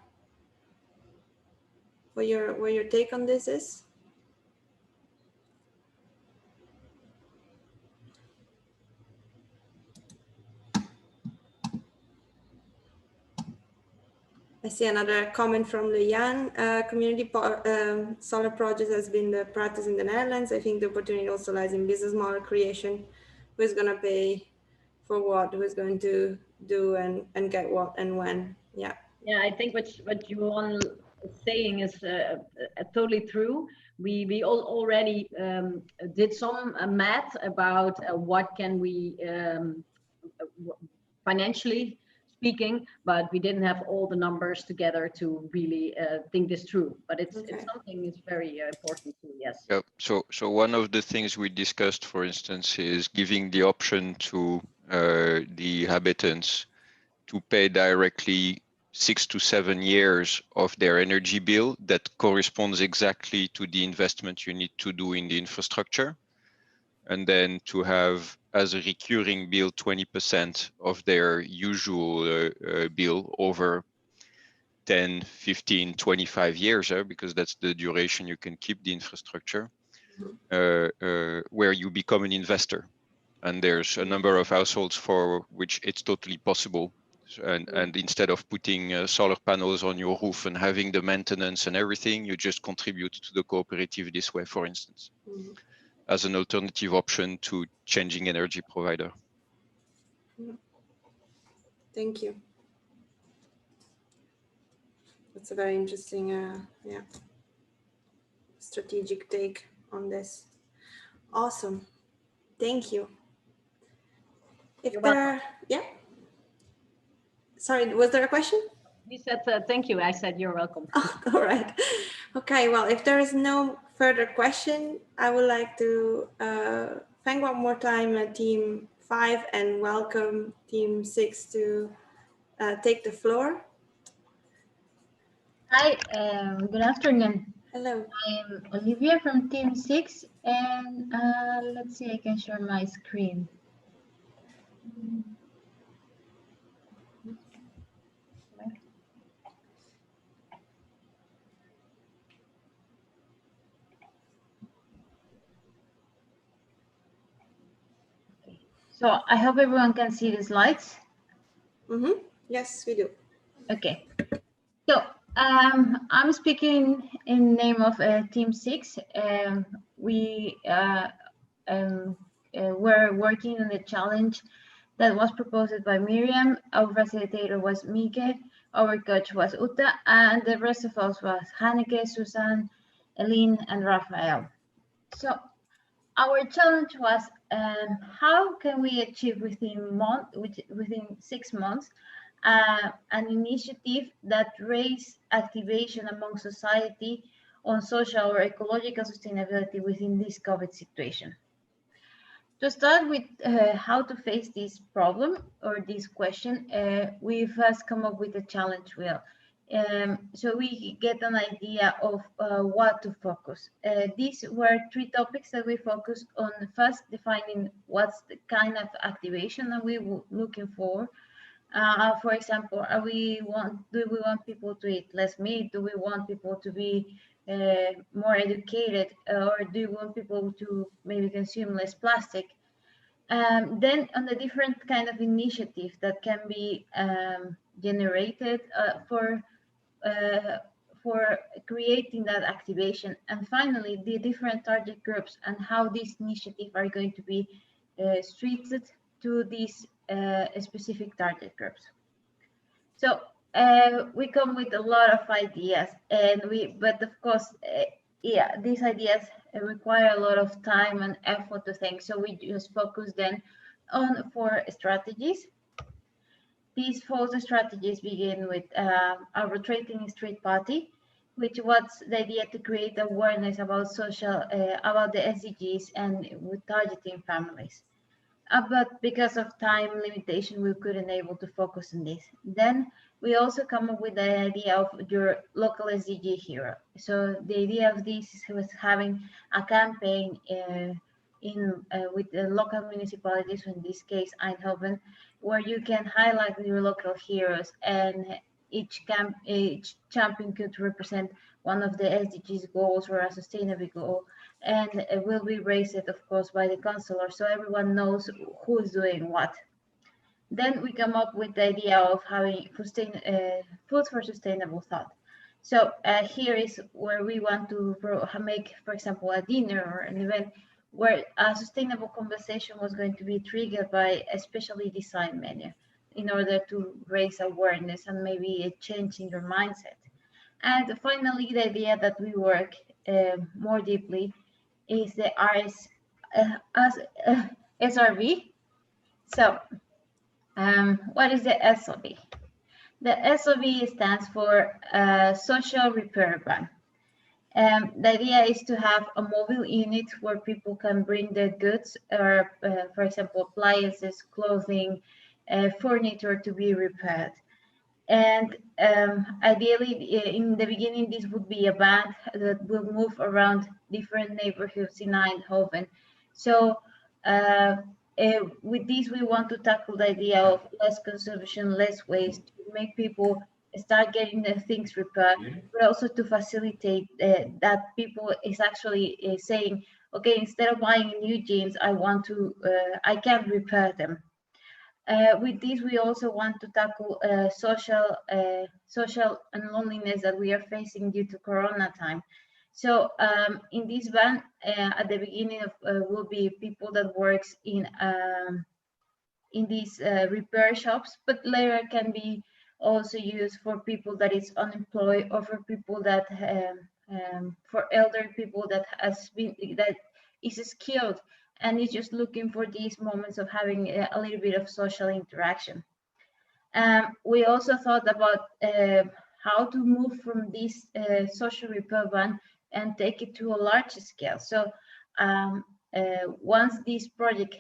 What your take on this is? I see another comment from Luyan. Community solar project has been the practice in the Netherlands. I think the opportunity also lies in business model creation. Who is going to pay for what? Who is going to do and get what and when? Yeah. Yeah, I think what Johan is saying is totally true. We already did some math about what can we financially speaking, but we didn't have all the numbers together to really think this through. But it's something is very important too. Yes. Yeah. So one of the things we discussed, for instance, is giving the option to the inhabitants to pay directly 6 to 7 years of their energy bill that corresponds exactly to the investment you need to do in the infrastructure, and then to have as a recurring bill 20% of their usual bill over 10, 15, 25 years, because that's the duration you can keep the infrastructure, where you become an investor. And there's a number of households for which it's totally possible. And instead of putting solar panels on your roof and having the maintenance and everything, you just contribute to the cooperative this way, for instance, as an alternative option to changing energy provider. Thank you. That's a very interesting, strategic take on this. Awesome. Thank you. If there are, Sorry, was there a question? You said thank you. I said you're welcome. Oh, all right. Okay, well, if there is no further question, I would like to thank one more time Team 5 and welcome Team 6 to take the floor. Hi, good afternoon. Hello. I'm Olivia from Team 6, and let's see, I can share my screen. So I hope everyone can see the slides. Yes, we do. Okay. So I'm speaking in name of Team 6. We were working on the challenge that was proposed by Miriam. Our facilitator was Mike, our coach was Uta, and the rest of us was Hanneke, Susan, Eline, and Raphael. So our challenge was how can we achieve within 6 months an initiative that raise activation among society on social or ecological sustainability within this COVID situation. To start with how to face this problem or this question, we first come up with a challenge wheel. So we get an idea of what to focus. These were 3 topics that we focused on. First, defining what's the kind of activation that we were looking for. For example, do we want people to eat less meat? Do we want people to be more educated, or do you want people to maybe consume less plastic? Then on the different kind of initiative that can be generated for creating that activation, and finally the different target groups and how these initiatives are going to be treated to these specific target groups. So we come with a lot of ideas, but of course, these ideas require a lot of time and effort to think. So we just focus then on 4 strategies. These 4 strategies begin with a rotating street party, which was the idea to create awareness about about the SDGs and with targeting families. But because of time limitation, we couldn't able to focus on this. Then we also come up with the idea of your local SDG hero. So the idea of this was having a campaign with the local municipalities, in this case Eindhoven, where you can highlight your local heroes, and each champion could represent one of the SDGs goals or a sustainable goal, and it will be raised, of course, by the counselor, so everyone knows who's doing what. Then we come up with the idea of having food for sustainable thought. So here is where we want to make, for example, a dinner or an event where a sustainable conversation was going to be triggered by a specially designed menu in order to raise awareness and maybe a change in your mindset. And finally, the idea that we work more deeply is the SRV. So What is the SOB? The SOB stands for Social Repair Van. The idea is to have a mobile unit where people can bring their goods or, for example, appliances, clothing, furniture to be repaired. And ideally, in the beginning, this would be a van that will move around different neighborhoods in Eindhoven. So with this, we want to tackle the idea of less consumption, less waste, to make people start getting their things repaired, but also to facilitate that people is actually saying, okay, instead of buying new jeans, I can repair them. With this, we also want to tackle social loneliness that we are facing due to Corona time. So in this van, at the beginning will be people that works in these repair shops, but later can be also used for people that is unemployed or for people that for elder people that is skilled and is just looking for these moments of having a little bit of social interaction. We also thought about how to move from this social repair van and take it to a larger scale. So once this project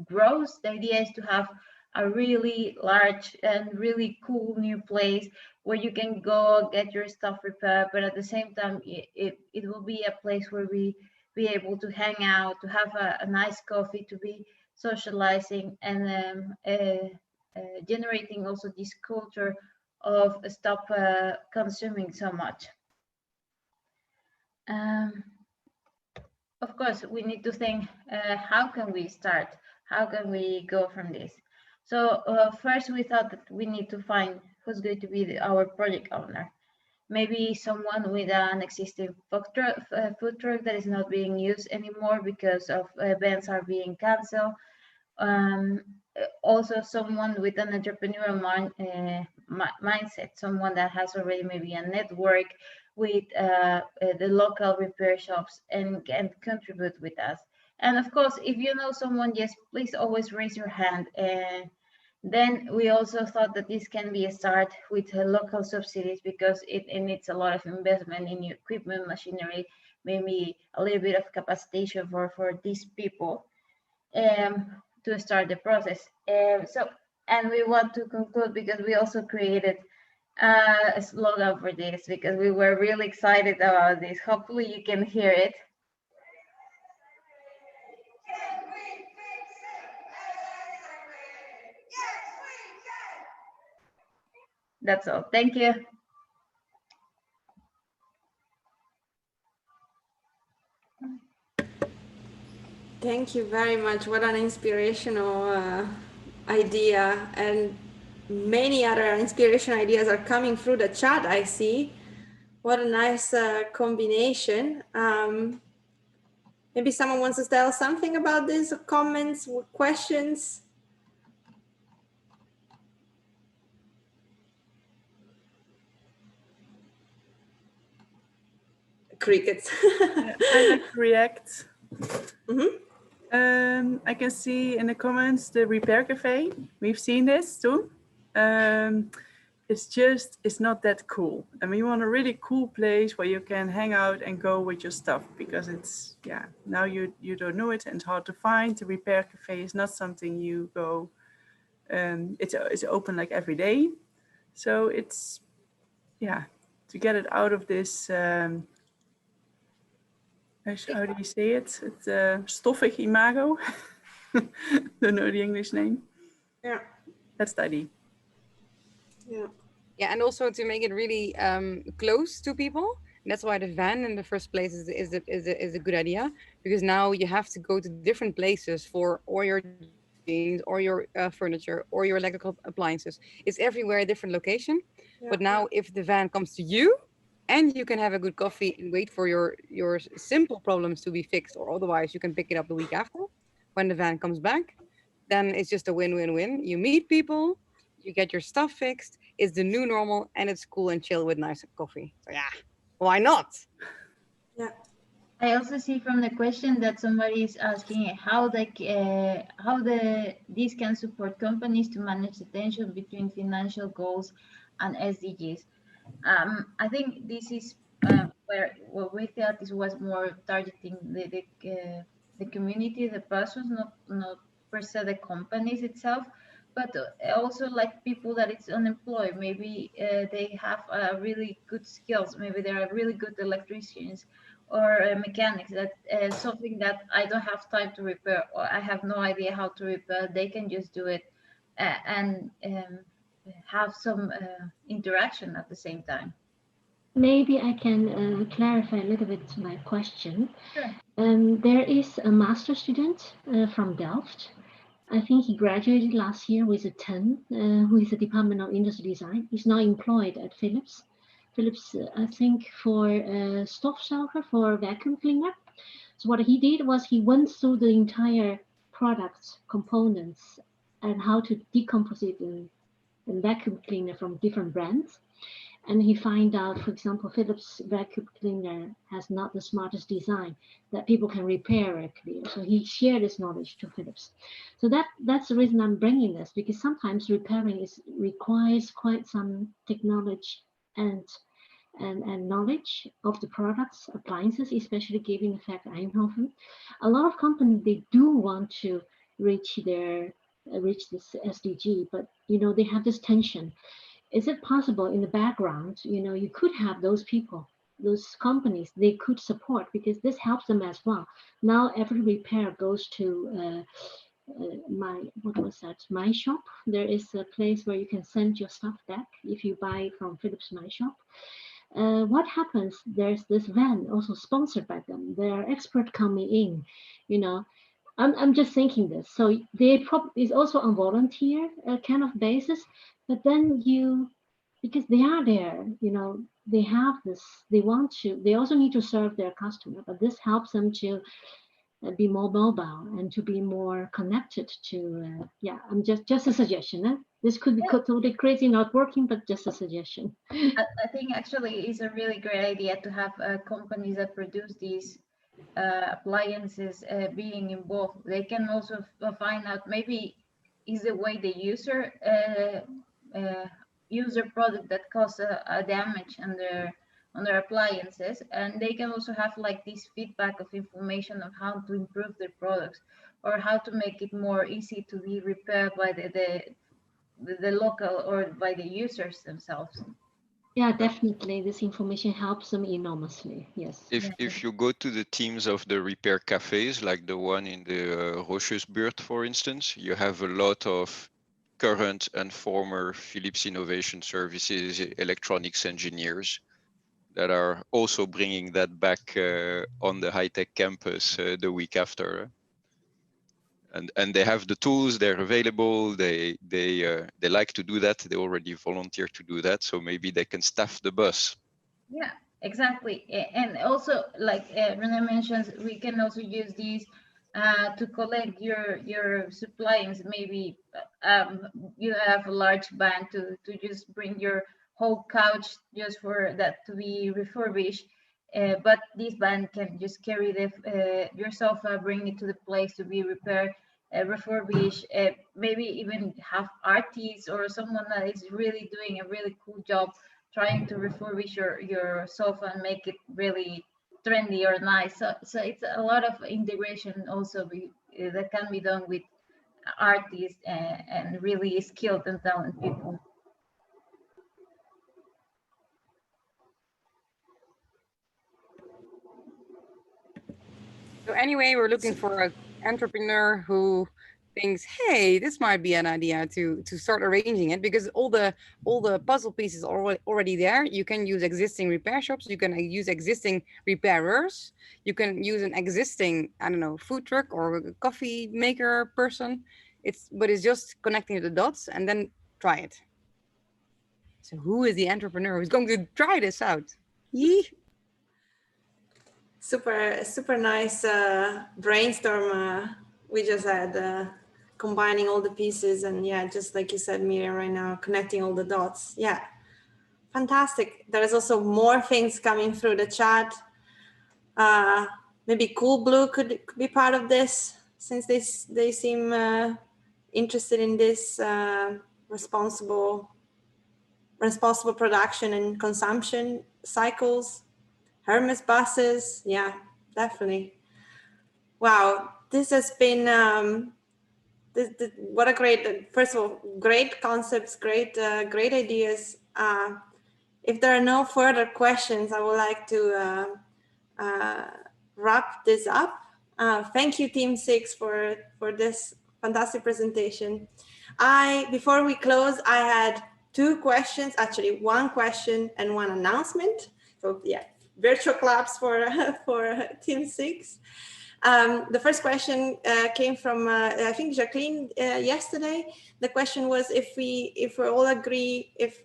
grows, the idea is to have a really large and really cool new place where you can go get your stuff repaired, but at the same time, it will be a place where we be able to hang out, to have a nice coffee, to be socializing and generating also this culture of stop consuming so much. Of course, we need to think, how can we start? How can we go from this? So first we thought that we need to find who's going to be our project owner. Maybe someone with an existing food truck that is not being used anymore because of events are being canceled. Also someone with an entrepreneurial mindset, someone that has already maybe a network with the local repair shops and can contribute with us. And of course, if you know someone, yes, please always raise your hand. And then we also thought that this can be a start with local subsidies because it needs a lot of investment in equipment, machinery, maybe a little bit of capacitation for these people to start the process. And we want to conclude because we also created a slogan for this because we were really excited about this. Hopefully you can hear it. That's all. Thank you. Thank you very much. What an inspirational idea, and many other inspirational ideas are coming through the chat, I see. What a nice combination. Maybe someone wants to tell something about this, comments, questions? Crickets. I like to react. I can see in the comments the repair cafe. We've seen this too. It's not that cool. I mean, you want a really cool place where you can hang out and go with your stuff because it's, yeah, now you don't know it and it's hard to find. The repair cafe is not something you go, it's open like every day. So it's, yeah, to get it out of this, how do you say it? It's stoffig imago. Don't know the English name. Yeah. That's the idea. Yeah. Yeah, and also to make it really close to people. And that's why the van in the first place is a good idea, because now you have to go to different places for all your jeans or your furniture or your electrical appliances. It's everywhere a different location. Yeah. But now if the van comes to you and you can have a good coffee and wait for your simple problems to be fixed, or otherwise you can pick it up the week after when the van comes back, then it's just a win-win-win. You meet people, you get your stuff fixed, it's the new normal, and it's cool and chill with nice coffee. So yeah, why not? Yeah. I also see from the question that somebody is asking how these can support companies to manage the tension between financial goals and SDGs. I think this is where what we thought this was more targeting the community, the persons, not per se the companies itself, but also like people that it's unemployed. Maybe they have really good skills. Maybe they are really good electricians or mechanics. That something that I don't have time to repair, or I have no idea how to repair. They can just do it and have some interaction at the same time. Maybe I can clarify a little bit my question. Sure. There is a master student from Delft. I think he graduated last year with a 10, who is a Department of Industry Design. He's now employed at Philips. Philips, I think, for stofzuiger, for vacuum cleaner. So what he did was he went through the entire product components and how to decompose it in vacuum cleaner from different brands. And he find out, for example, Philips vacuum cleaner has not the smartest design that people can repair very clear. So he shared this knowledge to Philips. So that's the reason I'm bringing this, because sometimes repairing requires quite some technology and knowledge of the products, appliances, especially given the fact Eindhoven. A lot of companies, they do want to reach this SDG, but they have this tension. Is it possible in the background, you could have those people, those companies, they could support, because this helps them as well. Now every repair goes to my shop. There is a place where you can send your stuff back if you buy from Philips My Shop. What happens? There's this van also sponsored by them. There are experts coming in, I'm just thinking this. So they probably is also on volunteer kind of basis, but then because they are there, they have this, they also need to serve their customer, but this helps them to be more mobile and to be more connected to, I'm just a suggestion. This could be totally crazy, not working, but just a suggestion. I think actually it's a really great idea to have companies that produce these appliances being involved. They can also find out maybe is the way the user user product that causes a damage on their appliances, and they can also have like this feedback of information of how to improve their products or how to make it more easy to be repaired by the local or by the users themselves. Yeah, definitely. This information helps them enormously. Yes. If you go to the teams of the repair cafes, like the one in the Rochersbuurt, for instance, you have a lot of current and former Philips Innovation Services electronics engineers that are also bringing that back on the high-tech campus the week after. And they have the tools, they're available, they like to do that, they already volunteer to do that, so maybe they can staff the bus. Yeah, exactly. And also, like René mentions, we can also use these to collect your supplies. Maybe you have a large van to just bring your whole couch just for that to be refurbished. But this van can just carry your sofa, bring it to the place to be repaired, refurbished, maybe even have artists or someone that is really doing a really cool job trying to refurbish your sofa and make it really trendy or nice. So it's a lot of integration also that can be done with artists and really skilled and talented people. So anyway, we're looking for an entrepreneur who thinks, hey, this might be an idea to start arranging it, because all the puzzle pieces are already there. You can use existing repair shops, you can use existing repairers, you can use an existing, I don't know, food truck or coffee maker person. It's just connecting the dots and then try it. So who is the entrepreneur who's going to try this out? Yee. Super nice brainstorm we just had, combining all the pieces, and just like you said, Miriam, right now, connecting all the dots. Yeah, fantastic. There is also more things coming through the chat. maybe Coolblue could be part of this, since they seem interested in this responsible production and consumption cycles. Hermes buses, yeah, definitely. Wow, this has been what a great, first of all, great concepts, great ideas. If there are no further questions, I would like to wrap this up. Thank you, Team 6, for this fantastic presentation. Before we close, I had 2 questions, actually 1 question and 1 announcement. So yeah, virtual claps for Team 6. The first question came from I think Jacqueline yesterday. The question was if we all agree if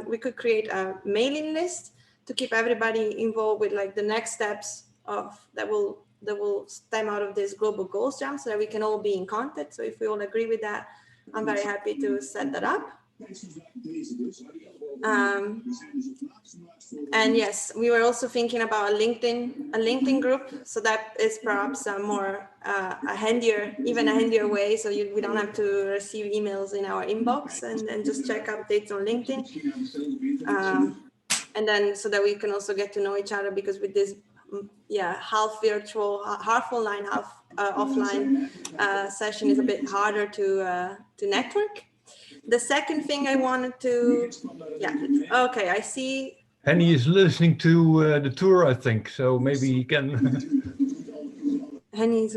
we could create a mailing list to keep everybody involved with like the next steps that will stem out of this Global Goals Jam, so that we can all be in contact. So if we all agree with that, I'm very happy to set that up. And yes, we were also thinking about a LinkedIn group. So that is perhaps a more a handier way. So we don't have to receive emails in our inbox and just check updates on LinkedIn. And then so that we can also get to know each other, because with this half virtual, half online, half offline session is a bit harder to network. The second thing I wanted to, okay, I see. Henny is listening to the tour, I think, so maybe he can. Henny's.